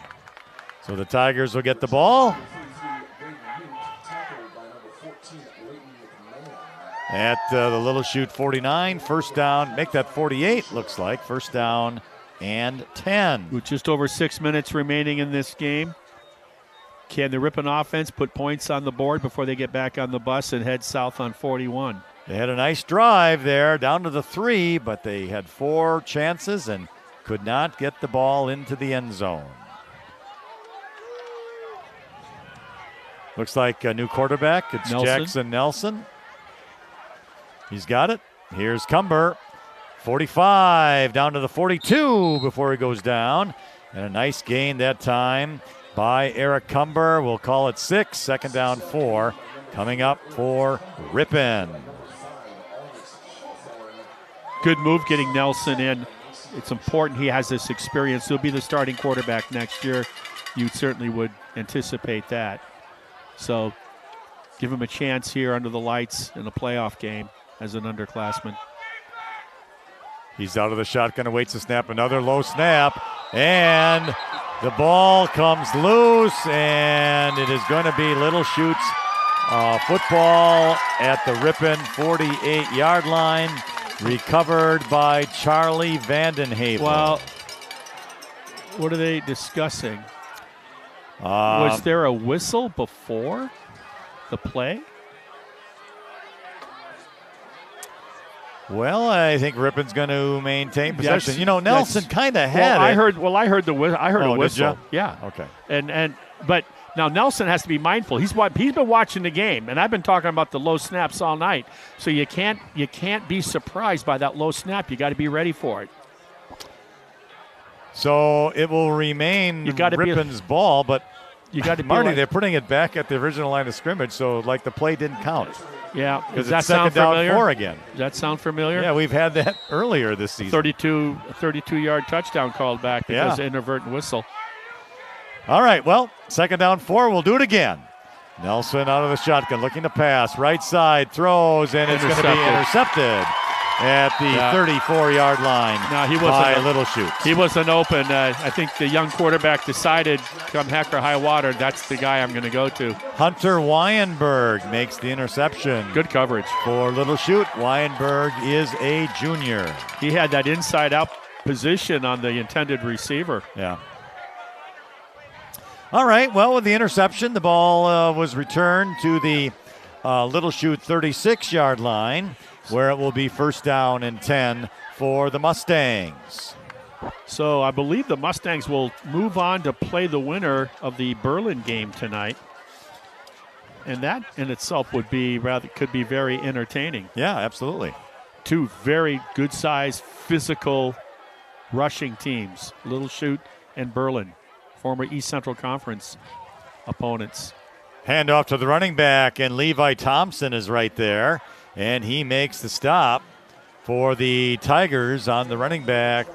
So the Tigers will get the ball at the Little Chute 49. First down, make that 48, looks like. First down and 10. With just over 6 minutes remaining in this game, can the Ripon offense put points on the board before they get back on the bus and head south on 41? They had a nice drive there down to the 3, but they had 4 chances and could not get the ball into the end zone. Looks like a new quarterback. It's Nelson. Jackson Nelson. He's got it. Here's Cumber. 45 down to the 42 before he goes down. And a nice gain that time by Eric Cumber. We'll call it 6. Second down 4 coming up for Ripon. Good move getting Nelson in. It's important he has this experience. He'll be the starting quarterback next year. You certainly would anticipate that. So give him a chance here under the lights in a playoff game as an underclassman. He's out of the shotgun, awaits the snap, another low snap, and the ball comes loose, and it is going to be Little Chute's football at the Ripon 48-yard line, recovered by Charlie Vandenhaven. Well, what are they discussing? Was there a whistle before the play? Well, I think Ripon's going to maintain possession. Yes, You know, Nelson kind of had I it. heard the whistle. I heard a did whistle. ya? Yeah. Okay. But now Nelson has to be mindful. He's been watching the game, and I've been talking about the low snaps all night. So you can't be surprised by that low snap. You got to be ready for it. So it will remain Ripon's ball, but you got to be Marty, they're putting it back at the original line of scrimmage, so like the play didn't count. Yeah. Because Does it's that sound second familiar? down 4 again. Does that sound familiar? Yeah, we've had that earlier this season. 32-yard touchdown called back because of inadvertent whistle. All right, well, second down 4, we'll do it again. Nelson out of the shotgun, looking to pass. Right side, throws, and it's going to be intercepted at the 34-yard line by Little Chute. He wasn't open. I think the young quarterback decided, come heck or high water, that's the guy I'm going to go to. Hunter Wyenberg makes the interception. Good coverage. For Little Chute. Wyenberg is a junior. He had that inside-out position on the intended receiver. Yeah. All right, well, with the interception, the ball was returned to the Little Chute 36-yard line, where it will be first down and 10 for the Mustangs. So I believe the Mustangs will move on to play the winner of the Berlin game tonight. And that in itself could be very entertaining. Yeah, absolutely. 2 very good-sized, physical, rushing teams, Little Chute and Berlin, former East Central Conference opponents. Handoff to the running back, and Levi Thompson is right there. And he makes the stop for the Tigers on the running back,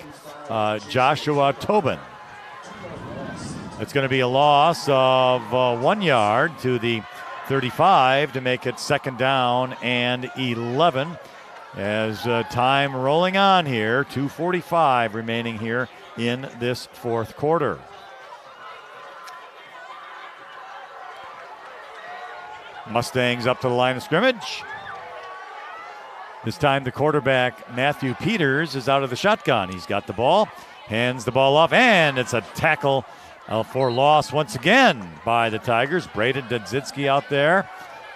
Joshua Tobin. It's going to be a loss of 1 yard to the 35 to make it second down and 11. As time rolling on here, 2:45 remaining here in this fourth quarter. Mustangs up to the line of scrimmage. This time the quarterback, Matthew Peters, is out of the shotgun. He's got the ball, hands the ball off, and it's a tackle for loss once again by the Tigers. Braden Dudzinski out there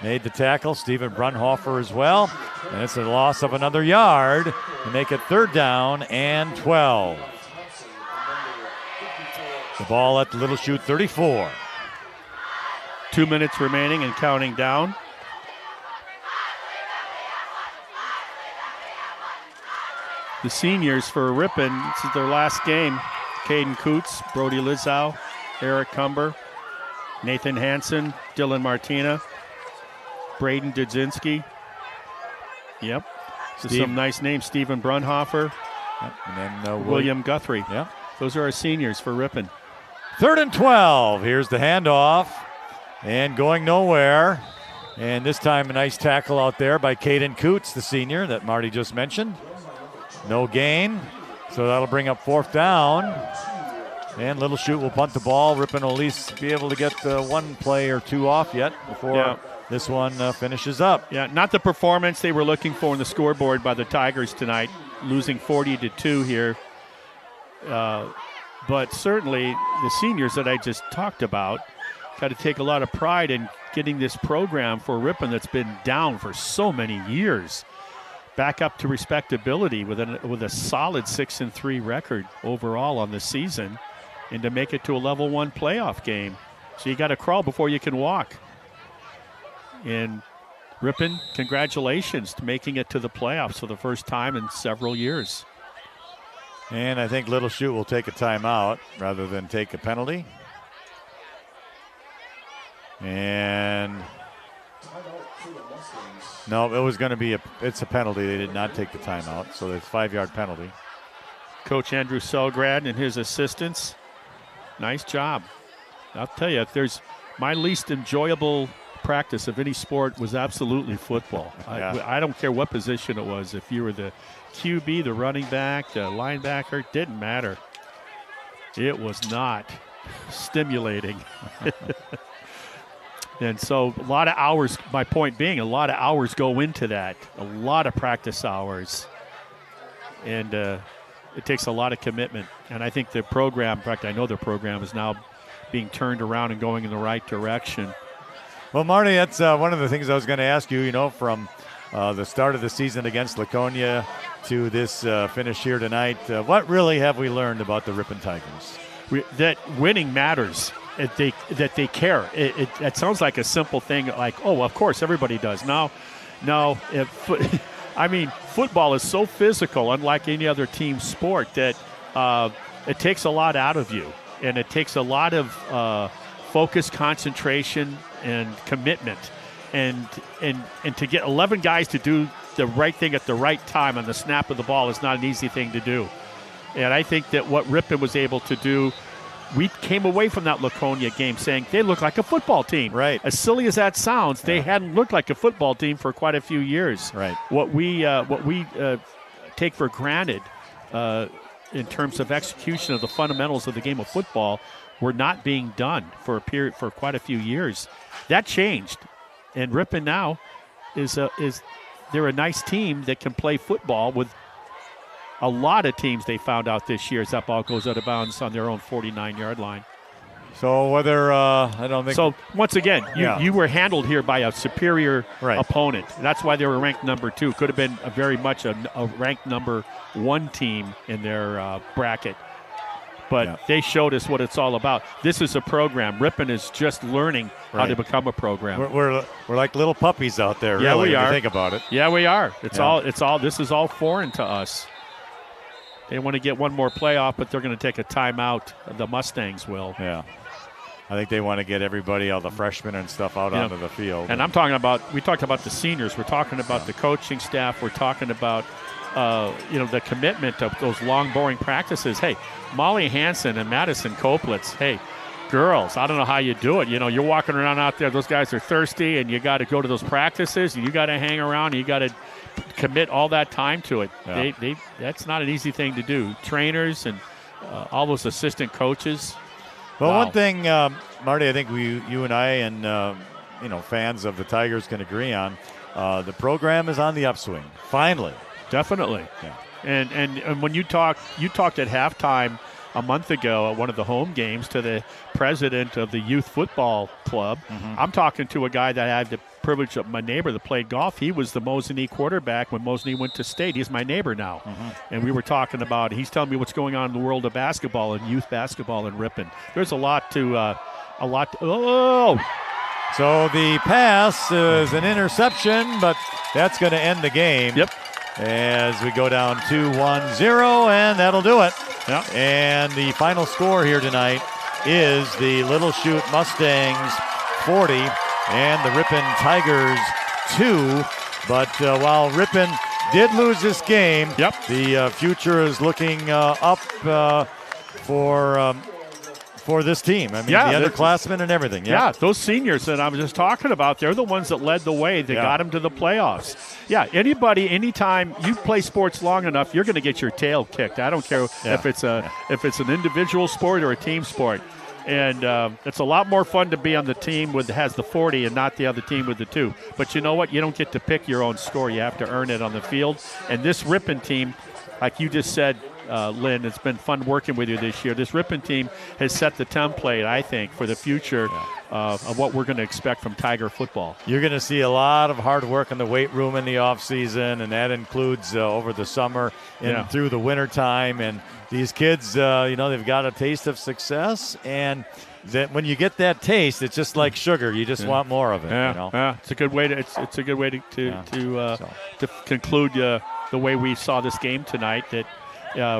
made the tackle. Stephen Brunhofer as well. And it's a loss of another yard to make it 3rd down and 12. The ball at the Little Chute 34. 2 minutes remaining and counting down. The seniors for Ripon, this is their last game. Caden Coots, Brody Lizow, Eric Cumber, Nathan Hansen, Dylan Martina, Braden Dudzinski. Yep. Some nice names. Stephen Brunhofer. Yep. And then William Guthrie. Yep. Those are our seniors for Ripon. 3rd and 12. Here's the handoff. And going nowhere. And this time a nice tackle out there by Caden Coots, the senior that Marty just mentioned. No gain. So that'll bring up 4th down. And Little Chute will punt the ball. Ripon will at least be able to get one play or two off yet before this one finishes up. Yeah, not the performance they were looking for in the scoreboard by the Tigers tonight, losing 40-2 here. But certainly the seniors that I just talked about got to take a lot of pride in getting this program for Ripon that's been down for so many years back up to respectability with a solid 6-3 record overall on the season, and to make it to a level 1 playoff game. So you got to crawl before you can walk. And Ripon, congratulations to making it to the playoffs for the first time in several years. And I think Little Chute will take a timeout rather than take a penalty. And no, it was going to be it's a penalty. They did not take the timeout, so it's a 5-yard penalty. Coach Andrew Selgrad and his assistants, nice job. I'll tell you, if there's my least enjoyable practice of any sport was absolutely football. I don't care what position it was. If you were the QB, the running back, the linebacker, didn't matter. It was not stimulating. And so a lot of hours, my point being, a lot of hours go into that, a lot of practice hours. And it takes a lot of commitment. And I think the program, in fact, I know the program is now being turned around and going in the right direction. Well, Marty, that's one of the things I was going to ask you, from the start of the season against Laconia to this finish here tonight. What really have we learned about the Ripon Tigers? That winning matters. That they care. It sounds like a simple thing, like, oh, of course, everybody does. No. I mean, football is so physical, unlike any other team sport, that it takes a lot out of you. And it takes a lot of focus, concentration, and commitment. And to get 11 guys to do the right thing at the right time on the snap of the ball is not an easy thing to do. And I think that what Ripon was able to do, we came away from that Laconia game saying they look like a football team. Right. As silly as that sounds, they hadn't looked like a football team for quite a few years. Right. What we take for granted in terms of execution of the fundamentals of the game of football were not being done for quite a few years. That changed, and Ripon now they're a nice team that can play football with a lot of teams they found out this year as that ball goes out of bounds on their own 49-yard line. So whether I don't think. So once again, you were handled here by a superior opponent. That's why they were ranked number 2. Could have been very much a ranked number 1 team in their bracket. But they showed us what it's all about. This is a program. Ripon is just learning how to become a program. We're like little puppies out there. Yeah, really, we are. If you think about it. Yeah, we are. It's all. This is all foreign to us. They want to get one more playoff, but they're going to take a timeout. The Mustangs will. Yeah. I think they want to get everybody, all the freshmen and stuff, out onto the field. And I'm talking about, we talked about the seniors. We're talking about the coaching staff. We're talking about, the commitment of those long, boring practices. Hey, Molly Hansen and Madison Koplitz, hey, girls, I don't know how you do it. You're walking around out there. Those guys are thirsty, and you got to go to those practices, and you got to hang around, and you got to commit all that time to it. Yeah. That's not an easy thing to do. Trainers and all those assistant coaches. Well, one thing, Marty, I think you and I and fans of the Tigers can agree on. The program is on the upswing. Finally. Definitely. Yeah. And when you talked at halftime a month ago at one of the home games to the president of the youth football club. Mm-hmm. I'm talking to a guy that I had the privilege of my neighbor that played golf. He was the Mosinee quarterback when Mosinee went to state. He's my neighbor now. Mm-hmm. And we were talking about, he's telling me what's going on in the world of basketball and youth basketball in Ripon. There's a lot to So the pass is an interception, but that's going to end the game. Yep. As we go down 2-1-0, and that'll do it. Yep. And the final score here tonight is the Little Chute Mustangs 40 and the Ripon Tigers 2. But while Ripon did lose this game, the future is looking up for this team. I mean, the underclassmen and everything. Yeah, those seniors that I was just talking about, they're the ones that led the way. They got them to the playoffs. Yeah, anytime you play sports long enough, you're going to get your tail kicked. I don't care if it's an individual sport or a team sport. And it's a lot more fun to be on the team that has the 40 and not the other team with the 2. But you know what? You don't get to pick your own score. You have to earn it on the field. And this Ripon team, like you just said, Lynn, it's been fun working with you this year. This Ripon team has set the template, I think, for the future of what we're going to expect from Tiger football. You're going to see a lot of hard work in the weight room in the offseason, and that includes over the summer and through the wintertime. And these kids, they've got a taste of success, and that when you get that taste, it's just like sugar. You just want more of it. It's a good way to it's a good way to conclude the way we saw this game tonight. That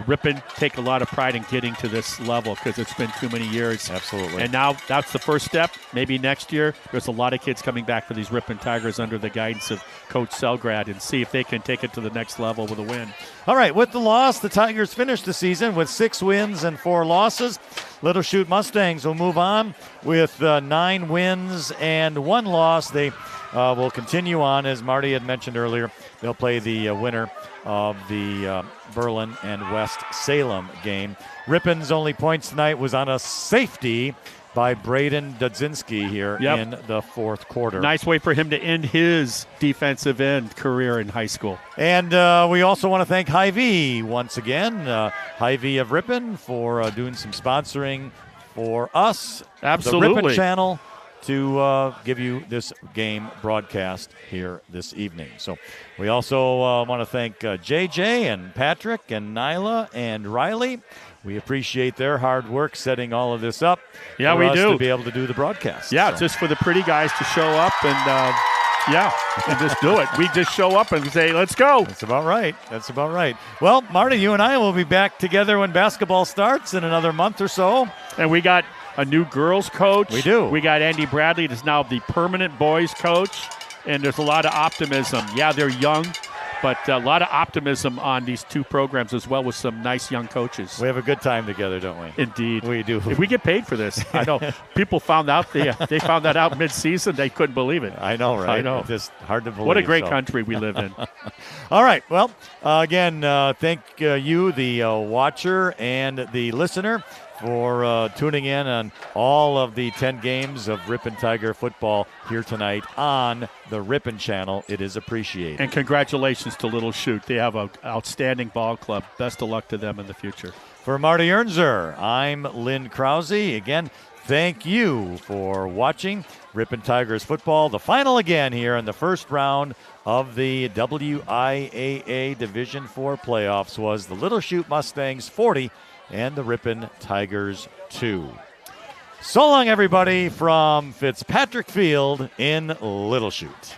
Ripon take a lot of pride in getting to this level because it's been too many years. Absolutely. And now that's the first step. Maybe next year there's a lot of kids coming back for these Ripon Tigers under the guidance of Coach Selgrad and see if they can take it to the next level with a win. All right, with the loss, the Tigers finished the season with 6 wins and 4 losses. Little Chute Mustangs will move on with 9 wins and 1 loss. They will continue on, as Marty had mentioned earlier. They'll play the winner of the Berlin and West Salem game. Ripon's only points tonight was on a safety by Braden Dudzinski here in the fourth quarter. Nice way for him to end his defensive end career in high school. And we also want to thank Hy-Vee once again, Hy-Vee of Ripon, for doing some sponsoring for us, Absolutely. the Ripon channel, to give you this game broadcast here this evening. So we also want to thank JJ and Patrick and Nyla and Riley. We appreciate their hard work setting all of this up for us to be able to do the broadcast. Yeah, it's just for the pretty guys to show up and just do it. We just show up and say, let's go. That's about right. Well, Marty, you and I will be back together when basketball starts in another month or so. And we got a new girls coach. We do. We got Andy Bradley that's now the permanent boys coach. And there's a lot of optimism. Yeah, they're young, but a lot of optimism on these 2 programs as well with some nice young coaches. We have a good time together, don't we? Indeed. We do. If we get paid for this. I know. People found out, they found that out mid-season. They couldn't believe it. I know, right? I know. It's just hard to believe. What a great country we live in. All right. Well, again, thank you, the watcher and the listener, for tuning in on all of the 10 games of Ripon Tiger football here tonight on the Ripon channel. It is appreciated. And congratulations to Little Chute. They have an outstanding ball club. Best of luck to them in the future. For Marty Ernzer, I'm Lynn Krause. Again, thank you for watching Ripon Tigers football. The final again here in the first round of the WIAA Division IV playoffs was the Little Chute Mustangs 40 and the Ripon Tigers 2. So long, everybody, from Fitzpatrick Field in Little Chute.